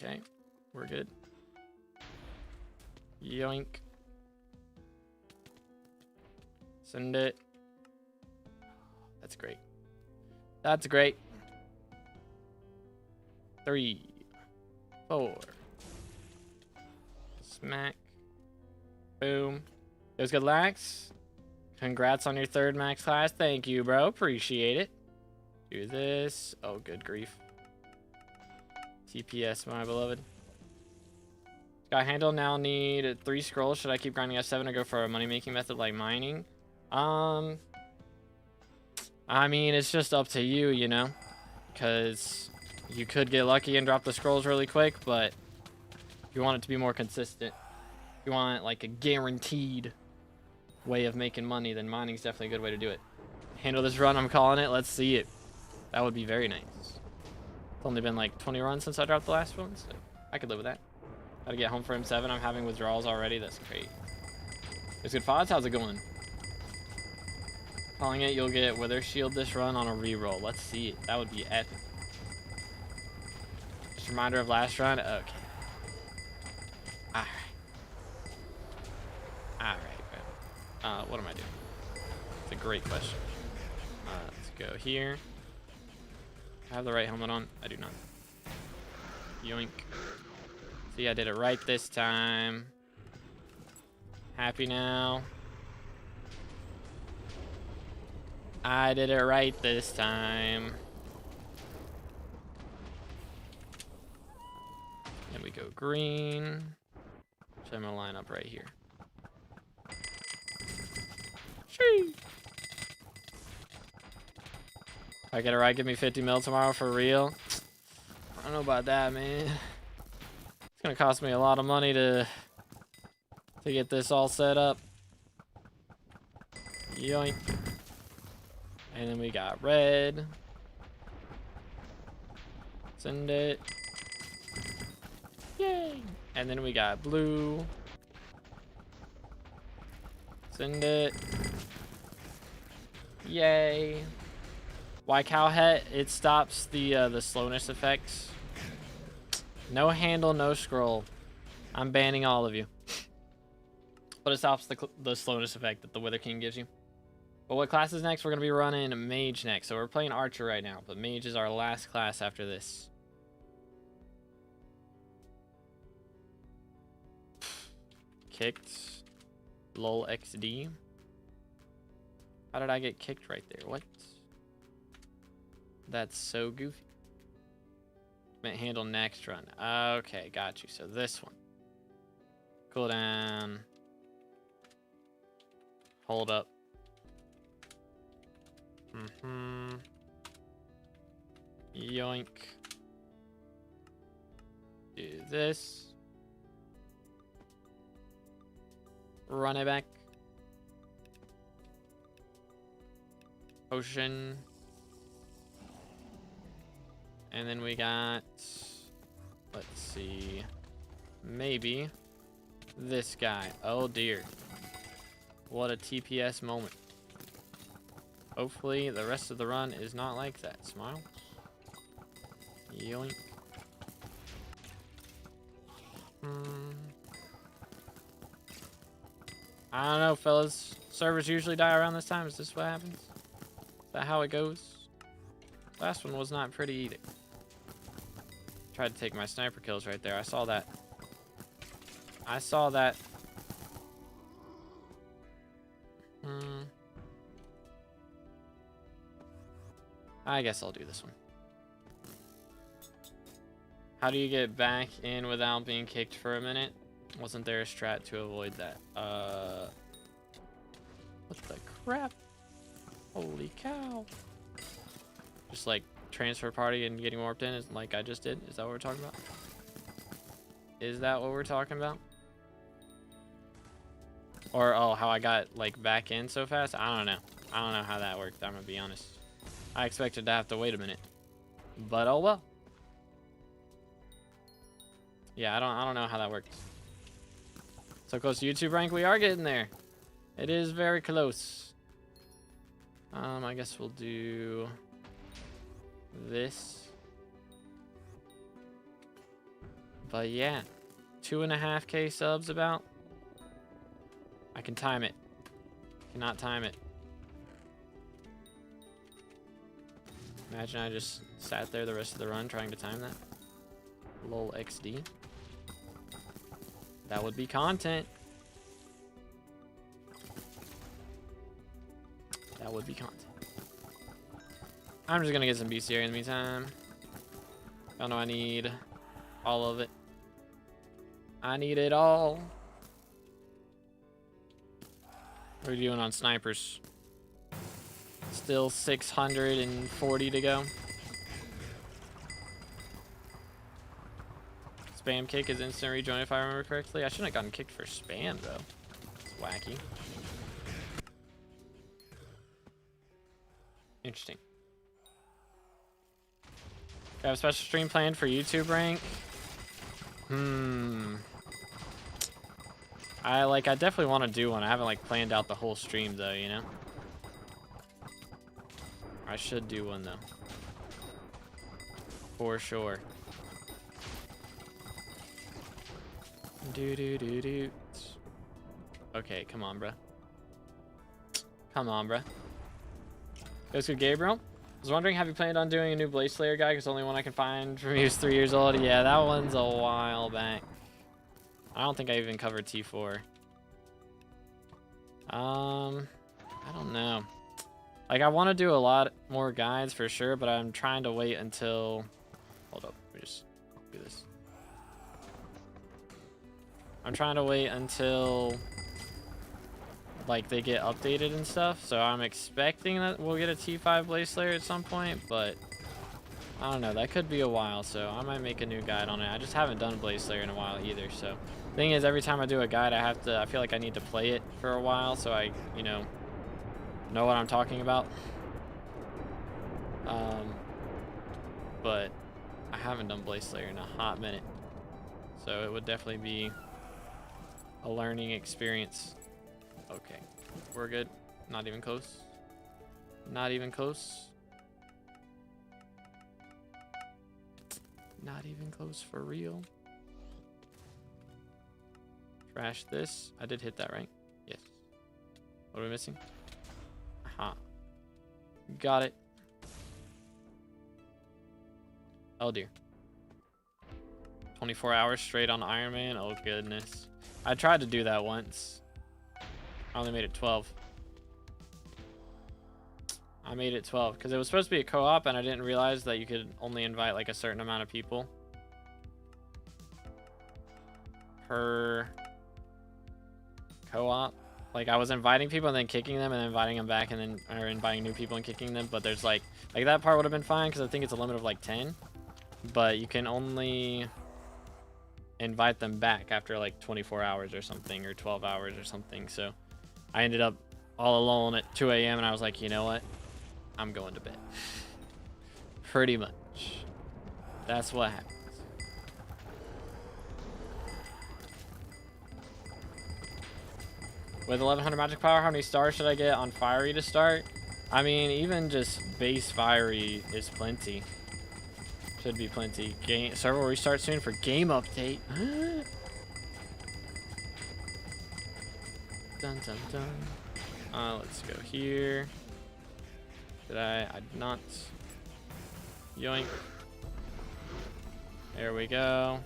Okay, we're good. Yoink. Send it. That's great. That's great. 3, 4. Smack. Boom. There's good lax. Congrats on your 3rd max class. Thank you, bro. Appreciate it. Do this. Oh, good grief. TPS, my beloved. Sky handle now need 3 scrolls. Should I keep grinding F7 or go for a money-making method like mining? I mean, it's just up to you, you know? Because you could get lucky and drop the scrolls really quick, but if you want it to be more consistent, if you want like a guaranteed way of making money, then mining's definitely a good way to do it. Handle this run, I'm calling it. Let's see it. That would be very nice. It's only been like 20 runs since I dropped the last one, so I could live with that. Gotta get home for M7. I'm having withdrawals already. That's great. There's good pods. How's it going? Calling it, you'll get Wither Shield this run on a reroll. Let's see it. That would be epic. Just a reminder of last run. Okay. Alright. Alright, bro. What am I doing? It's a great question. Let's go here. I have the right helmet on. I do not. Yoink. See, I did it right this time. Happy now. I did it right this time. Then we go green. So I'm gonna line up right here. Shee. If I get it right, give me 50 mil tomorrow for real. I don't know about that, man. It's gonna cost me a lot of money to get this all set up. Yoink. And then we got red. Send it. Yay! And then we got blue. Send it. Yay! YoGoU, it stops the slowness effects. No handle, no scroll. I'm banning all of you. But it stops the slowness effect that the Wither King gives you. But what class is next? We're going to be running Mage next. So we're playing Archer right now. But Mage is our last class after this. Kicked. Lol XD. How did I get kicked right there? What? That's so goofy. Meant handle next run. Okay, got you. So this one. Cool down. Hold up. Yoink. Do this. Run it back. Potion. And then we got, let's see, maybe this guy. Oh dear. What a TPS moment. Hopefully the rest of the run is not like that. Smile. Yoink. I don't know, fellas. Servers usually die around this time. Is this what happens? Is that how it goes? Last one was not pretty either. Tried to take my sniper kills right there. I saw that. I saw that. I guess I'll do this one. How do you get back in without being kicked for a minute? Wasn't there a strat to avoid that? What the crap? Holy cow. Just like transfer party and getting warped in is like I just did. Is that what we're talking about? Is that what we're talking about? Or oh, how I got like back in so fast? I don't know. I don't know how that worked. I'm gonna be honest. I expected to have to wait a minute, but oh well. Yeah, I don't know how that works. So close to YouTube rank, we are getting there. It is very close. I guess we'll do this. But yeah, 2.5K subs about. I can time it. Cannot time it. Imagine I just sat there the rest of the run trying to time that. Lol XD. That would be content. That would be content. I'm just gonna get some bestiary in the meantime. I know I need all of it. I need it all. What are you doing on snipers? Still 640 to go. Spam kick is instant rejoin if I remember correctly. I shouldn't have gotten kicked for spam though. It's wacky. Interesting. Do I have a special stream planned for YouTube rank? I definitely want to do one. I haven't like planned out the whole stream though, you know? I should do one though. For sure. Do. Okay, come on, bruh. Come on, bruh. Goes to Gabriel. I was wondering, have you planned on doing a new Blade Slayer guy? Because the only one I can find from you is 3 years old. Yeah, that one's a while back. I don't think I even covered T4. I don't know. Like, I want to do a lot more guides for sure, but I'm trying to wait until... Hold up, let me just do this. I'm trying to wait until like they get updated and stuff, so I'm expecting that we'll get a T5 Blade Slayer at some point, but I don't know, that could be a while, so I might make a new guide on it. I just haven't done Blade Slayer in a while either, so thing is, every time I do a guide, I feel like I need to play it for a while so I, you know what I'm talking about. But I haven't done Blaze Slayer in a hot minute. So it would definitely be a learning experience. Okay, we're good. Not even close. Not even close. Not even close for real. Trash this. I did hit that, right? Yes. What are we missing? Aha. Got it. Oh dear. 24 hours straight on Iron Man. Oh goodness. I tried to do that once. I only made it 12. I made it 12 because it was supposed to be a co-op and I didn't realize that you could only invite like a certain amount of people per co-op. Like I was inviting people and then kicking them and then inviting them back and then or inviting new people and kicking them, but there's like that part would have been fine because I think it's a limit of like 10, but you can only invite them back after like 24 hours or something, or 12 hours or something. So I ended up all alone at 2 a.m. and I was like, you know what? I'm going to bed. Pretty much. That's what happens. With 1100 magic power, how many stars should I get on Fiery to start? I mean, even just base Fiery is plenty. Should be plenty. Server will restart soon for game update. Dun dun dun. Let's go here. Did I did not. Yoink. There we go.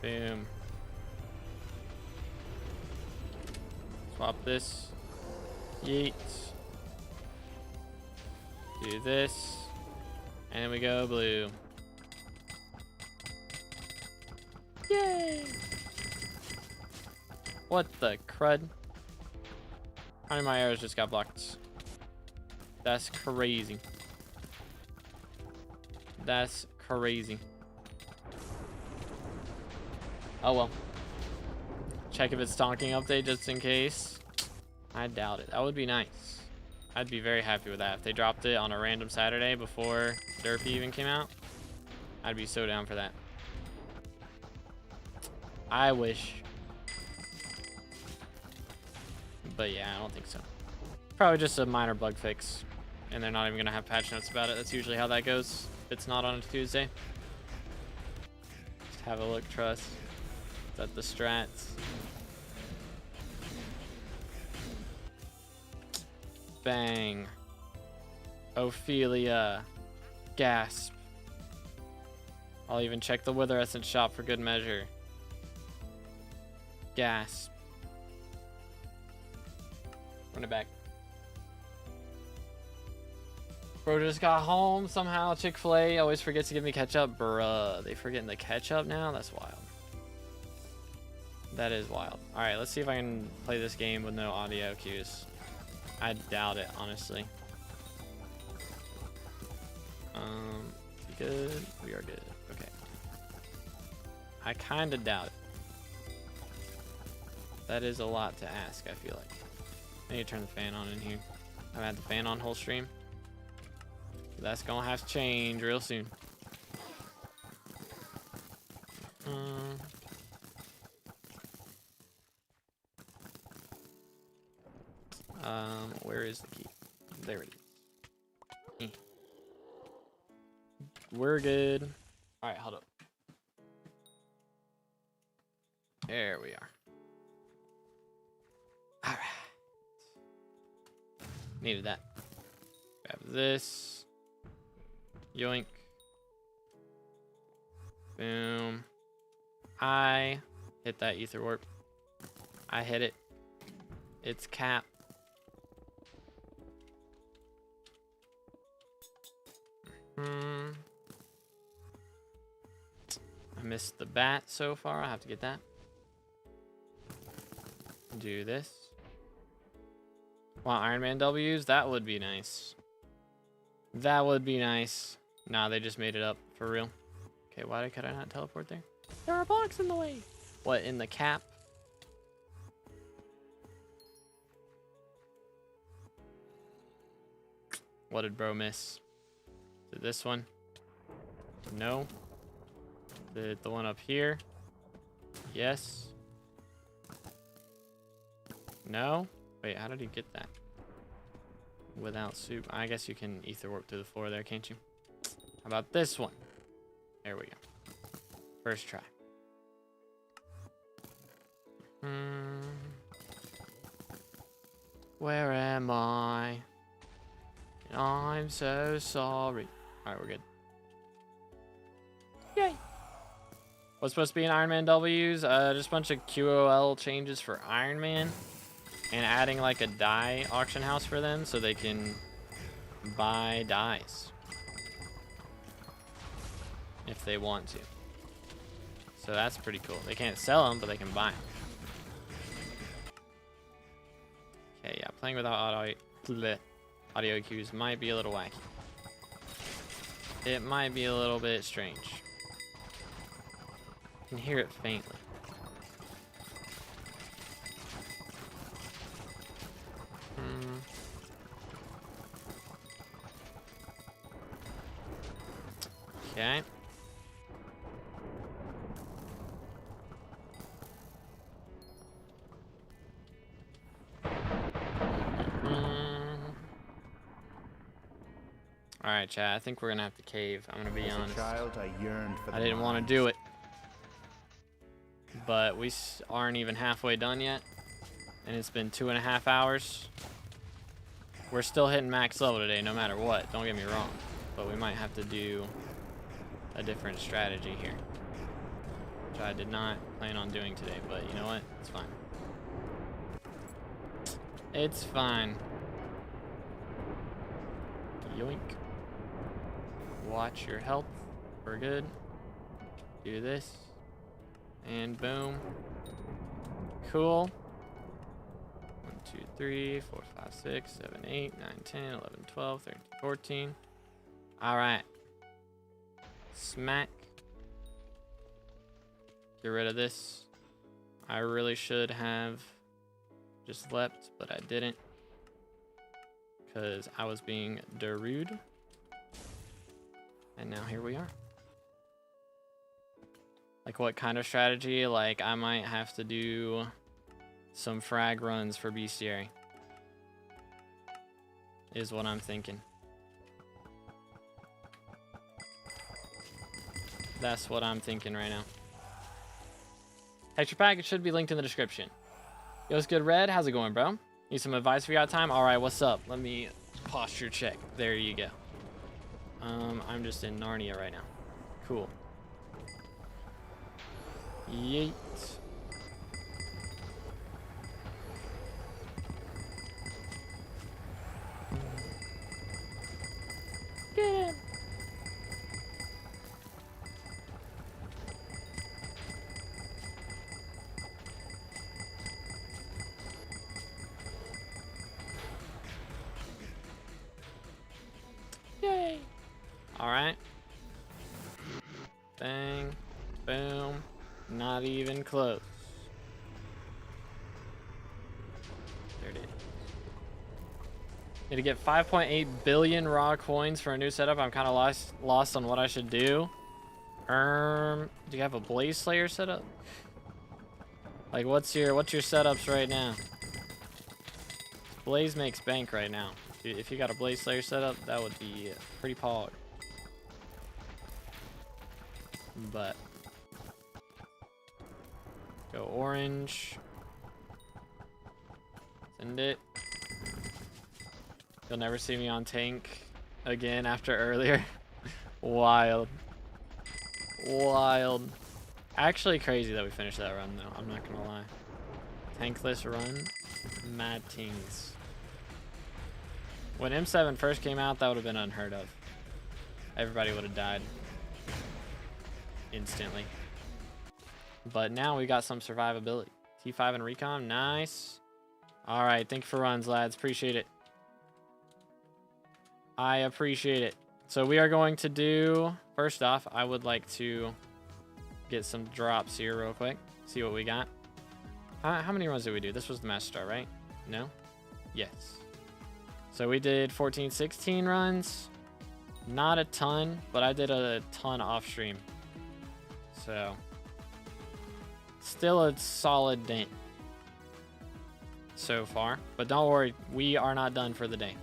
Boom. Swap this. Yeet. Do this. And we go blue. Yay! What the crud? How many of my arrows just got blocked? That's crazy. That's crazy. Oh well. Check if it's stonking update just in case. I doubt it. That would be nice. I'd be very happy with that. If they dropped it on a random Saturday before Derpy even came out, I'd be so down for that. I wish. But yeah, I don't think so. Probably just a minor bug fix. And they're not even going to have patch notes about it. That's usually how that goes. If it's not on a Tuesday. Just have a look, trust. Is that the strats? Bang. Ophelia. Gasp. I'll even check the Wither Essence shop for good measure. Gasp. Run it back. Bro just got home somehow. Chick-fil-A always forgets to give me ketchup. Bruh, they forgetting the ketchup now? That's wild. That is wild. Alright, let's see if I can play this game with no audio cues. I doubt it, honestly. We good? We are good. Okay. I kinda doubt it. That is a lot to ask, I feel like. I need to turn the fan on in here. I've had the fan on whole stream. That's gonna have to change real soon. Where is the key? There it is. We're good. All right, hold up. There we are. All right. Needed that. Grab this. Yoink. Boom. I hit that ether warp. I hit it. It's cap. I missed the bat so far. I have to get that. Do this. Wow, Iron Man W's? That would be nice. That would be nice. Nah, they just made it up for real. Okay, why could I not teleport there? There are blocks in the way. What, in the cap? What did bro miss? Did this one? No. The one up here? Yes. No? Wait, how did he get that? Without soup. I guess you can ether warp through the floor there, can't you? How about this one? There we go. First try. Where am I? I'm so sorry. Alright, we're good. Yay! What's supposed to be in Iron Man W's? Just a bunch of QOL changes for Iron Man. And adding like a die auction house for them so they can buy dies. If they want to. So that's pretty cool. They can't sell them, but they can buy them. Okay, yeah, playing without audio cues might be a little wacky. It might be a little bit strange. You can hear it faintly. Okay. Alright, chat, I think we're gonna have to cave. I'm gonna be honest. As a child, I yearned for the I didn't want to do it. But we aren't even halfway done yet. And it's been 2.5 hours. We're still hitting max level today, no matter what. Don't get me wrong. But we might have to do a different strategy here. Which I did not plan on doing today, but you know what? It's fine. It's fine. Yoink. Watch your health. We're good. Do this. And boom. Cool. 1, 2, 3, 4, 5, 6, 7, 8, 9, 10, 11, 12, 13, 14. Alright. Smack. Get rid of this. I really should have just leapt, but I didn't. Because I was being rude. And now here we are. Like what kind of strategy? Like I might have to do some frag runs for bestiary. Is what I'm thinking. That's what I'm thinking right now. Extra package should be linked in the description. Yo, what's good, Red? How's it going, bro? Need some advice for you out time? Alright, what's up? Let me posture check. There you go. I'm just in Narnia right now. Cool. Yeet. Get him. Yay. All right. Bang. Boom. Not even close. There it is. Need to get 5.8 billion raw coins for a new setup. I'm kind of lost on what I should do. Do you have a Blaze Slayer setup? Like, what's your setups right now? Blaze makes bank right now. If you got a Blaze Slayer setup, that would be pretty pog. But go orange. Send it. You'll never see me on tank again after earlier. Wild. Wild. Actually crazy that we finished that run though. I'm not gonna lie. Tankless run. Mad tings. When M7 first came out, that would have been unheard of. Everybody would have died. Instantly. But now we got some survivability. T5 and recon, nice. All right, thank you for runs, lads. Appreciate it. I appreciate it. So we are going to do, first off, I would like to get some drops here real quick. See what we got. How many runs did we do? This was the master star, right? No? Yes. So we did 14, 16 runs. Not a ton, but I did a ton off stream. So, still a solid dent so far. But don't worry, we are not done for the day.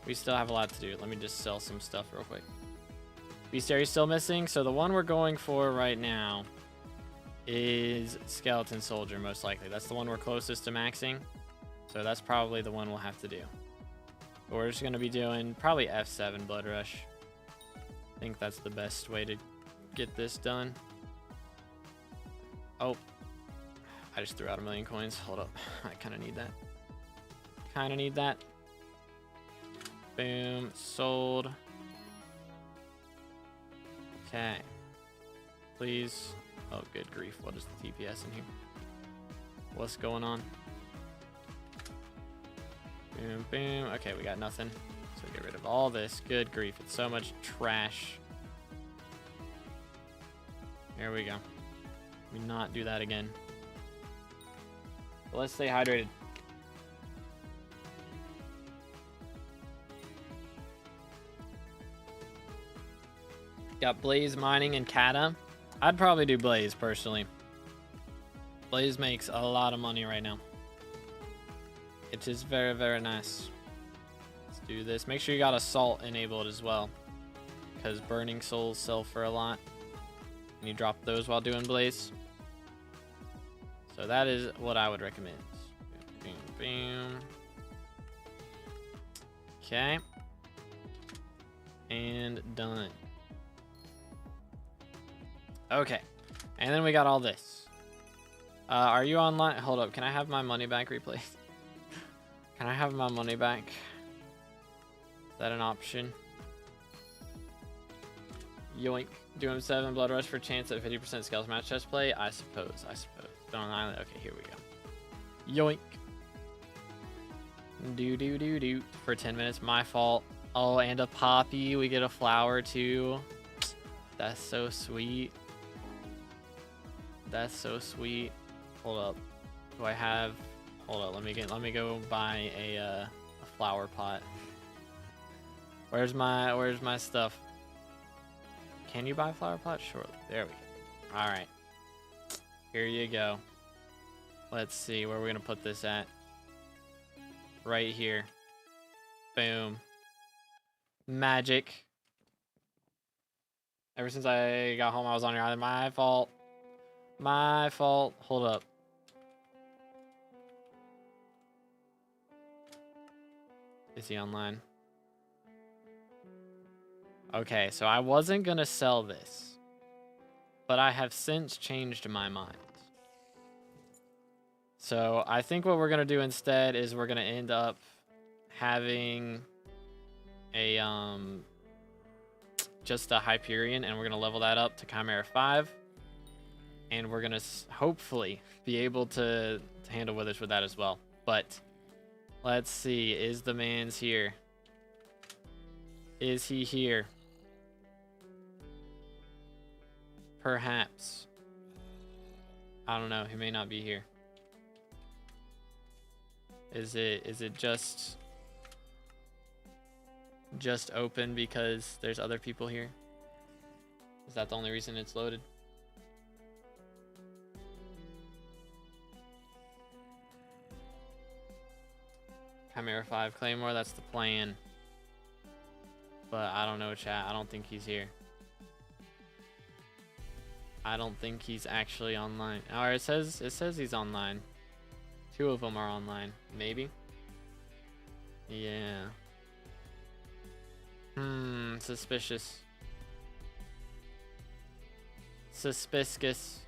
We still have a lot to do. Let me just sell some stuff real quick. Bestiary still missing. So the one we're going for right now is Skeleton Soldier, most likely. That's the one we're closest to maxing. So that's probably the one we'll have to do. But we're just going to be doing probably F7 Blood Rush. I think that's the best way to get this done. Oh, I just threw out 1,000,000 coins. Hold up. I kind of need that. Kind of need that. Boom. Sold. Okay. Please. Oh, good grief. What is the TPS in here? What's going on? Boom, boom. Okay, we got nothing. So get rid of all this. Good grief. It's so much trash. There we go. Let me not do that again. But let's stay hydrated. Got Blaze Mining and Kata. I'd probably do Blaze personally. Blaze makes a lot of money right now. It is very, very nice. Let's do this. Make sure you got Assault enabled as well, because Burning Souls sell for a lot. And you drop those while doing Blaze. So that is what I would recommend. Boom, boom. Okay. And done. Okay. And then we got all this. Are you online? Hold up. Can I have my money back replaced? Can I have my money back? Is that an option? Yoink. Do M7 Blood Rush for chance at 50% skills match chest play? I suppose. Been on the island. Okay, here we go. Yoink. Do. For 10 minutes. My fault. Oh, and a poppy. We get a flower too. That's so sweet. That's so sweet. Hold up. Do I have... Hold up. Let me go buy a flower pot. Where's my stuff? Can you buy a flower pot? Sure. There we go. All right. Here you go. Let's see where we're gonna put this at. Right here. Boom. Magic. Ever since I got home, I was on your island. My fault. My fault. Hold up. Is he online? Okay, so I wasn't gonna sell this, but I have since changed my mind. So I think what we're gonna do instead is we're gonna end up having a just a Hyperion, and we're gonna level that up to Chimera 5, and we're gonna hopefully be able to handle Withers with that as well. But let's see, is the man's here? Is he here? Perhaps. I don't know. He may not be here. Is it just open because there's other people here? Is that the only reason it's loaded? Chimera 5 Claymore, that's the plan. But I don't know, chat. I don't think he's here. I don't think he's actually online. Alright, it says he's online. 2 of them are online. Maybe? Yeah. Suspicious. Suspicious.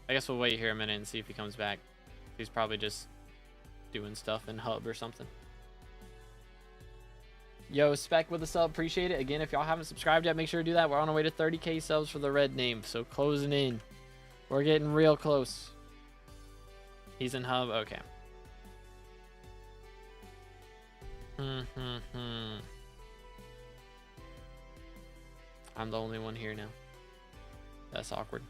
I guess we'll wait here a minute and see if he comes back. He's probably just doing stuff in Hub or something. Yo, Spec with a sub, appreciate it. Again, if y'all haven't subscribed yet, make sure to do that. We're on our way to 30k subs for the red name, so closing in. We're getting real close. He's in Hub, okay. I'm the only one here now. That's awkward.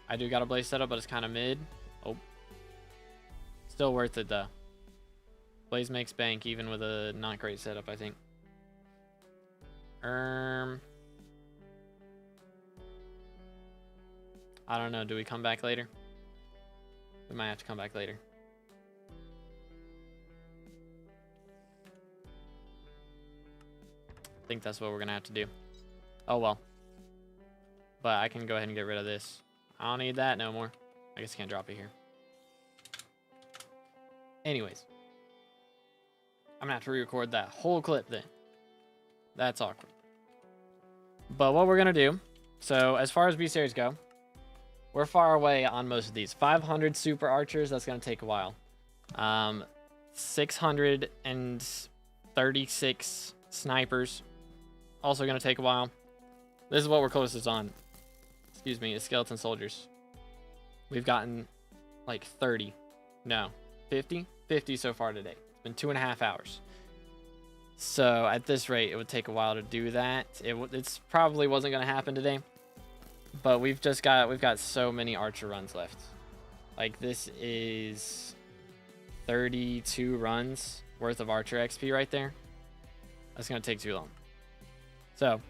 I do got a Blaze setup, but it's kind of mid. Oh. Still worth it, though. Blaze makes bank even with a not great setup, I think. I don't know. Do we come back later? We might have to come back later. I think that's what we're gonna have to do. Oh well. But I can go ahead and get rid of this. I don't need that no more. I guess I can't drop it here. Anyways. I'm gonna have to re-record that whole clip then. That's awkward. But what we're gonna do, so as far as B-series go, we're far away on most of these. 500 super archers, that's gonna take a while. 636 snipers, also gonna take a while. This is what we're closest on. Excuse me, is skeleton soldiers. We've gotten like 30. No, 50? 50 so far today. It's been 2.5 hours. So at this rate, it would take a while to do that. It's probably wasn't going to happen today. But we've got so many archer runs left. Like this is 32 runs worth of archer XP right there. That's going to take too long. So what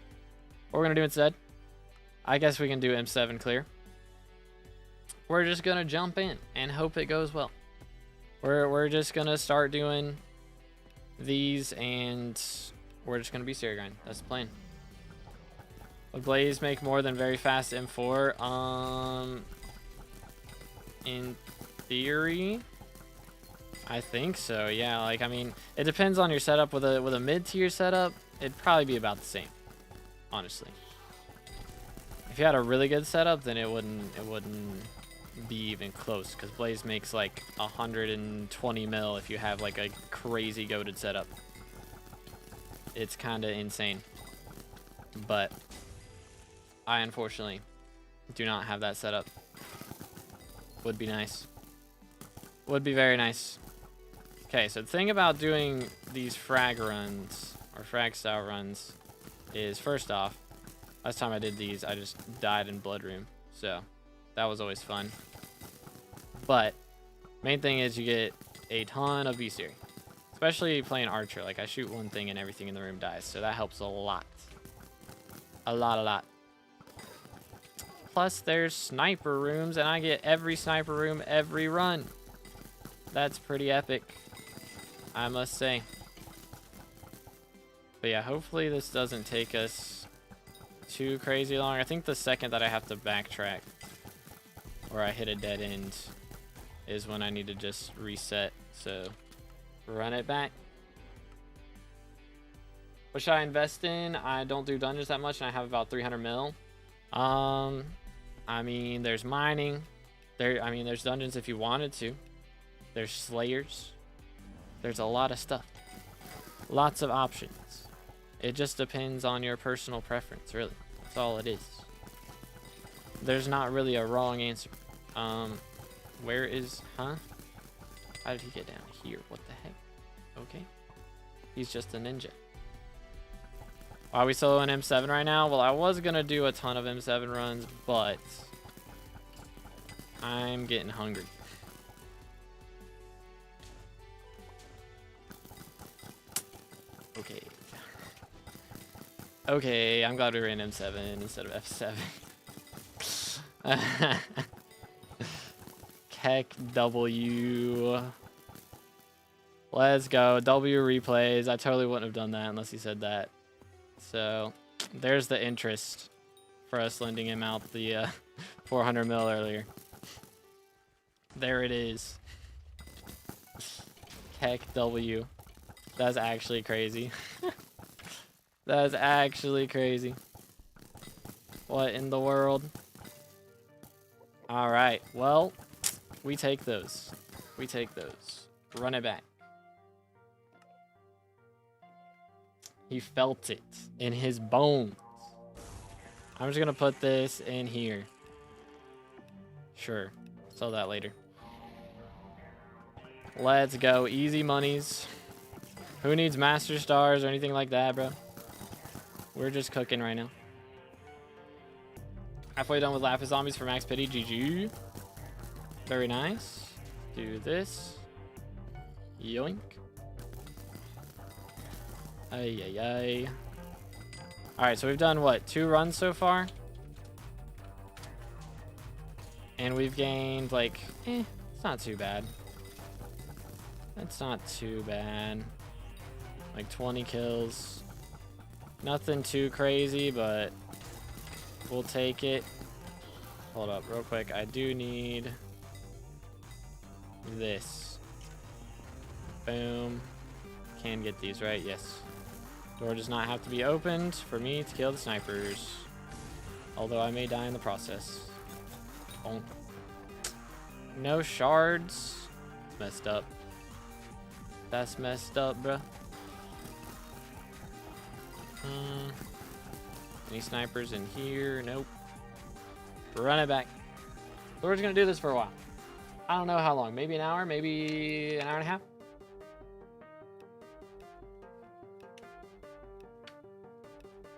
we're going to do instead, I guess we can do M7 clear. We're just going to jump in and hope it goes well. We're just going to start doing these and we're just going to be serial grind. That's the plan. Would Blaze make more than very fast M4? In theory, I think so. Yeah, like I mean, it depends on your setup. With a mid-tier setup, it'd probably be about the same, honestly. If you had a really good setup, then it wouldn't be even close, because Blaze makes like 120 mil if you have like a crazy goated setup. It's kind of insane. But I unfortunately do not have that setup. Would be nice. Would be very nice. Okay, so the thing about doing these frag runs, or frag style runs, is first off, last time I did these, I just died in Blood Room. So that was always fun. But main thing is you get a ton of B-series. Especially playing Archer. Like I shoot one thing and everything in the room dies. So that helps a lot. A lot. Plus there's sniper rooms and I get every sniper room every run. That's pretty epic, I must say. But yeah, hopefully this doesn't take us too crazy long. I think the second that I have to backtrack or I hit a dead end is when I need to just reset. So run it back. What should I invest in? I don't do dungeons that much and I have about 300 mil. I mean, there's mining. There's dungeons if you wanted to. There's slayers. There's a lot of stuff. Lots of options. It just depends on your personal preference, really. That's all it is. There's not really a wrong answer. Where is, huh? How did he get down here? What the heck? Okay. He's just a ninja. Are we soloing M7 right now? Well, I was gonna do a ton of M7 runs, but I'm getting hungry. Okay, I'm glad we ran M7 instead of F7. Keck W. Let's go. W replays. I totally wouldn't have done that unless he said that. So there's the interest for us lending him out the 400 mil earlier. There it is. Keck W. That's actually crazy. That's actually crazy. What in the world? All right. Well, we take those. We take those. Run it back. He felt it in his bones. I'm just going to put this in here. Sure. Sell that later. Let's go. Easy monies. Who needs master stars or anything like that, bro? We're just cooking right now. Halfway done with Lapis Zombies for Max Pity. GG. Very nice. Do this. Yoink. Ay. Alright, so we've done, what, 2 runs so far? And we've gained, like, it's not too bad. It's not too bad. Like 20 kills. Nothing too crazy, but we'll take it. Hold up real quick. I do need this. Boom. Can get these, right? Yes. Door does not have to be opened for me to kill the snipers. Although I may die in the process. Oh. No shards. It's messed up. That's messed up, bruh. Any snipers in here? Nope. Run it back. So we're just gonna do this for a while. I don't know how long. Maybe an hour, maybe an hour and a half.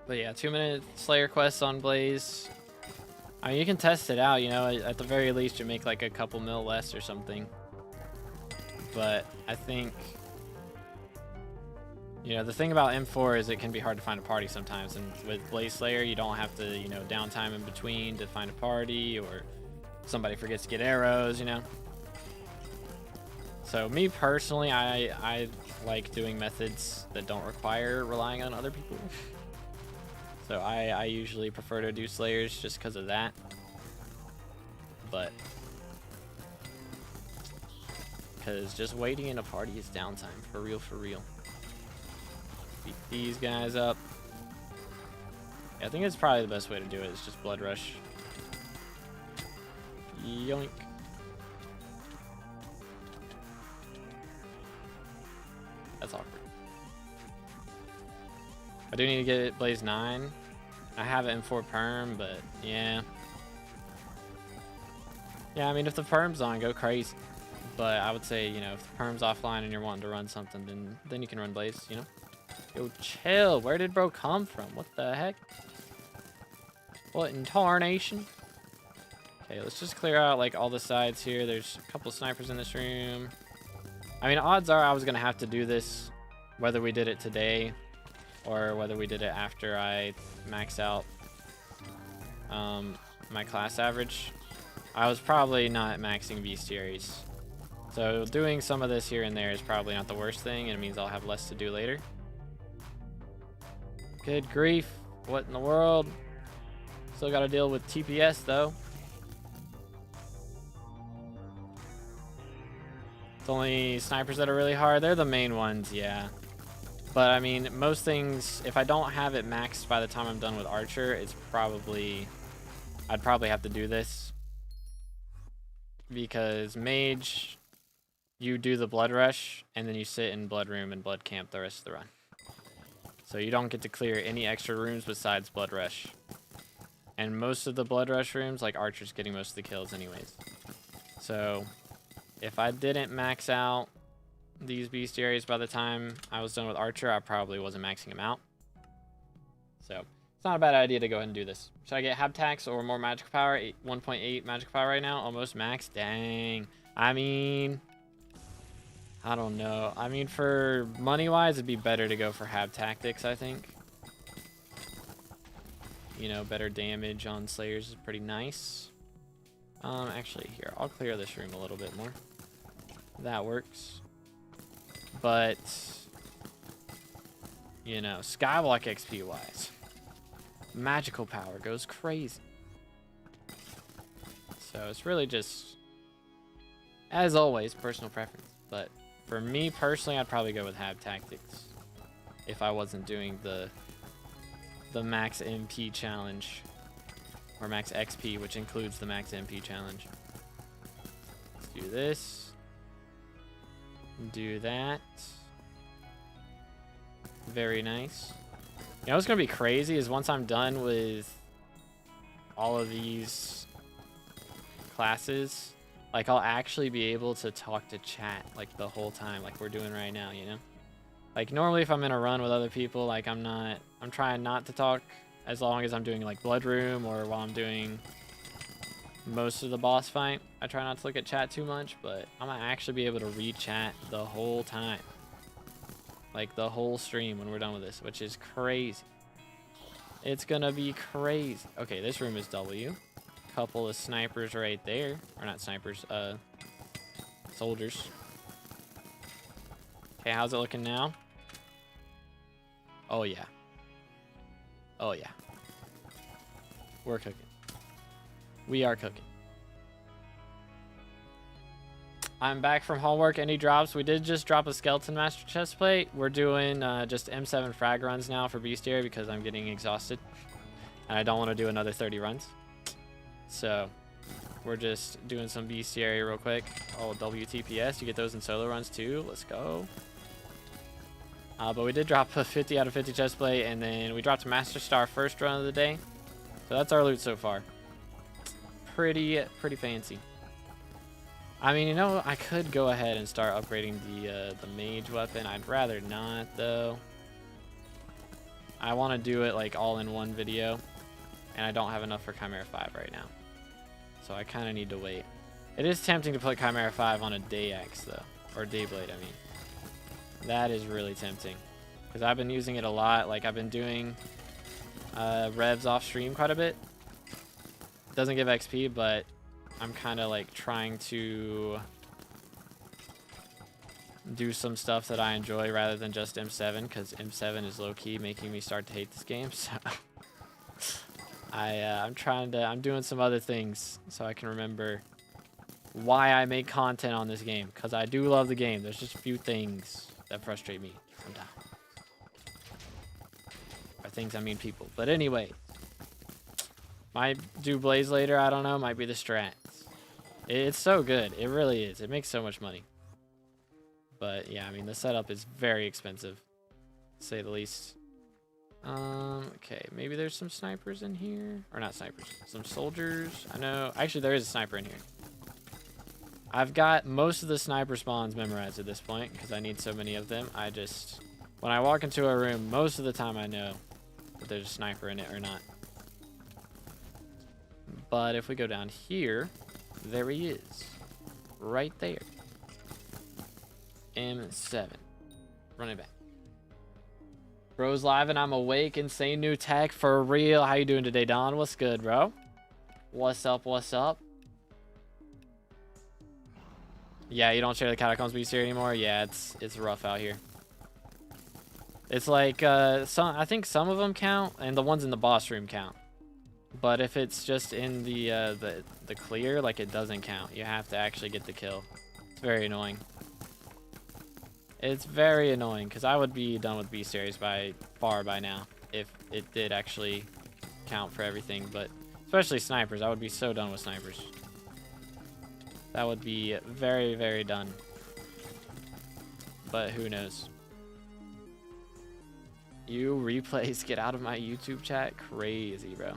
But yeah, 2-minute Slayer quests on Blaze. I mean, you can test it out, you know, at the very least you make like a couple mil less or something. But I think, you know, the thing about M4 is it can be hard to find a party sometimes, and with Blaze Slayer you don't have to, you know, downtime in between to find a party, or somebody forgets to get arrows, you know. So me personally, I like doing methods that don't require relying on other people. So I usually prefer to do Slayers just because of that. But because just waiting in a party is downtime, for real, for real. Beat these guys up. Yeah, I think it's probably the best way to do it, is just Blood Rush. Yoink. That's awkward. I do need to get Blaze 9. I have it in 4 perm, but yeah. Yeah, I mean, if the perm's on, go crazy. But I would say, you know, if the perm's offline and you're wanting to run something, then you can run Blaze, you know? Yo, chill. Where did bro come from? What the heck? What in tarnation? Okay, let's just clear out, like, all the sides here. There's a couple snipers in this room. I mean, odds are I was going to have to do this, whether we did it today or whether we did it after I max out my class average. I was probably not maxing bestiaries. So doing some of this here and there is probably not the worst thing, and it means I'll have less to do later. Good grief. What in the world? Still got to deal with TPS though. It's only snipers that are really hard. They're the main ones, yeah. But I mean, most things, if I don't have it maxed by the time I'm done with Archer, it's probably, I'd probably have to do this. Because Mage, you do the Blood Rush, and then you sit in Blood Room and Blood Camp the rest of the run. So you don't get to clear any extra rooms besides Blood Rush. And most of the Blood Rush rooms, like Archer's getting most of the kills anyways. So if I didn't max out these bestiaries by the time I was done with Archer, I probably wasn't maxing them out. So it's not a bad idea to go ahead and do this. Should I get Hypixel or more magical power? 1.8 magical power right now, almost max. Dang. I mean, I don't know. I mean, for money wise, it'd be better to go for Hab Tactics, I think. You know, better damage on Slayers is pretty nice. Actually, here, I'll clear this room a little bit more. That works. But, you know, SkyBlock XP wise, magical power goes crazy. So it's really just, as always, personal preference. But for me personally, I'd probably go with Hab Tactics if I wasn't doing the max MP challenge, or max XP, which includes the max MP challenge. Let's do this. Do that. Very nice. You know what's gonna be crazy is once I'm done with all of these classes, like I'll actually be able to talk to chat like the whole time, like we're doing right now, you know? Like normally if I'm in a run with other people, like I'm trying not to talk as long as I'm doing like Blood Room or while I'm doing most of the boss fight. I try not to look at chat too much, but I'm gonna actually be able to read chat the whole time. Like the whole stream when we're done with this, which is crazy. It's gonna be crazy. Okay, this room is W. Couple of snipers right there. Or not snipers, soldiers. Okay, how's it looking now? Oh yeah. Oh yeah. We're cooking. We are cooking. I'm back from homework. Any drops? We did just drop a skeleton master chest plate. We're doing just M7 frag runs now for bestiary because I'm getting exhausted. And I don't want to do another 30 runs. So we're just doing some bestiary real quick. Oh, WTPS. You get those in solo runs too. Let's go. But we did drop a 50 out of 50 chest plate. And then we dropped a master star first run of the day. So that's our loot so far. Pretty fancy. I mean, you know, I could go ahead and start upgrading the mage weapon. I'd rather not, though. I want to do it, like, all in one video. And I don't have enough for Chimera 5 right now. So I kind of need to wait. It is tempting to put Chimera 5 on a day axe, though. Or Dayblade, I mean. That is really tempting. Because I've been using it a lot. Like, I've been doing revs off stream quite a bit. Doesn't give XP, but I'm kind of like trying to do some stuff that I enjoy rather than just M7, because M7 is low-key making me start to hate this game. So I'm doing some other things so I can remember why I make content on this game, because I do love the game. There's just a few things that frustrate me sometimes. By things I mean people. But anyway, might do Blaze later, I don't know, might be the strats. It's so good, it really is. It makes so much money. But yeah, I mean, the setup is very expensive, to say the least. Okay, maybe there's some snipers in here. Or not snipers, some soldiers. I know, actually there is a sniper in here. I've got most of the sniper spawns memorized at this point, because I need so many of them. I just, when I walk into a room, most of the time I know if there's a sniper in it or not. But if we go down here, there he is. Right there. M7. Running back. Bro's live and I'm awake. Insane new tech for real. How you doing today, Don? What's good, bro? What's up? What's up? Yeah, you don't share the Catacombs Beast here anymore? Yeah, it's rough out here. It's like, I think some of them count, and the ones in the boss room count. But if it's just in the clear, like, it doesn't count. You have to actually get the kill. It's very annoying. It's very annoying, because I would be done with bestiaries by far by now if it did actually count for everything. But especially snipers, I would be so done with snipers. That would be very, very done. But who knows? You replays, get out of my YouTube chat. Crazy, bro.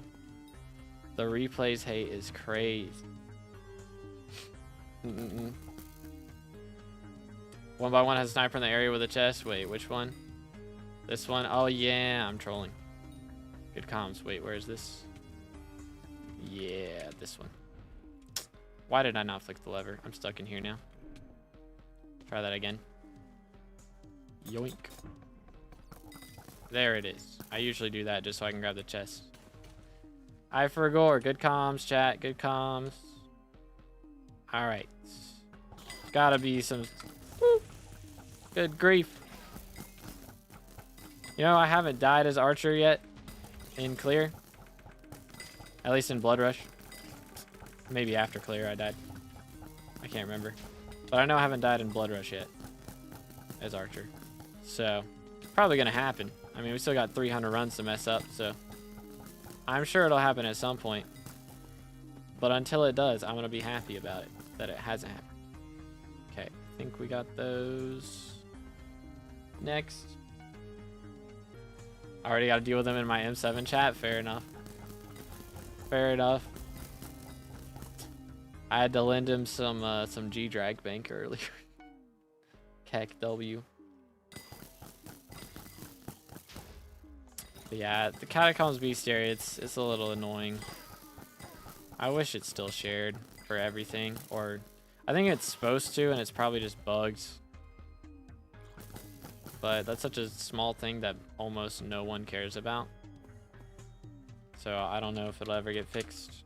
The replays hate is crazy. 1x1 has a sniper in the area with a chest. Wait, which one? This one? Oh, yeah, I'm trolling. Good comms. Wait, where is this? Yeah, this one. Why did I not flick the lever? I'm stuck in here now. Try that again. Yoink. There it is. I usually do that just so I can grab the chest. I forgot. Good comms, chat. Good comms. Alright. Gotta be some... Woo. Good grief. You know, I haven't died as Archer yet in Clear. At least in Blood Rush. Maybe after Clear I died. I can't remember. But I know I haven't died in Blood Rush yet as Archer. So, probably gonna happen. I mean, we still got 300 runs to mess up, so I'm sure it'll happen at some point. But until it does, I'm gonna be happy about it, that it hasn't happened. Okay, I think we got those. Next. I already gotta deal with them in my M7 chat. Fair enough. Fair enough. I had to lend him some G-Drag bank earlier. Keck W. But yeah, the Catacombs Bestiary, it's a little annoying. I wish it's still shared for everything, or I think it's supposed to, and it's probably just bugs. But that's such a small thing that almost no one cares about. So I don't know if it'll ever get fixed.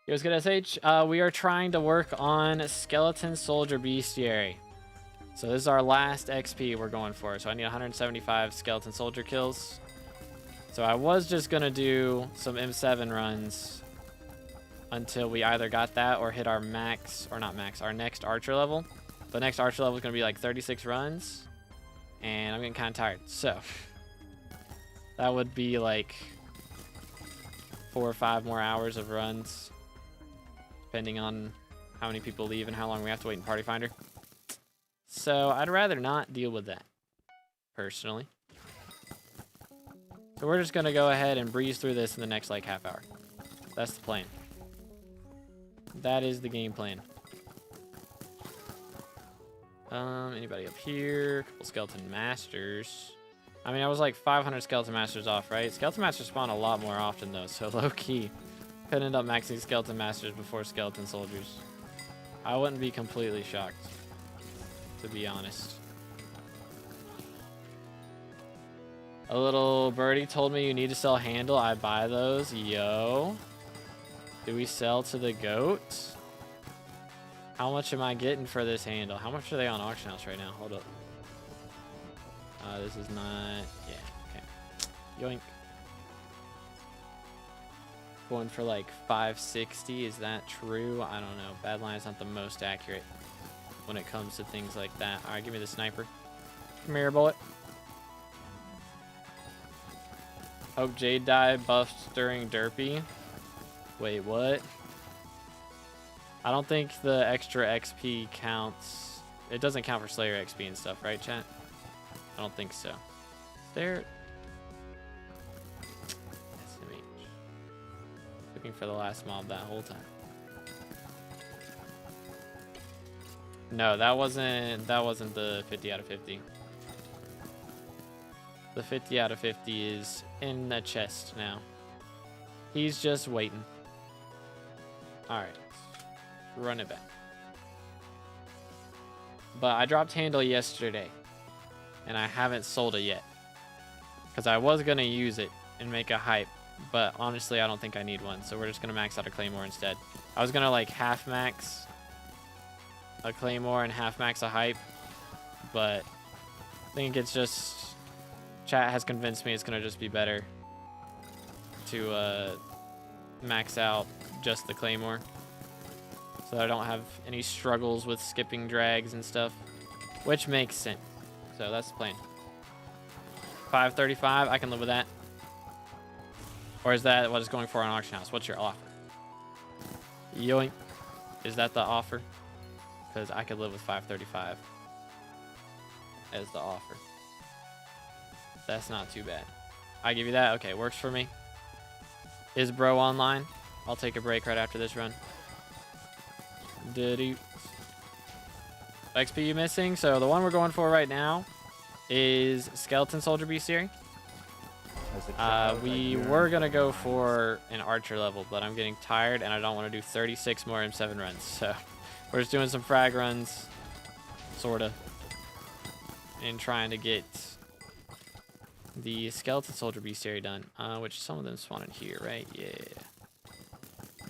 Here's good SH. We are trying to work on Skeleton Soldier Bestiary. So this is our last XP we're going for. So I need 175 Skeleton Soldier kills. So I was just going to do some M7 runs until we either got that or hit our max, or not max, our next Archer level. The next Archer level is going to be like 36 runs. And I'm getting kind of tired. So that would be like 4 or 5 more hours of runs, depending on how many people leave and how long we have to wait in Party Finder. So I'd rather not deal with that, personally. So we're just going to go ahead and breeze through this in the next like half hour. That's the plan. That is the game plan. Anybody up here? Couple Skeleton Masters. I mean, I was like 500 Skeleton Masters off, right? Skeleton Masters spawn a lot more often, though, so low-key. Could end up maxing Skeleton Masters before Skeleton Soldiers. I wouldn't be completely shocked, to be honest. A little birdie told me you need to sell handle. I buy those. Yo. Do we sell to the goat? How much am I getting for this handle? How much are they on auction house right now? Hold up. This is not... Yeah, okay. Yoink. Going for like 560. Is that true? I don't know. Badline is not the most accurate when it comes to things like that. All right, give me the sniper. Come here, bullet. Hope Jade died buffed during Derpy. Wait, what? I don't think the extra XP counts. It doesn't count for Slayer XP and stuff, right, chat? I don't think so. There. SMH. Looking for the last mob that whole time. No, that wasn't the 50 out of 50. The 50 out of 50 is in the chest now. He's just waiting. Alright. Run it back. But I dropped handle yesterday. And I haven't sold it yet. Because I was going to use it and make a hype. But honestly, I don't think I need one. So we're just going to max out a claymore instead. I was going to like half max a claymore and half max a hype. But I think it's just... Chat has convinced me it's going to just be better to max out just the claymore. So that I don't have any struggles with skipping drags and stuff. Which makes sense. So that's the plan. 535, I can live with that. Or is that what it's going for on auction house? What's your offer? Yoink. Is that the offer? Because I could live with 535 as the offer. That's not too bad. I give you that? Okay, works for me. Is bro online? I'll take a break right after this run. Did he? XP missing. So the one we're going for right now is Skeleton Soldier Bestiary. We were going to go for an Archer level, but I'm getting tired and I don't want to do 36 more M7 runs. So we're just doing some frag runs, sort of, and trying to get the Skeleton Soldier Bestiary done, which some of them spawn in here, right? Yeah.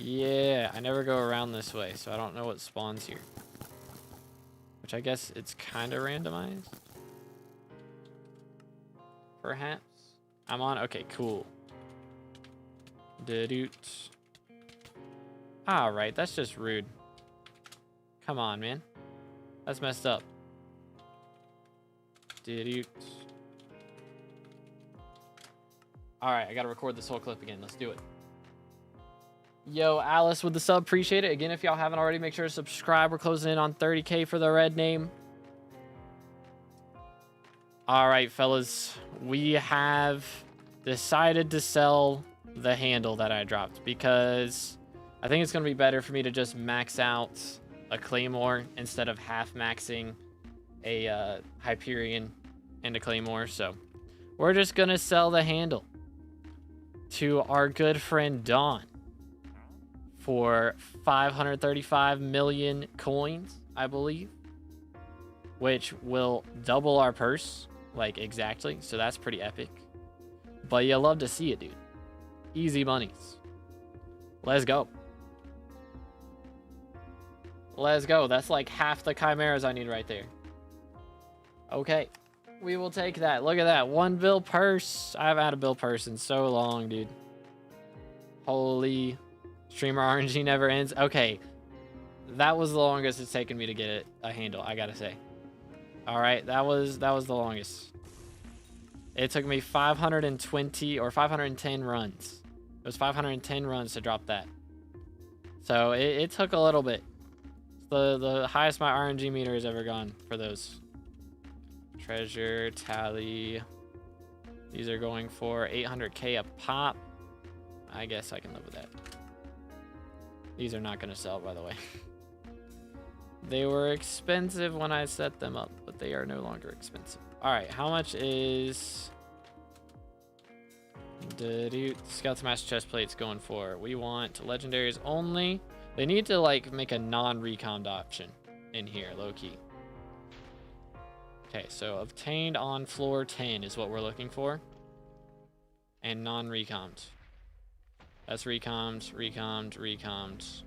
Yeah, I never go around this way, so I don't know what spawns here. Which I guess it's kind of randomized. Perhaps. I'm on. Okay, cool. Doot. Alright, that's just rude. Come on, man. That's messed up. Doot. Alright, I gotta record this whole clip again. Let's do it. Yo, Alice with the sub. Appreciate it. Again, if y'all haven't already, make sure to subscribe. We're closing in on 30K for the red name. Alright, fellas. We have decided to sell the handle that I dropped because I think it's going to be better for me to just max out a Claymore instead of half maxing a Hyperion and a Claymore. So we're just going to sell the handle to our good friend Dawn for 535 million coins, I believe, which will double our purse like exactly. So that's pretty epic. But you love to see it, dude. Easy monies. Let's go. Let's go. That's like half the chimeras I need right there. Okay. We will take that. Look at that. 1 bill purse. I haven't had a bill purse in so long, dude. Holy. Streamer RNG never ends. Okay. That was the longest it's taken me to get a handle, I gotta say. Alright, that was the longest. It took me 520 or 510 runs. It was 510 runs to drop that. So it took a little bit. The highest my RNG meter has ever gone for those. Treasure, tally. These are going for 800k a pop. I guess I can live with that. These are not going to sell, by the way. They were expensive when I set them up, but they are no longer expensive. All right, how much is the Skeleton Master chest plates going for? We want legendaries only. They need to like make a non-recommed option in here, low key. Okay, so obtained on floor 10 is what we're looking for, and non-recommed. That's recommed, recommed, recommed.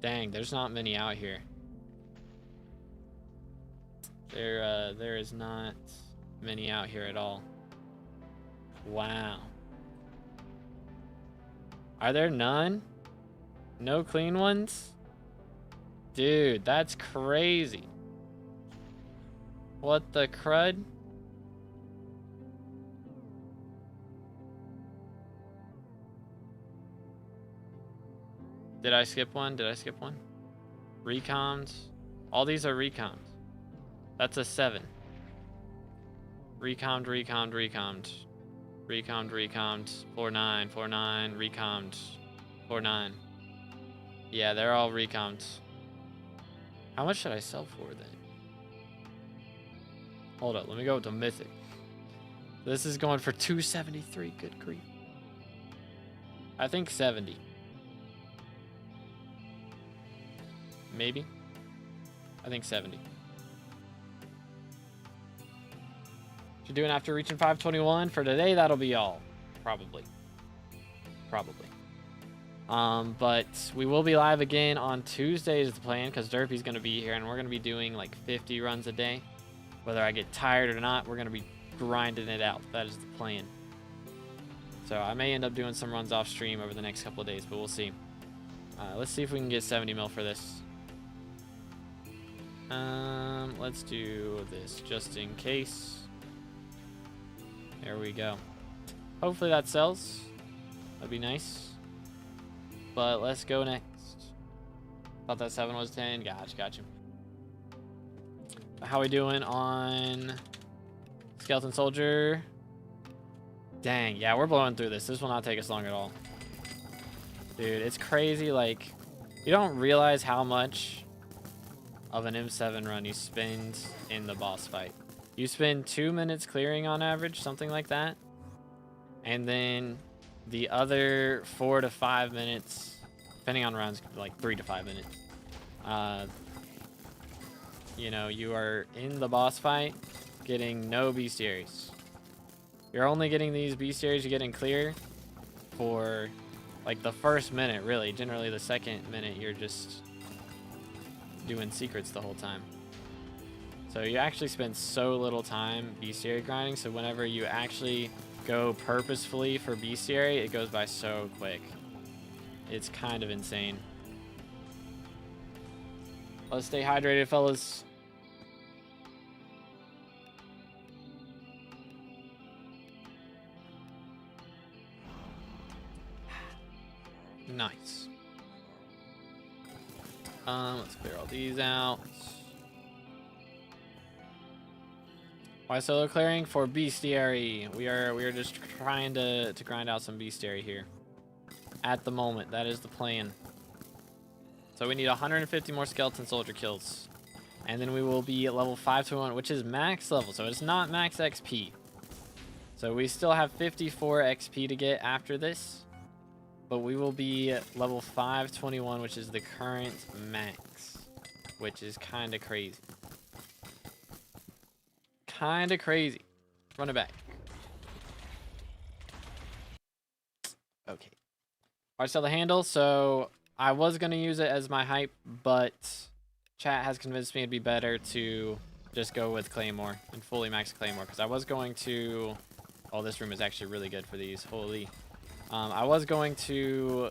Dang, there's not many out here. There is not many out here at all. Wow. Are there none? No clean ones? Dude, that's crazy. What the crud? Did I skip one? Did I skip one? Recommed. All these are recommed. That's a 7. Recommed, recommed, recommed. Recommed, recommed. 4-9, 4-9, recommed. 4-9. Yeah, they're all recommed. How much should I sell for then? Hold up, let me go with the mythic. This is going for 273. Good grief. I think 70. Maybe. I think 70. You're doing after reaching 521 for today. That'll be all, probably. But we will be live again on Tuesday is the plan, because Derpy's going to be here, and we're going to be doing like 50 runs a day. Whether I get tired or not, we're going to be grinding it out. That is the plan. So I may end up doing some runs off stream over the next couple of days, but we'll see. Let's see if we can get 70 mil for this. Let's do this just in case. There we go. Hopefully that sells. That'd be nice. But let's go next. Thought that 7 was 10. Gotcha. How we doing on Skeleton Soldier? Dang, yeah, we're blowing through this. This will not take us long at all. Dude, it's crazy. Like, you don't realize how much of an M7 run you spend in the boss fight. You spend 2 minutes clearing on average, something like that. And then the other 4 to 5 minutes, depending on rounds, like 3 to 5 minutes. You know, you are in the boss fight getting no bestiaries. You're only getting these bestiaries you get in clear for like the first minute, really. Generally the second minute you're just doing secrets the whole time. So you actually spend so little time bestiary grinding, so whenever you actually go purposefully for bestiary, it goes by so quick. It's kind of insane. Let's stay hydrated, fellas. Nice. Let's clear all these out. Why solo clearing? For bestiary. We are just trying to grind out some bestiary here. At the moment, that is the plan. So we need 150 more skeleton soldier kills. And then we will be at level 521, which is max level, so it's not max XP. So we still have 54 XP to get after this. But we will be at level 521, which is the current max. Which is kind of crazy. kind of crazy. Run it back. Okay. Alright, so the handle. So I was going to use it as my hype, but chat has convinced me it'd be better to just go with Claymore and fully max Claymore. Because I was going to... Oh, this room is actually really good for these. Holy. I was going to,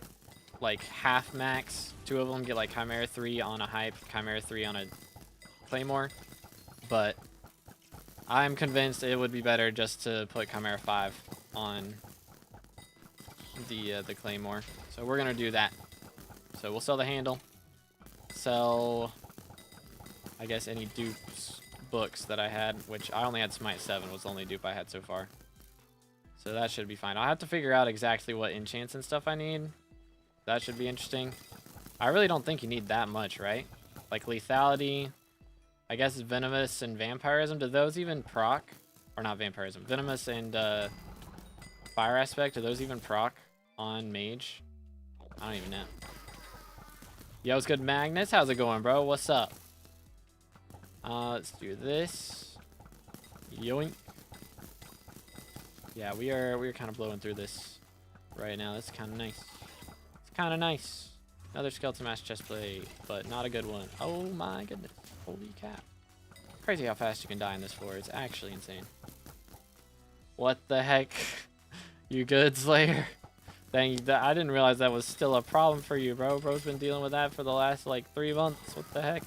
like, half max 2 of them, get, like, Chimera 3 on a hype, Chimera 3 on a Claymore. But I'm convinced it would be better just to put Chimera 5 on the Claymore. So we're going to do that. So we'll sell the handle. Sell, I guess, any dupes books that I had, which I only had Smite 7 was the only dupe I had so far. So that should be fine. I'll have to figure out exactly what enchants and stuff I need. That should be interesting. I really don't think you need that much, right? Like lethality, I guess venomous and vampirism. Do those even proc? Or not vampirism. Venomous and fire aspect, do those even proc on mage? I don't even know. Yo, it's good, Magnus. How's it going, bro? What's up? Let's do this. Yoink. Yeah, we're kind of blowing through this right now. That's kind of nice. It's kind of nice. Another skeleton mask chest plate, but not a good one. Oh my goodness. Holy cap. Crazy how fast you can die in this floor. It's actually insane. What the heck? You good, Slayer? Dang, I didn't realize that was still a problem for you, bro. Bro's been dealing with that for the last, like, 3 months. What the heck?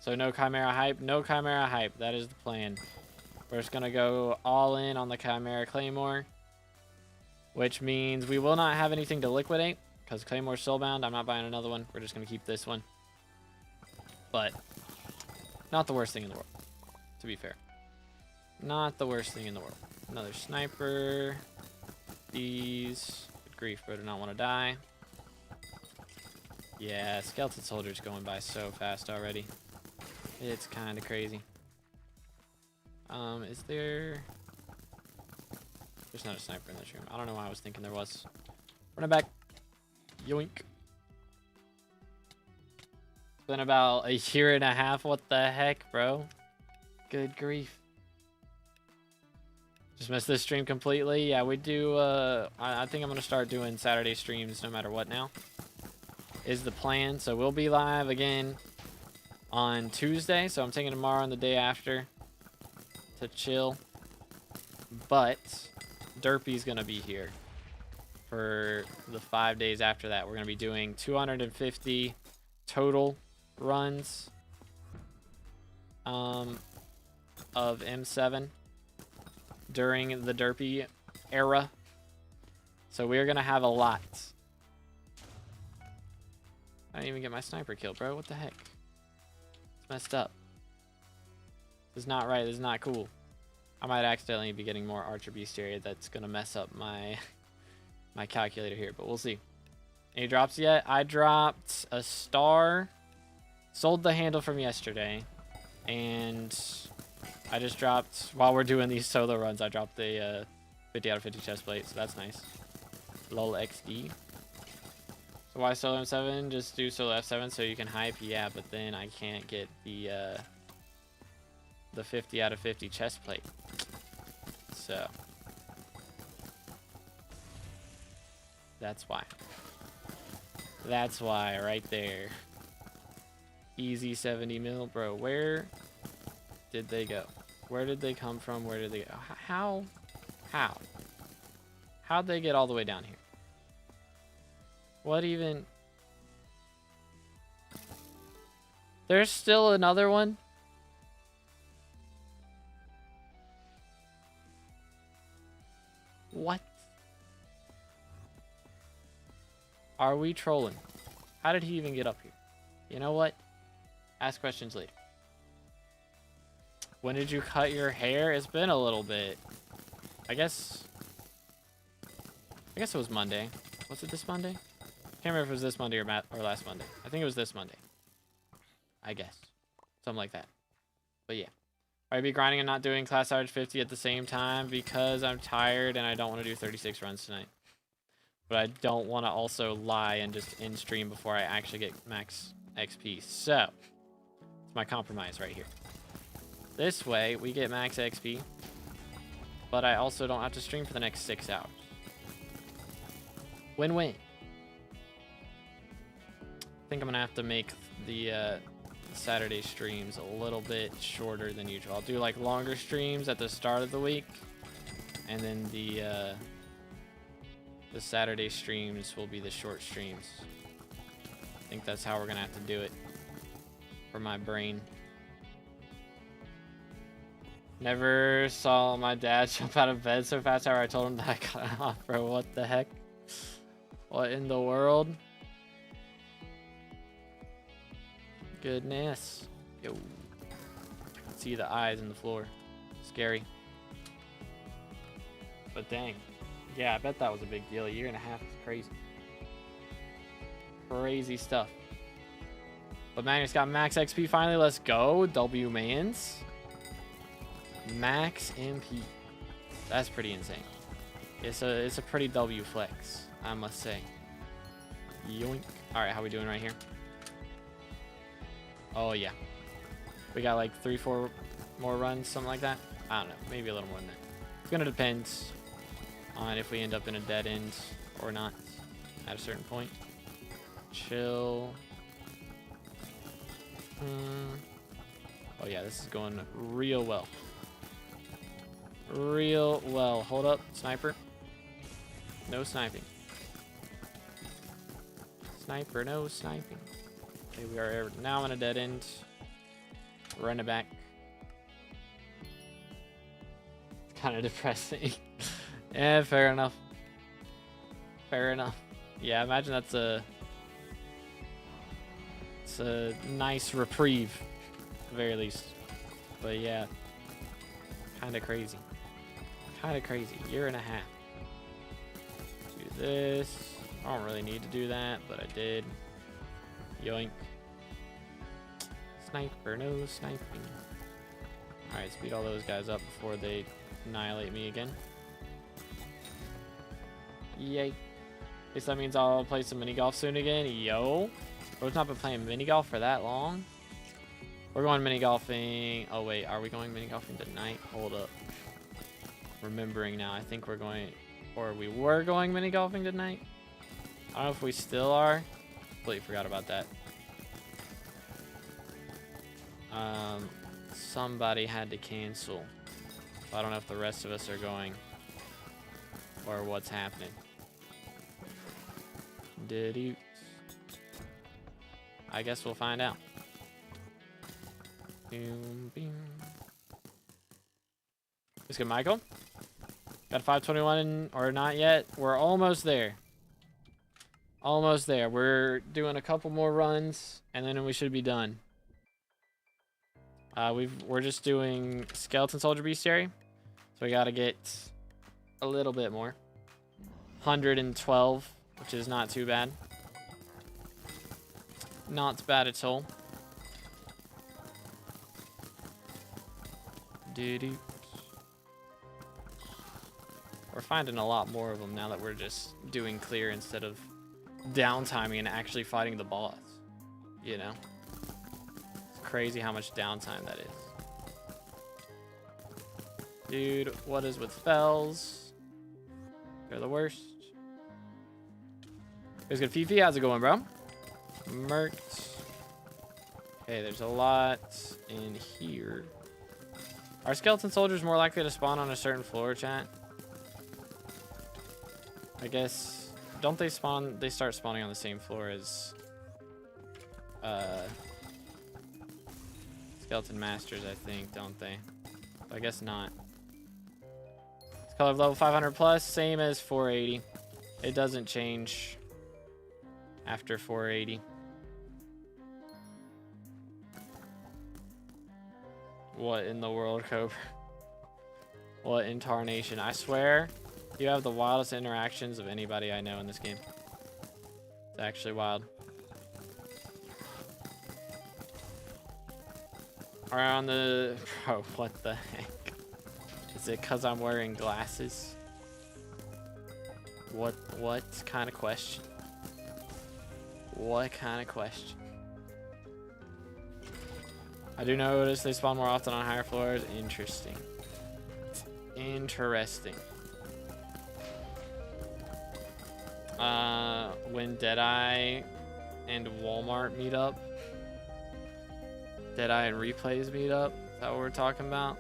So no Chimera hype? No Chimera hype. That is the plan. We're just going to go all in on the Chimera Claymore, which means we will not have anything to liquidate because Claymore's soulbound. I'm not buying another one. We're just going to keep this one. But not the worst thing in the world, to be fair. Not the worst thing in the world. Another sniper. These. Good grief, bro. Do not want to die. Yeah, skeleton soldiers going by so fast already. It's kind of crazy. Is there... There's not a sniper in this room. I don't know why I was thinking there was. Run it back. Yoink. It's been about a year and a half. What the heck, bro? Good grief. Just missed this stream completely. Yeah, we do, I think I'm going to start doing Saturday streams no matter what now. Is the plan. So we'll be live again on Tuesday. So I'm taking tomorrow and the day after to chill, but Derpy's gonna be here for the 5 days after that. We're gonna be doing 250 total runs of M7 during the Derpy era, so we're gonna have a lot. I didn't even get my sniper kill, bro. What the heck? It's messed up. This is not right. This is not cool. I might accidentally be getting more Archer Bestiary. That's going to mess up my calculator here, but we'll see. Any drops yet? I dropped a star. Sold the handle from yesterday. And I just dropped, while we're doing these solo runs, I dropped the 50 out of 50 chest plate, so that's nice. Lol XD. So why solo M7? Just do solo F7 so you can hype? Yeah, but then I can't get the 50 out of 50 chest plate. So that's why. That's why right there. Easy 70 mil, bro. Where did they go? Where did they come from? Where did they go? How'd they get all the way down here? What even? There's still another one? What? Are we trolling? How did he even get up here? You know what? Ask questions later. When did you cut your hair? It's been a little bit. I guess it was Monday. Was it this Monday? Can't remember if it was this Monday or last Monday. I think it was this Monday. I guess. Something like that. But yeah. I'd be grinding and not doing class average 50 at the same time because I'm tired and I don't want to do 36 runs tonight. But I don't want to also lie and just end stream before I actually get max XP. So, it's my compromise right here. This way, we get max XP. But I also don't have to stream for the next 6 hours. Win-win. I think I'm gonna have to make the Saturday streams a little bit shorter than usual. I'll do like longer streams at the start of the week, and then the Saturday streams will be the short streams. I think that's how we're gonna have to do it for my brain. Never saw my dad jump out of bed so fast after I told him that I got off, bro. What the heck? What in the world? Goodness. Yo. I can see the eyes in the floor. Scary. But dang. Yeah, I bet that was a big deal. A year and a half is crazy. Crazy stuff. But Magnus got max XP finally. Let's go. W Mans. Max MP. That's pretty insane. It's a pretty W flex, I must say. Yoink. Alright, how we doing right here? Oh yeah. We got like 3-4 more runs, something like that. I don't know, maybe a little more than that. It's gonna depend on if we end up in a dead end or not at a certain point. Chill. Oh yeah, this is going real well. Real well. Hold up, sniper. No sniping. Sniper, no sniping. Okay, we are now in a dead end. Run it back. Kind of depressing. Yeah, fair enough. Fair enough. Yeah, imagine it's a nice reprieve, at the very least. But yeah, kind of crazy. Kind of crazy. Year and a half. Do this. I don't really need to do that, but I did. Yoink. Sniper, no sniping. Alright, speed all those guys up before they annihilate me again. Yay. Guess that means I'll play some mini golf soon again. Yo. We've not been playing mini golf for that long. We're going mini golfing. Oh wait, are we going mini golfing tonight? Hold up. Remembering now, I think we're going, or we were going mini golfing tonight. I don't know if we still are. Completely forgot about that. Somebody had to cancel. I don't know if the rest of us are going or what's happening. Did you? I guess we'll find out. Boom, boom. Let's go, Michael. Got 521 or not yet? We're almost there. Almost there. We're doing a couple more runs and then we should be done. We're just doing skeleton soldier bestiary, so we gotta get a little bit more. 112, which is not too bad. Not bad at all. Doo-doo. We're finding a lot more of them now that we're just doing clear instead of downtiming and actually fighting the boss. You know? It's crazy how much downtime that is. Dude, what is with fells? They're the worst. Here's good Fifi. How's it going, bro? Merked. Okay, there's a lot in here. Are skeleton soldiers more likely to spawn on a certain floor, chat? I guess, don't they spawn, they start spawning on the same floor as skeleton masters, I think, don't they? I guess not. It's color of level 500 plus, same as 480. It doesn't change after 480. What in the world, Cobra? What in tarnation? I swear, you have the wildest interactions of anybody I know in this game. It's actually wild. Around the... Bro, what the heck? Is it because I'm wearing glasses? What kind of question? What kind of question? I do notice they spawn more often on higher floors. Interesting. Interesting. When Deadeye and Walmart meet up. Deadeye and Replays meet up. Is that what we're talking about?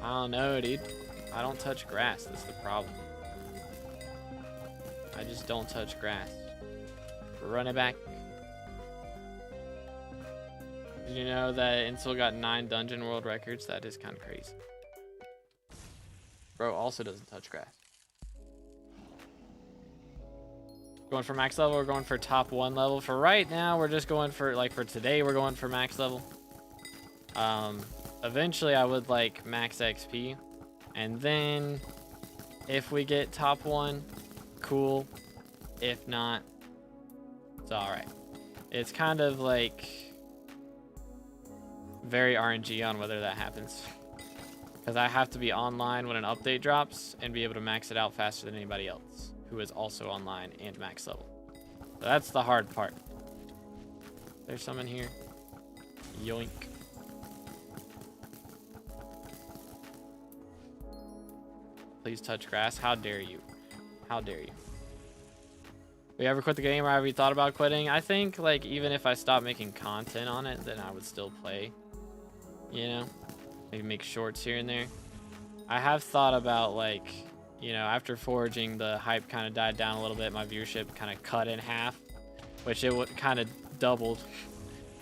I don't know, dude. I don't touch grass. That's the problem. I just don't touch grass. Run it back. Did you know that Insel got 9 dungeon world records? That is kind of crazy. Bro also doesn't touch grass. Going for max level, we're going for top 1 level. For right now, we're just going for, like, for today, we're going for max level. Eventually, I would like max XP. And then, if we get top 1, cool. If not, it's alright. It's kind of like very RNG on whether that happens. Because I have to be online when an update drops and be able to max it out faster than anybody else who is also online and max level. So that's the hard part. There's some in here. Yoink. Please touch grass. How dare you? How dare you? We ever quit the game or have you thought about quitting? I think, like, even if I stopped making content on it, then I would still play. You know? Maybe make shorts here and there. I have thought about, like, you know, after foraging, the hype kind of died down a little bit. My viewership kind of cut in half, which it kind of doubled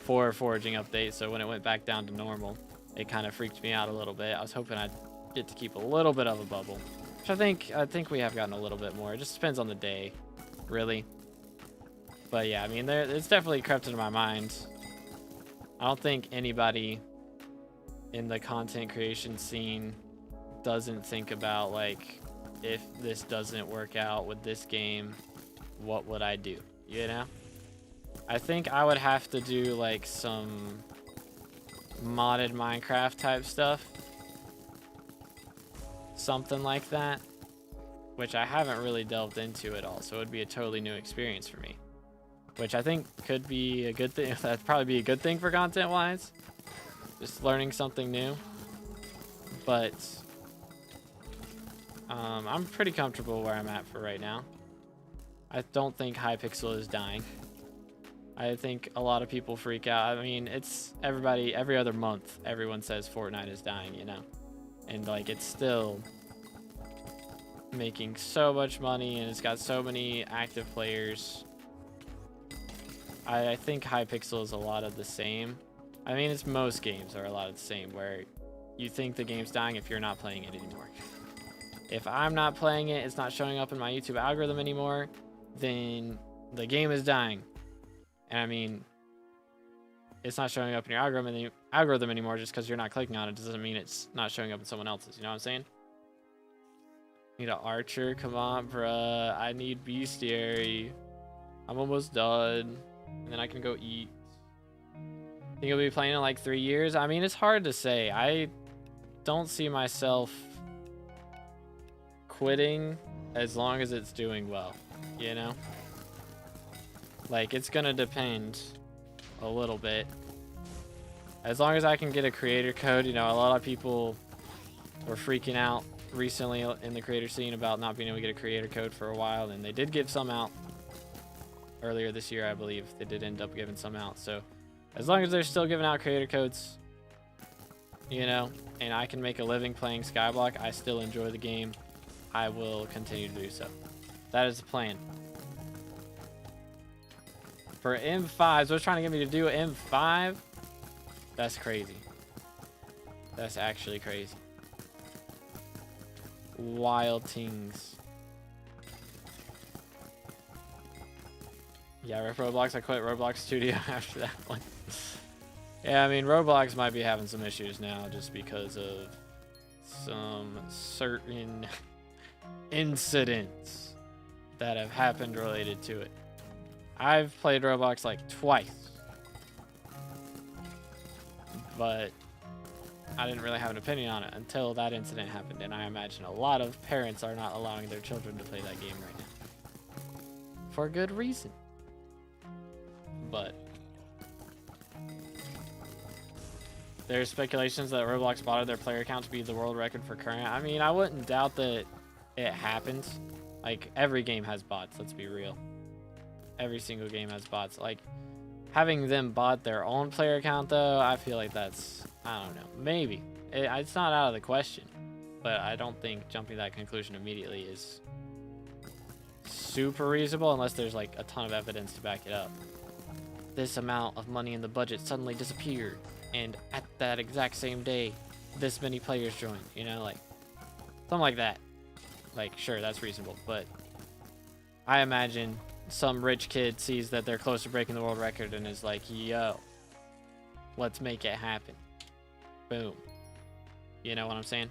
for foraging update. So when it went back down to normal, it kind of freaked me out a little bit. I was hoping I'd get to keep a little bit of a bubble, which I think we have gotten a little bit more. It just depends on the day, really. But yeah, I mean, it's definitely crept into my mind. I don't think anybody in the content creation scene doesn't think about, like, if this doesn't work out with this game, what would I do? You know? I think I would have to do, like, some modded Minecraft type stuff. Something like that. Which I haven't really delved into at all, so it would be a totally new experience for me. Which I think could be a good thing. That'd probably be a good thing for content-wise. Just learning something new. But I'm pretty comfortable where I'm at for right now. I don't think Hypixel is dying. I think a lot of people freak out. I mean, it's everybody, every other month, everyone says Fortnite is dying, you know? And, like, it's still making so much money and it's got so many active players. I think Hypixel is a lot of the same. I mean, it's most games are a lot of the same, where you think the game's dying if you're not playing it anymore. If I'm not playing it, it's not showing up in my YouTube algorithm anymore, then the game is dying. And I mean, it's not showing up in your algorithm anymore just because you're not clicking on it. Doesn't mean it's not showing up in someone else's. You know what I'm saying? Need an archer? Come on, bruh. I need bestiary. I'm almost done. And then I can go eat. Think you'll be playing in like 3 years? I mean, it's hard to say. I don't see myself quitting as long as it's doing well, you know? Like, it's gonna depend a little bit. As long as I can get a creator code, you know, a lot of people were freaking out recently in the creator scene about not being able to get a creator code for a while, and they did give some out earlier this year, I believe. They did end up giving some out, so as long as they're still giving out creator codes, you know, and I can make a living playing SkyBlock, I still enjoy the game, I will continue to do so. That is the plan. For M5s, what's trying to get me to do an M5? That's crazy. That's actually crazy. Wild things. Yeah, Rip Roblox. I quit Roblox Studio after that one. Yeah, I mean, Roblox might be having some issues now just because of some certain incidents that have happened related to it. I've played Roblox like twice, but I didn't really have an opinion on it until that incident happened, and I imagine a lot of parents are not allowing their children to play that game right now. For good reason. But there's speculations that Roblox botted their player count to be the world record for current. I mean, I wouldn't doubt that it happens. Like, every game has bots, let's be real. Every single game has bots. Like, having them bot their own player count, though, I feel like that's, I don't know, maybe. It's not out of the question, but I don't think jumping to that conclusion immediately is super reasonable unless there's, like, a ton of evidence to back it up. This amount of money in the budget suddenly disappeared, and at that exact same day, this many players joined, you know, like, something like that. Like, sure, that's reasonable, but I imagine some rich kid sees that they're close to breaking the world record and is like, yo, let's make it happen. Boom. You know what I'm saying?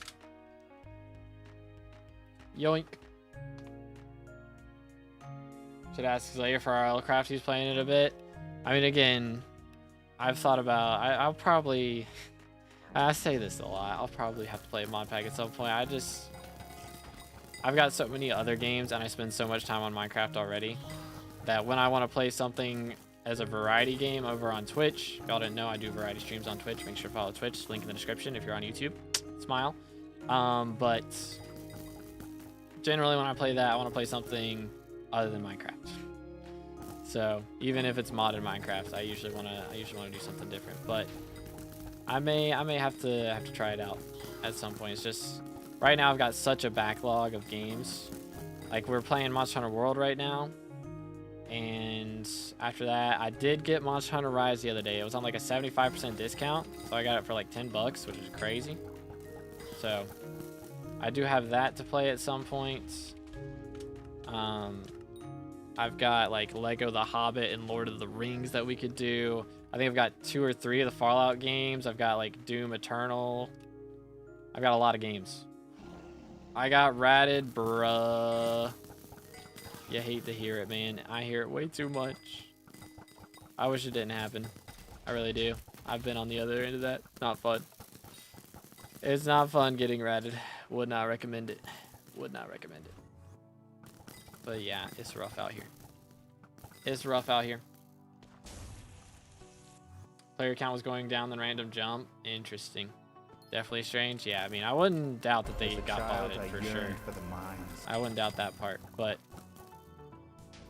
Yoink. Should ask Slayer for RLCraft. He's playing it a bit. I mean, again, I've thought about, I'll probably, I say this a lot, I'll probably have to play a mod pack at some point. I've got so many other games and I spend so much time on Minecraft already that when I want to play something as a variety game over on Twitch, if y'all didn't know, I do variety streams on Twitch. Make sure to follow Twitch, link in the description if you're on YouTube. Smile. But generally when I play that, I want to play something other than Minecraft. So even if it's modded Minecraft, I usually want to do something different. But I may have to try it out at some point. It's just right now I've got such a backlog of games. Like, we're playing Monster Hunter World right now, and after that I did get Monster Hunter Rise the other day. It was on like a 75% discount, so I got it for like $10, which is crazy. So I do have that to play at some point. I've got like Lego The Hobbit and Lord of the Rings that we could do. I think I've got 2 or 3 of the Fallout games. I've got like Doom Eternal. I've got a lot of games. I got ratted, bruh. You hate to hear it, man. I hear it way too much. I wish it didn't happen. I really do. I've been on the other end of that. Not fun. It's not fun getting ratted. Would not recommend it. Would not recommend it. But yeah, it's rough out here. It's rough out here. Player count was going down, then random jump. Interesting. Definitely strange. Yeah, I mean, I wouldn't doubt that they got botted for sure. I wouldn't doubt that part, but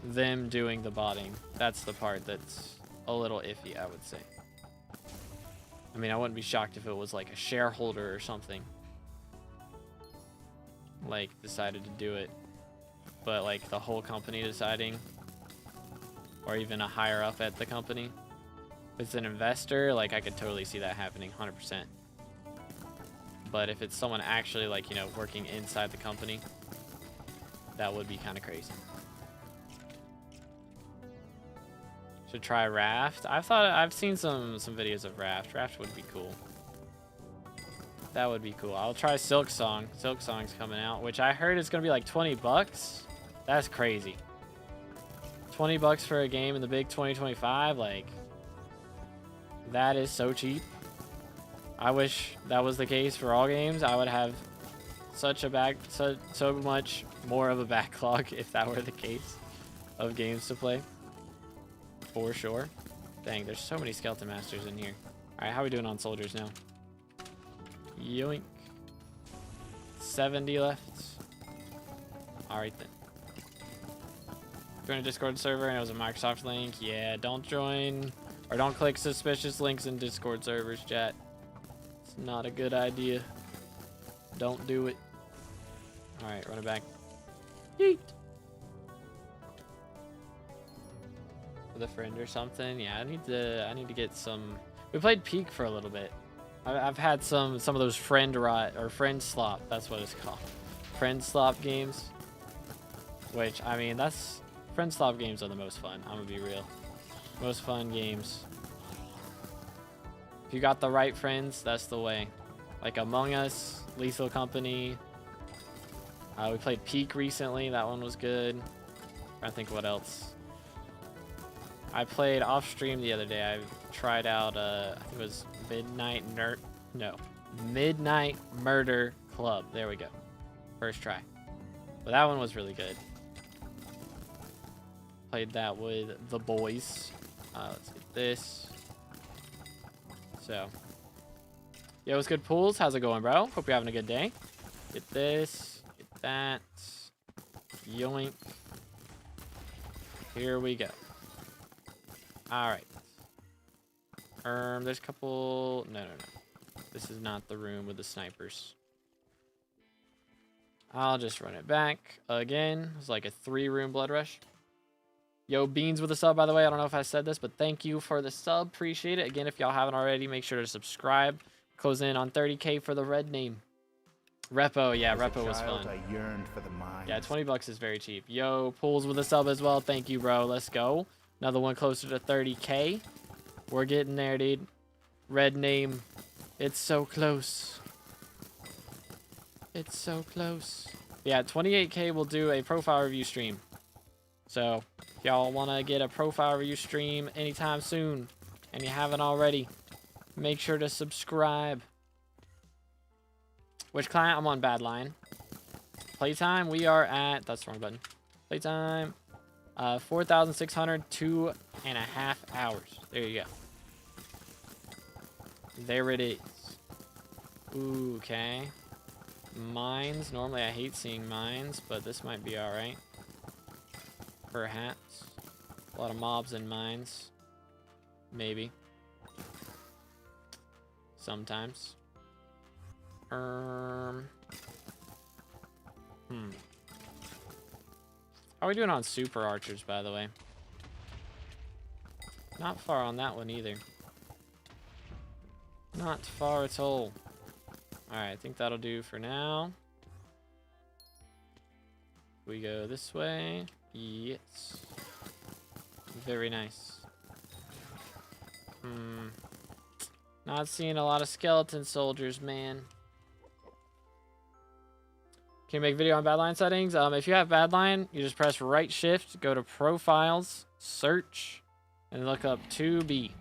them doing the botting, that's the part that's a little iffy, I would say. I mean, I wouldn't be shocked if it was like a shareholder or something, like, decided to do it. But like the whole company deciding, or even a higher up at the company. If it's an investor, like, I could totally see that happening 100%. But if it's someone actually, like, you know, working inside the company, that would be kind of crazy. Should try Raft. I've seen some videos of Raft. Raft would be cool. That would be cool. I'll try Silk Song. Silk Song's coming out, which I heard is gonna be like $20. That's crazy. $20 for a game in the big 2025, like, that is so cheap. I wish that was the case for all games. I would have such a so much more of a backlog if that were the case of games to play. For sure. Dang, there's so many Skeleton Masters in here. Alright, how are we doing on soldiers now? Yoink. 70 left. Alright then. Join a Discord server and it was a Microsoft link. Yeah, don't join or don't click suspicious links in Discord servers, chat. It's not a good idea. Don't do it. Alright, run it back. Yeet. With a friend or something. Yeah, I need to get some. We played Peak for a little bit. I've had some of those friend slop. That's what it's called. Friend slop games. Which, I mean, friend slop games are the most fun. I'm gonna be real. Most fun games. If you got the right friends, that's the way. Like Among Us, Lethal Company. We played Peak recently. That one was good. I think what else. I played off stream the other day. I tried out I think it was Midnight Murder Club. There we go. First try. But that one was really good. Played that with the boys. Let's get this. So Yo, what's good, Pools? How's it going, bro? Hope you're having a good day. Get this. Get that. Yoink. Here we go. All right. There's a couple... No. This is not the room with the snipers. I'll just run it back again. It's like a 3-room blood rush. Yo, Beans with a sub, by the way. I don't know if I said this, but thank you for the sub. Appreciate it. Again, if y'all haven't already, make sure to subscribe. Close in on 30K for the red name. Repo, yeah, Repo was fun. I yearned for the mines. Yeah, 20 bucks is very cheap. Yo, Pools with a sub as well. Thank you, bro. Let's go. Another one closer to 30K. We're getting there, dude. Red name. It's so close. It's so close. Yeah, 28K will do a profile review stream. So, if y'all want to get a profile review stream anytime soon, and you haven't already, make sure to subscribe. Which client? I'm on Badline. Playtime, we are at... That's the wrong button. Playtime, 4,600, 2.5 hours. There you go. There it is. Ooh, okay. Mines. Normally I hate seeing mines, but this might be alright. Perhaps. A lot of mobs in mines. Maybe. Sometimes. How are we doing on super archers, by the way? Not far on that one either. Not far at all. Alright, I think that'll do for now. We go this way. Yes. Very nice. Not seeing a lot of skeleton soldiers, man. Can you make video on Badline settings? If you have Badline, you just press right shift, go to profiles, search, and look up 2B.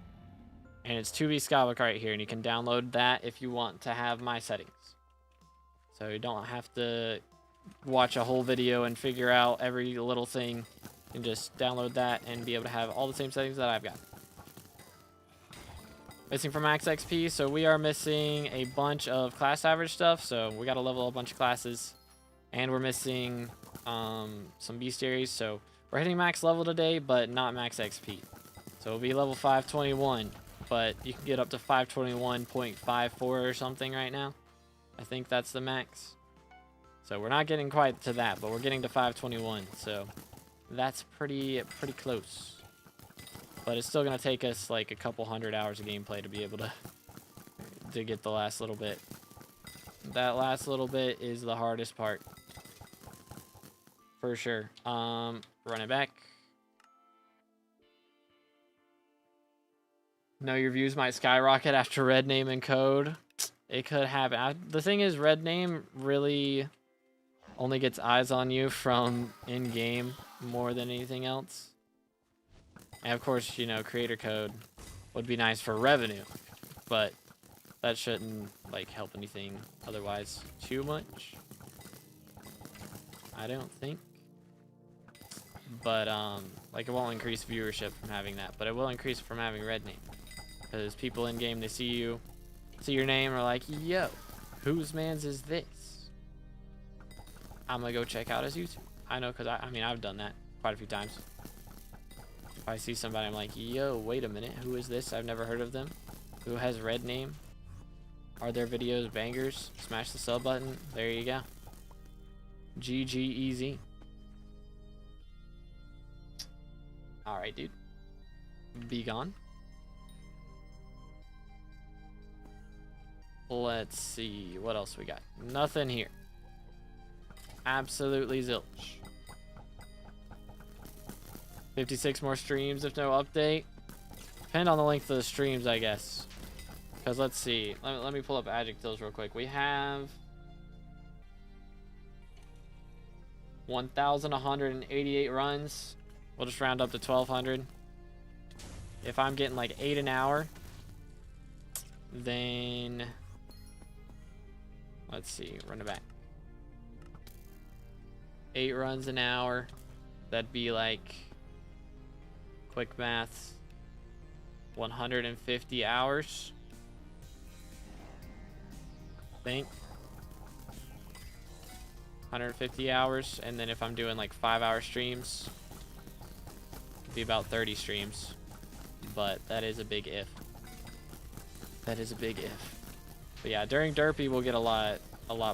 And it's 2B SkyBlock right here, and you can download that if you want to have my settings. So you don't have to watch a whole video and figure out every little thing. You can just download that and be able to have all the same settings that I've got. Missing from max XP, so we are missing a bunch of class average stuff. So we got to level up a bunch of classes. And we're missing some bestiaries, so we're hitting max level today, but not max XP. So it'll be level 521, but you can get up to 521.54 or something right now. I think that's the max. So we're not getting quite to that, but we're getting to 521, so that's pretty close. But it's still gonna take us like a couple hundred hours of gameplay to be able to get the last little bit. That last little bit is the hardest part. For sure. Run it back. No, your views might skyrocket after red name and code. It could happen. The thing is, red name really only gets eyes on you from in-game more than anything else. And of course, you know, creator code would be nice for revenue, but that shouldn't like help anything otherwise too much. I don't think. But like it won't increase viewership from having that, but it will increase from having red name. Because people in game, they see you, see your name, are like, yo, whose man's is this? I'm gonna go check out his YouTube. I know, because I mean I've done that quite a few times. If I see somebody, I'm like, yo, wait a minute, who is this? I've never heard of them. Who has red name? Are their videos bangers? Smash the sub button. There you go. GG easy. Alright, dude. Be gone. Let's see. What else we got? Nothing here. Absolutely zilch. 56 more streams if no update. Depend on the length of the streams, I guess. Because let's see. Let me pull up adjectives real quick. We have 1,188 runs. We'll just round up to 1,200. If I'm getting like 8 an hour, then let's see. Run it back. 8 runs an hour. That'd be like, quick maths, 150 hours. think 150 hours, and then if I'm doing like 5-hour streams, it'd be about 30 streams. But that is a big if. That is a big if. But yeah, during Derpy we'll get a lot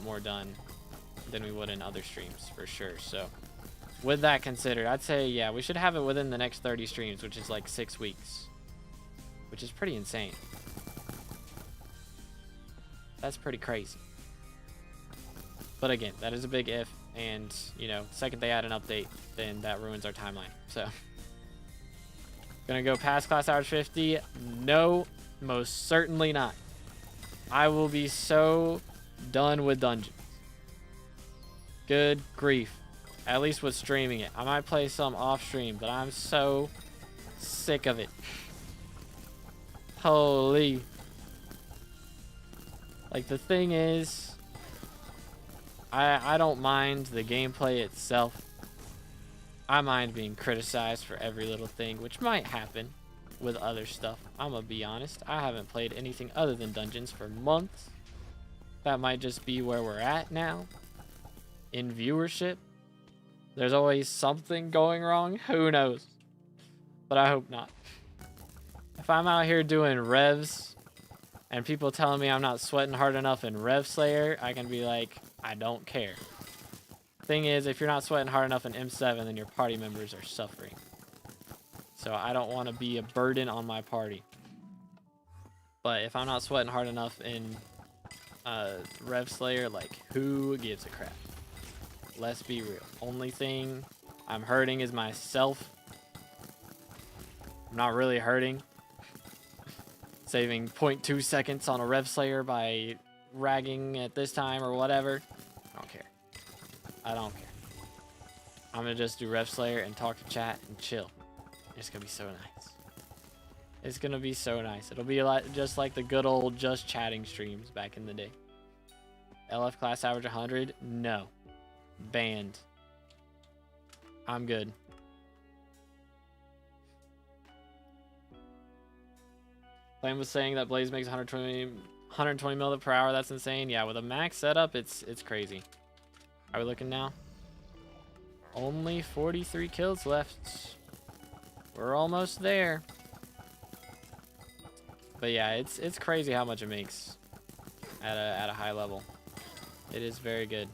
more done than we would in other streams for sure. So with that considered, I'd say yeah, we should have it within the next 30 streams, which is like 6 weeks, which is pretty insane. That's pretty crazy. But again, that is a big if, and you know, the second they add an update, then that ruins our timeline. So gonna go past class hours 50? No, most certainly not. I will be so done with dungeons. Good grief. At least with streaming it. I might play some off stream, but I'm so sick of it. Holy. Like, the thing is, I don't mind the gameplay itself. I mind being criticized for every little thing, which might happen with other stuff. I'm gonna be honest. I haven't played anything other than dungeons for months. That might just be where we're at now in viewership. There's always something going wrong. Who knows? But I hope not. If I'm out here doing revs and people telling me I'm not sweating hard enough in Rev Slayer, I can be like, I don't care. Thing is, if you're not sweating hard enough in M7, then your party members are suffering. So I don't want to be a burden on my party. But if I'm not sweating hard enough in Rev Slayer, like, who gives a crap? Let's be real. Only thing I'm hurting is myself. I'm not really hurting. Saving 0.2 seconds on a Rev Slayer by ragging at this time or whatever. I don't care. I don't care. I'm gonna just do Rev Slayer and talk to chat and chill. It's gonna be so nice. It's gonna be so nice. It'll be a lot just like the good old just chatting streams back in the day. LF class average 100? No. Banned. I'm good. Flame was saying that Blaze makes 120 mil per hour. That's insane. Yeah, with a max setup, it's crazy. Are we looking now? Only 43 kills left. We're almost there. But yeah, it's crazy how much it makes at a high level. It is very good.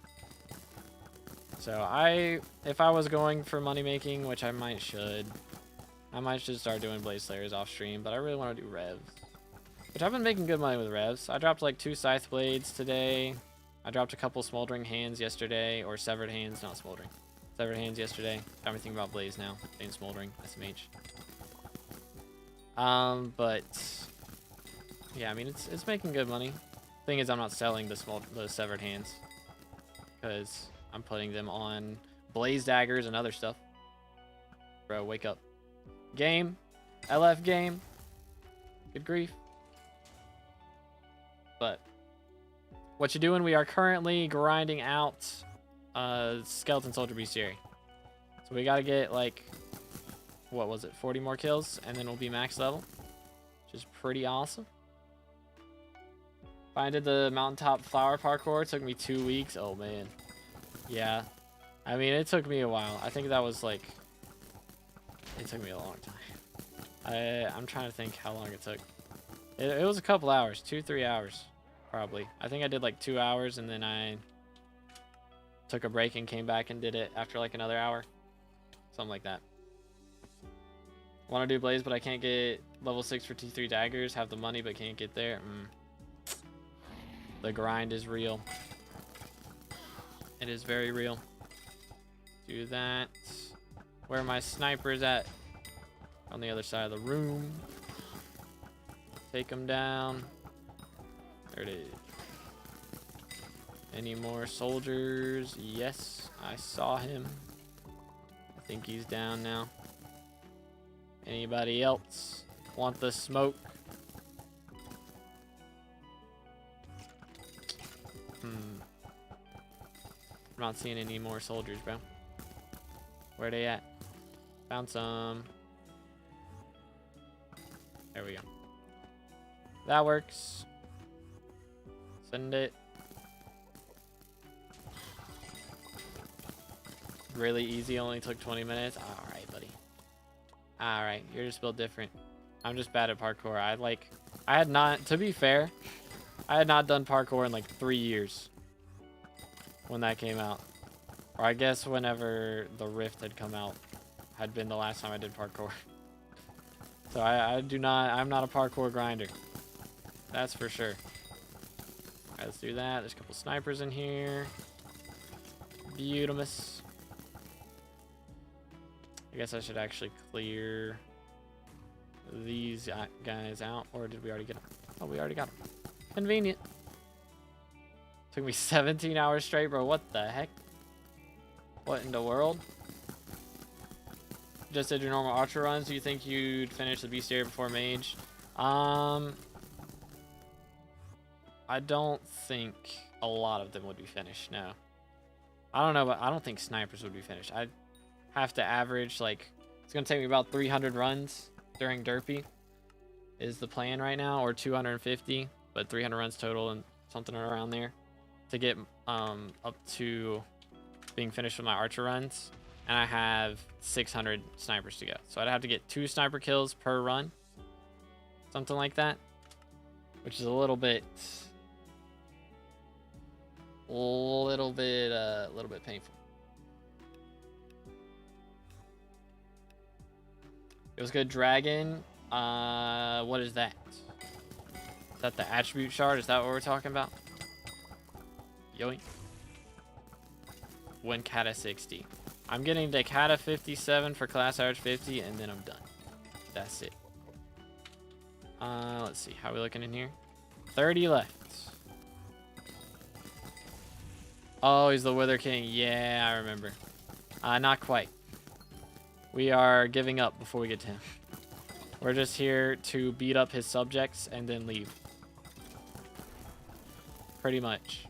So if I was going for money making, which I might just start doing Blaze Slayers off stream, but I really want to do revs. Which I've been making good money with revs. I dropped like 2 Scythe Blades today. I dropped a couple Smoldering Hands yesterday, or Severed Hands, not Smoldering. Severed Hands yesterday. Got me thinking about Blaze now. Saying Smoldering, SMH. But yeah, I mean it's making good money. Thing is, I'm not selling the Severed Hands because I'm putting them on Blaze Daggers and other stuff. Bro, wake up. Game. LF game. Good grief. But what you doing? We are currently grinding out Skeleton Soldier Bestiary. So we gotta get like, what was it, 40 more kills, and then we'll be max level, which is pretty awesome. I did the mountaintop flower parkour. It took me 2 weeks. Oh man. Yeah. I mean, it took me a while. I think that was like, it took me a long time. I'm trying to think how long it took. It was a couple hours, 2-3 hours, probably. I think I did like 2 hours, and then I took a break and came back and did it after like another hour. Something like that. Want to do Blaze, but I can't get level 6 for T3 daggers. Have the money, but can't get there. The grind is real. It is very real. Do that. Where my sniper's at? On the other side of the room. Take him down. There it is. Any more soldiers? Yes, I saw him. I think he's down now. Anybody else want the smoke? I'm not seeing any more soldiers, bro. Where they at? Found some. There we go. That works. Send it. really easy, only took 20 minutes. All right, buddy. All right, you're just built different. I'm just bad at parkour. I had not, to be fair, I had not done parkour in like 3 years when that came out. Or I guess whenever the Rift had come out had been the last time I did parkour. So I'm not a parkour grinder. That's for sure. All right, let's do that. There's a couple snipers in here. Beautiful. I guess I should actually clear these guys out. Or did we already get them? Oh, we already got them. Convenient. Took me 17 hours straight, bro. What the heck? What in the world? Just did your normal ultra runs. Do you think you'd finish the bestiary before mage? I don't think a lot of them would be finished. No. I don't know, but I don't think snipers would be finished. I'd have to average, like, it's going to take me about 300 runs during derpy is the plan right now, or 250, but 300 runs total and something around there to get up to being finished with my archer runs. And I have 600 snipers to go. So I'd have to get 2 sniper kills per run. Something like that. Which is a little bit painful. It was good. Dragon. What is that? Is that the attribute shard? Is that what we're talking about? Yoink. Win Kata 60. I'm getting to Kata 57 for class average 50, and then I'm done. That's it. Let's see. How are we looking in here? 30 left. Oh, he's the Wither King. Yeah, I remember. Not quite. We are giving up before we get to him. We're just here to beat up his subjects and then leave. Pretty much.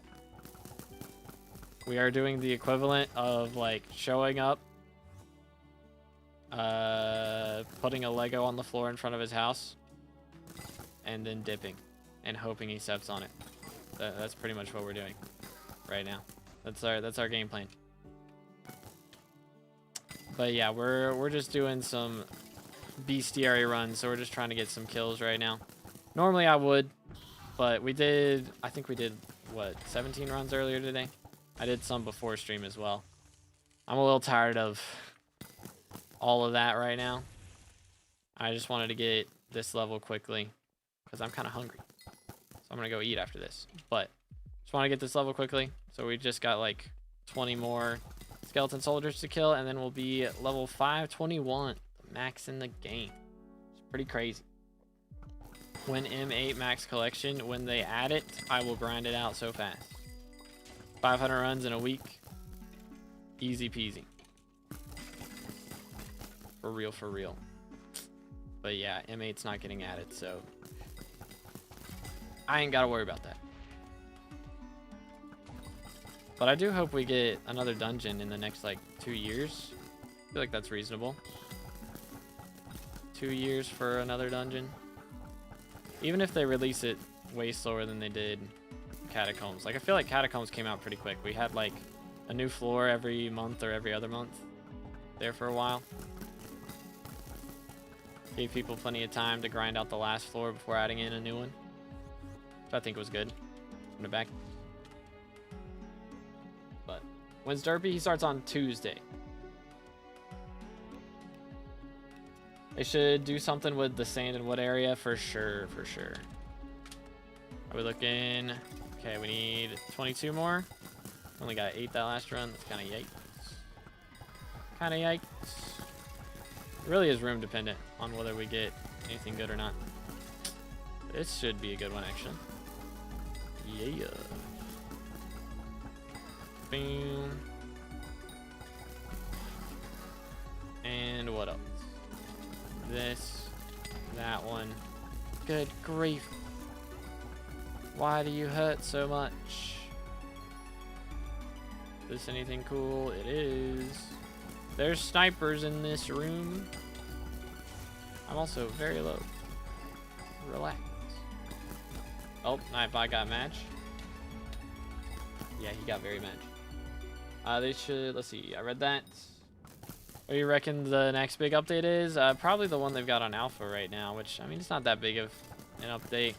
We are doing the equivalent of like showing up, putting a Lego on the floor in front of his house, and then dipping and hoping he steps on it. That's pretty much what we're doing right now. That's our game plan. But yeah, we're just doing some bestiary runs, so we're just trying to get some kills right now. Normally I would, but I think we did what, 17 runs earlier today. I did some before stream as well. I'm a little tired of all of that right now. I just wanted to get this level quickly because I'm kind of hungry. So I'm going to go eat after this. But just want to get this level quickly. So we just got like 20 more skeleton soldiers to kill, and then we'll be at level 521, max in the game. It's pretty crazy. When M8 max collection, when they add it, I will grind it out so fast. 500 runs in a week. Easy peasy. For real, for real. But yeah, M8's not getting added, so I ain't got to worry about that. But I do hope we get another dungeon in the next, like, 2 years. I feel like that's reasonable. 2 years for another dungeon. Even if they release it way slower than they did Catacombs. Like, I feel like Catacombs came out pretty quick. We had like a new floor every month or every other month there for a while. Gave people plenty of time to grind out the last floor before adding in a new one, which I think was good. From the back. But when's derpy? He starts on Tuesday. They should do something with the sand and wood area for sure, for sure. Are we looking? Okay, we need 22 more. Only got 8 that last run. That's kind of yikes. Kind of yikes. It really is room dependent on whether we get anything good or not. This should be a good one, actually. Yeah. Boom. And what else? This. That one. Good grief. Why do you hurt so much? Is this anything cool? It is. There's snipers in this room. I'm also very low. Relax. Oh, Nightbot got match. Yeah, he got very match. They should, let's see, I read that. What do you reckon the next big update is? Probably the one they've got on alpha right now, which, I mean, it's not that big of an update.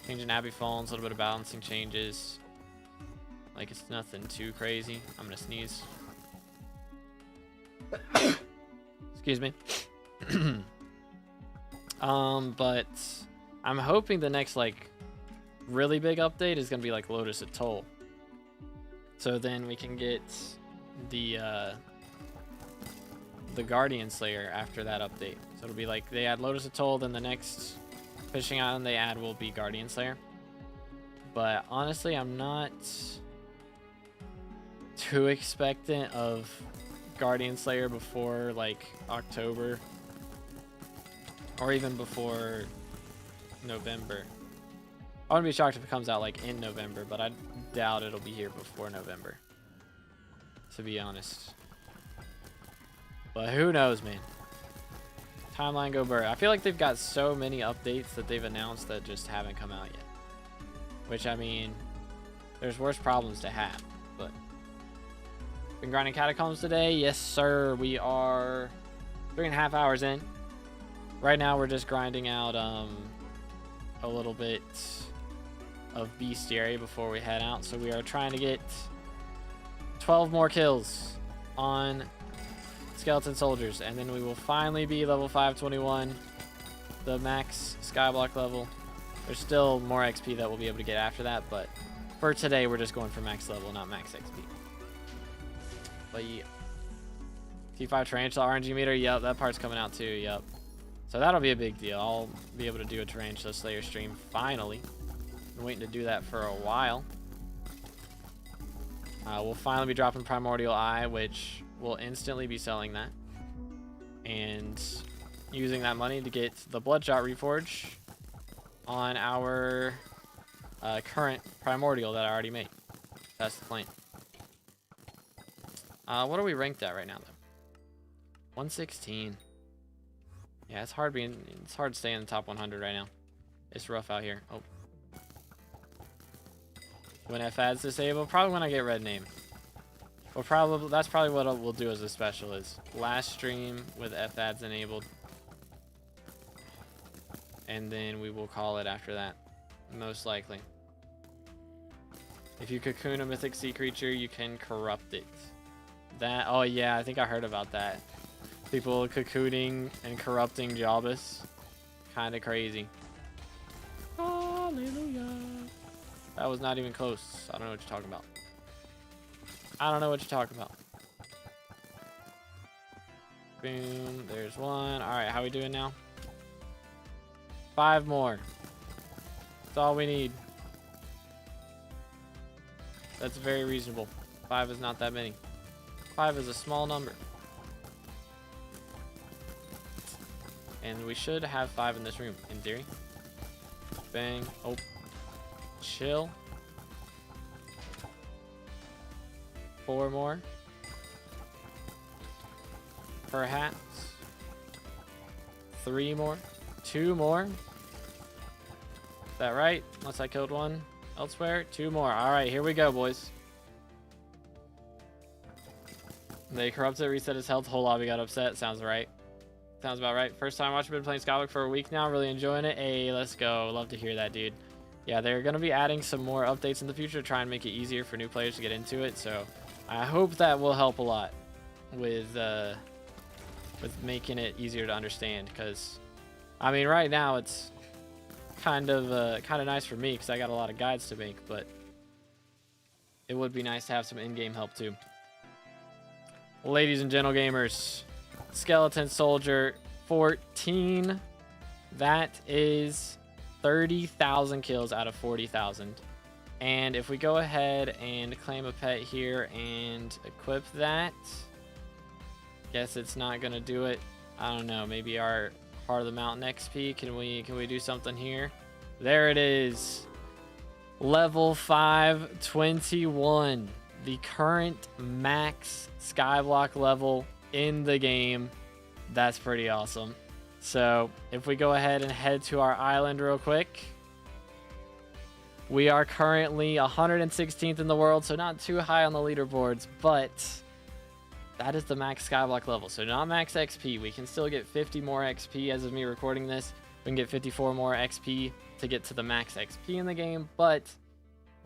Changing Abby phones, a little bit of balancing changes. Like, it's nothing too crazy. I'm gonna sneeze. Excuse me. But I'm hoping the next, like, really big update is gonna be like Lotus Atoll. So then we can get the Guardian Slayer after that update. So it'll be like they add Lotus Atoll, then the next fishing island they add will be Guardian Slayer. But honestly, I'm not too expectant of Guardian Slayer before like October or even before November. I wouldn't be shocked if it comes out like in November, but I doubt it'll be here before November, to be honest. But who knows, man. Timeline go Burr. I feel like they've got so many updates that they've announced that just haven't come out yet. Which, I mean, there's worse problems to have, but... Been grinding Catacombs today? Yes, sir. We are 3.5 hours in. Right now, we're just grinding out a little bit of bestiary before we head out. So we are trying to get 12 more kills on skeleton soldiers, and then we will finally be level 521, the max skyblock level. There's still more XP that we'll be able to get after that, but for today we're just going for max level, not max XP. But yeah, T5 Tarantula RNG meter, yep, that part's coming out too, yep. So that'll be a big deal. I'll be able to do a Tarantula Slayer stream finally. Been waiting to do that for a while. We'll finally be dropping Primordial Eye, which we'll instantly be selling that. And using that money to get the Bloodshot Reforge on our current Primordial that I already made. That's the plan. What are we ranked at right now, though? 116. Yeah, it's hard to stay in the top 100 right now. It's rough out here. Oh. When F-Ad's disabled, probably when I get red name. Well, that's probably what we'll do as a special is last stream with F-Ads enabled. And then we will call it after that, most likely. If you cocoon a mythic sea creature, you can corrupt it. Oh yeah, I think I heard about that. People cocooning and corrupting Jobus. Kinda crazy. Hallelujah. That was not even close. I don't know what you're talking about. I don't know what you're talking about. Boom. There's one. Alright, how we doing now? 5 more. That's all we need. That's very reasonable. 5 is not that many. 5 is a small number. And we should have 5 in this room, in theory. Bang. Oh. Chill. 4 more. Perhaps. 3 more. 2 more. Is that right? Unless I killed one elsewhere. 2 more. Alright, here we go, boys. They corrupted, reset his health, whole lobby got upset. Sounds right. Sounds about right. First time watching, been playing SkyBlock for a week now. Really enjoying it. Hey, let's go. Love to hear that, dude. Yeah, they're going to be adding some more updates in the future to try and make it easier for new players to get into it. So I hope that will help a lot with making it easier to understand. Because, I mean, right now it's kind of nice for me because I got a lot of guides to make. But it would be nice to have some in-game help too. Ladies and gentle gamers, Skeleton Soldier 14. That is 30,000 kills out of 40,000. And if we go ahead and claim a pet here and equip that, guess it's not gonna do it. I don't know. Maybe our Heart of the Mountain XP. Can we do something here? There it is. Level 521. The current max skyblock level in the game. That's pretty awesome. So if we go ahead and head to our island real quick, We are currently 116th in the world, so not too high on the leaderboards, but that is the max skyblock level. So not max XP. We can still get 50 more XP as of me recording this. We can get 54 more XP to get to the max XP in the game, but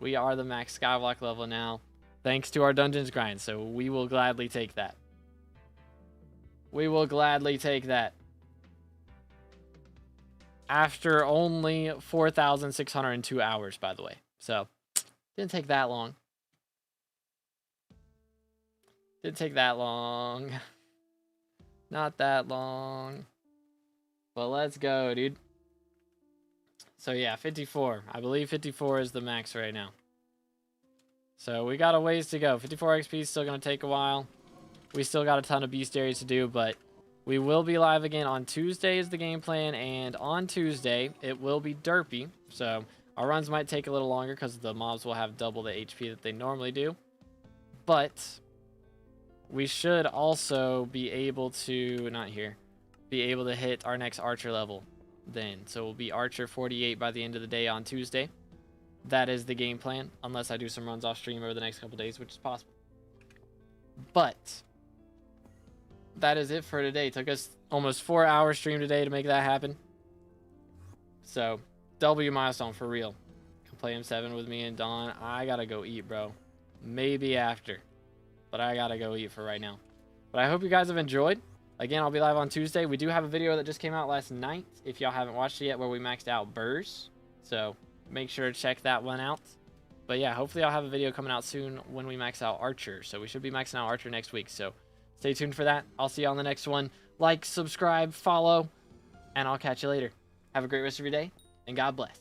we are the max skyblock level now, thanks to our dungeons grind. So we will gladly take that. We will gladly take that. After only 4,602 hours, by the way. So, didn't take that long. Didn't take that long. Not that long. But let's go, dude. So yeah, 54. I believe 54 is the max right now. So we got a ways to go. 54 XP is still going to take a while. We still got a ton of bestiaries to do, but we will be live again on Tuesday is the game plan, and on Tuesday, it will be derpy. So our runs might take a little longer because the mobs will have double the HP that they normally do. But we should also be able to, be able to hit our next archer level then. So we'll be archer 48 by the end of the day on Tuesday. That is the game plan, unless I do some runs off stream over the next couple days, which is possible. But that is it for today. It took us almost 4 hours stream today to make that happen. So, W milestone for real. Come play M7 with me and Don. I gotta go eat, bro. Maybe after. But I gotta go eat for right now. But I hope you guys have enjoyed. Again, I'll be live on Tuesday. We do have a video that just came out last night, if y'all haven't watched it yet, where we maxed out burrs. So, make sure to check that one out. But yeah, hopefully I'll have a video coming out soon when we max out Archer. So we should be maxing out Archer next week. So stay tuned for that. I'll see you on the next one. Like, subscribe, follow, and I'll catch you later. Have a great rest of your day, and God bless.